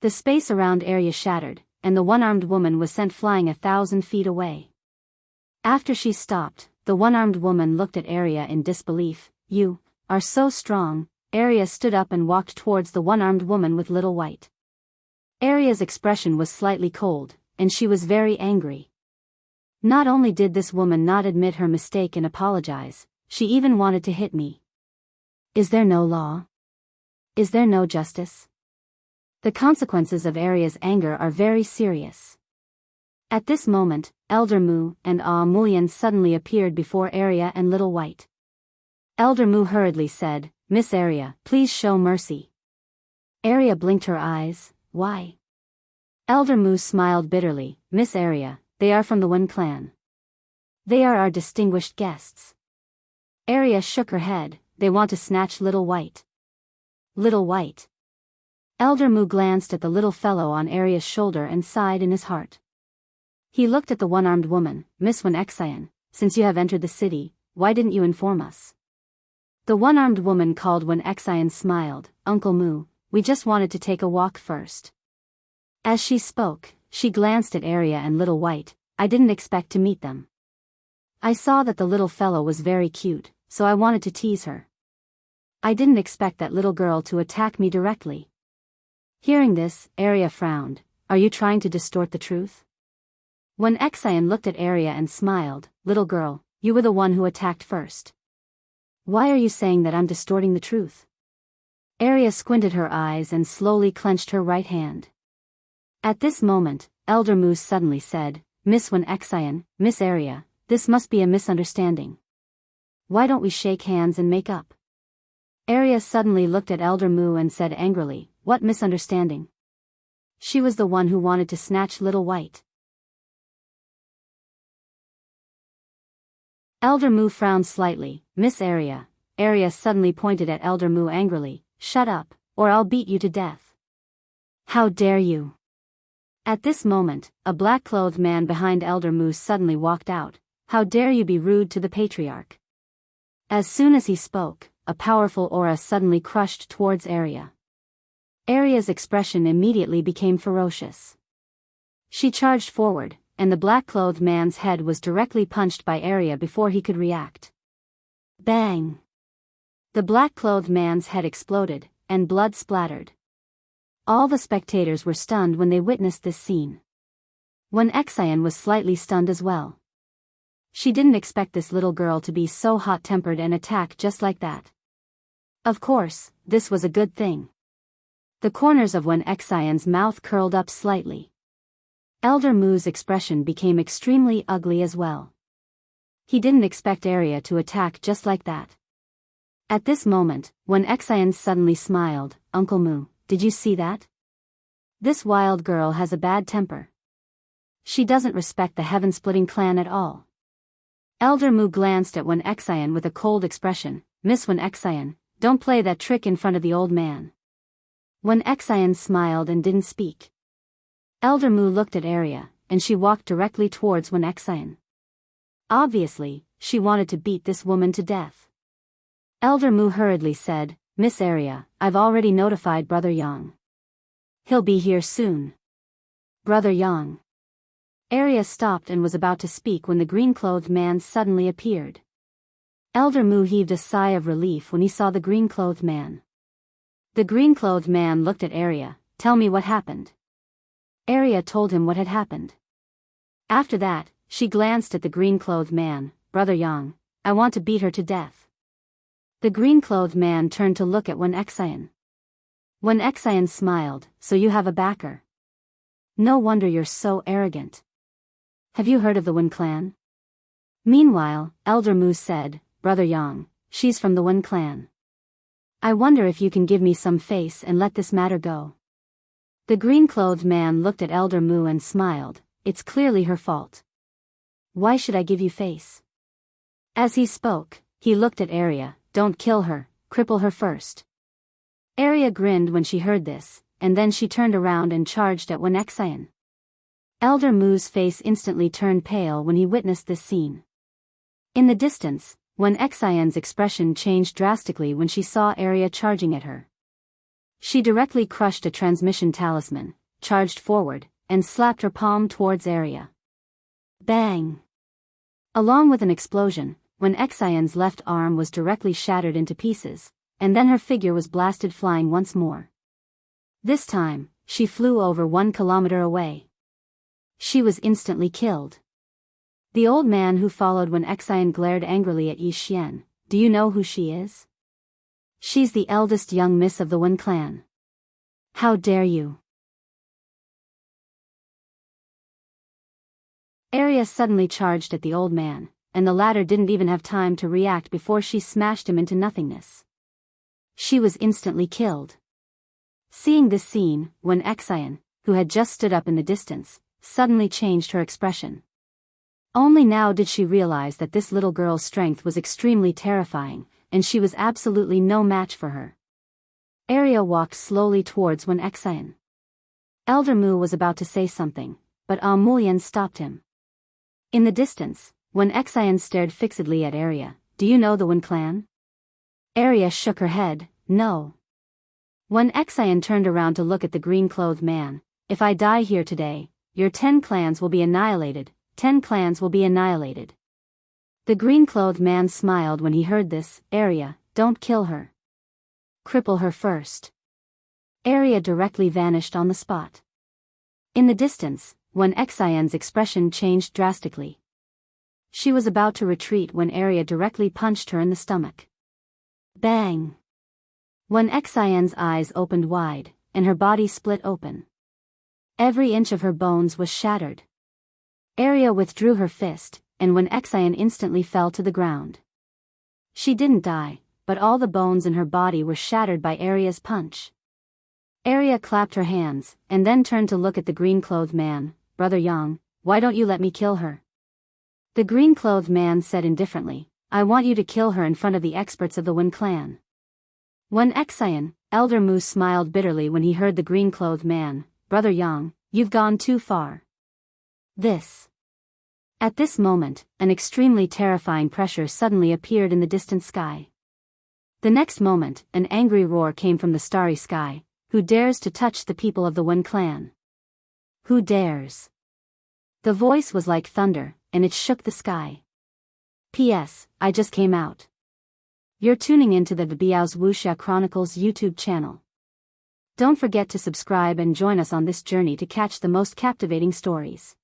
The space around Arya shattered, and the one-armed woman was sent flying 1,000 feet away. After she stopped, the one-armed woman looked at Arya in disbelief. You are so strong. Arya stood up and walked towards the one-armed woman with Little White. Arya's expression was slightly cold, and she was very angry. Not only did this woman not admit her mistake and apologize, she even wanted to hit me. Is there no law? Is there no justice? The consequences of Arya's anger are very serious. At this moment, Elder Mu and Mulyan suddenly appeared before Arya and Little White. Elder Mu hurriedly said, Miss Arya, please show mercy. Arya blinked her eyes. Why? Elder Mu smiled bitterly. Miss Arya, they are from the Wen clan. They are our distinguished guests. Arya shook her head. They want to snatch Little White. Little White. Elder Mu glanced at the little fellow on Arya's shoulder and sighed in his heart. He looked at the one-armed woman. Miss Wen Xian, since you have entered the city, why didn't you inform us? The one-armed woman called Wen Xian smiled. Uncle Mu, we just wanted to take a walk first. As she spoke, she glanced at Arya and Little White. I didn't expect to meet them. I saw that the little fellow was very cute, so I wanted to tease her. I didn't expect that little girl to attack me directly. Hearing this, Arya frowned. Are you trying to distort the truth? When Xian looked at Arya and smiled, little girl, you were the one who attacked first. Why are you saying that I'm distorting the truth? Arya squinted her eyes and slowly clenched her right hand. At this moment, Elder Moose suddenly said, Miss Xian, Miss Arya, this must be a misunderstanding. Why don't we shake hands and make up? Arya suddenly looked at Elder Mu and said angrily, what misunderstanding? She was the one who wanted to snatch Little White. Elder Mu frowned slightly. Miss Arya. Arya suddenly pointed at Elder Mu angrily. Shut up, or I'll beat you to death. How dare you? At this moment, a black-clothed man behind Elder Mu suddenly walked out. How dare you be rude to the patriarch? As soon as he spoke, a powerful aura suddenly crushed towards Arya. Arya's expression immediately became ferocious. She charged forward, and the black-clothed man's head was directly punched by Arya before he could react. Bang! The black-clothed man's head exploded, and blood splattered. All the spectators were stunned when they witnessed this scene. Xian was slightly stunned as well. She didn't expect this little girl to be so hot-tempered and attack just like that. Of course, this was a good thing. The corners of Xian's mouth curled up slightly. Elder Mu's expression became extremely ugly as well. He didn't expect Arya to attack just like that. At this moment, Xian suddenly smiled, Uncle Mu, did you see that? This wild girl has a bad temper. She doesn't respect the heaven-splitting clan at all. Elder Mu glanced at Xian with a cold expression. Miss Xian, don't play that trick in front of the old man. Xian smiled and didn't speak. Elder Mu looked at Arya, and she walked directly towards Xian. Obviously, she wanted to beat this woman to death. Elder Mu hurriedly said, Miss Arya, I've already notified Brother Yang. He'll be here soon. Brother Yang. Arya stopped and was about to speak when the green-clothed man suddenly appeared. Elder Mu heaved a sigh of relief when he saw the green-clothed man. The green-clothed man looked at Arya. Tell me what happened. Arya told him what had happened. After that, she glanced at the green-clothed man. Brother Yang, I want to beat her to death. The green-clothed man turned to look at Xian. Xian smiled, so you have a backer. No wonder you're so arrogant. Have you heard of the Wen clan? Meanwhile, Elder Mu said, Brother Yang, she's from the Wen clan. I wonder if you can give me some face and let this matter go. The green-clothed man looked at Elder Mu and smiled. It's clearly her fault. Why should I give you face? As he spoke, he looked at Arya. Don't kill her, cripple her first. Arya grinned when she heard this, and then she turned around and charged at Xian. Elder Mu's face instantly turned pale when he witnessed this scene. In the distance, Xian's expression changed drastically when she saw Arya charging at her. She directly crushed a transmission talisman, charged forward, and slapped her palm towards Arya. Bang! Along with an explosion, Xian's left arm was directly shattered into pieces, and then her figure was blasted flying once more. This time, she flew over 1 kilometer away. She was instantly killed. The old man who followed Xian glared angrily at Yi Xian. Do you know who she is? She's the eldest young miss of the Wen clan. How dare you? Arya suddenly charged at the old man, and the latter didn't even have time to react before she smashed him into nothingness. She was instantly killed. Seeing this scene, Xian, who had just stood up in the distance, suddenly changed her expression. Only now did she realize that this little girl's strength was extremely terrifying, and she was absolutely no match for her. Arya walked slowly towards Xian. Elder Mu was about to say something, but Mulyan stopped him. In the distance, Xian stared fixedly at Arya. Do you know the Wen clan? Arya shook her head. No. Xian turned around to look at the green-clothed man. If I die here today, your 10 clans will be annihilated. 10 clans will be annihilated. The green-clothed man smiled when he heard this. Arya, don't kill her. cripple her first. Area directly vanished on the spot. In the distance, Wen Xian's expression changed drastically. She was about to retreat when Area directly punched her in the stomach. Bang! Wen Xian's eyes opened wide, and her body split open. Every inch of her bones was shattered. Area withdrew her fist, and Wen Xian instantly fell to the ground. She didn't die, but all the bones in her body were shattered by Area's punch. Area clapped her hands, and then turned to look at the green-clothed man. Brother Yang, why don't you let me kill her? The green-clothed man said indifferently, I want you to kill her in front of the experts of the Wen clan. Wen Xian, Elder Mu smiled bitterly when he heard the green-clothed man. Brother Yang, you've gone too far. At this moment, an extremely terrifying pressure suddenly appeared in the distant sky. The next moment, an angry roar came from the starry sky. Who dares to touch the people of the Wen clan? Who dares? The voice was like thunder, and it shook the sky. P.S. I just came out. You're tuning into the Biyao's Wuxia Chronicles YouTube channel. Don't forget to subscribe and join us on this journey to catch the most captivating stories.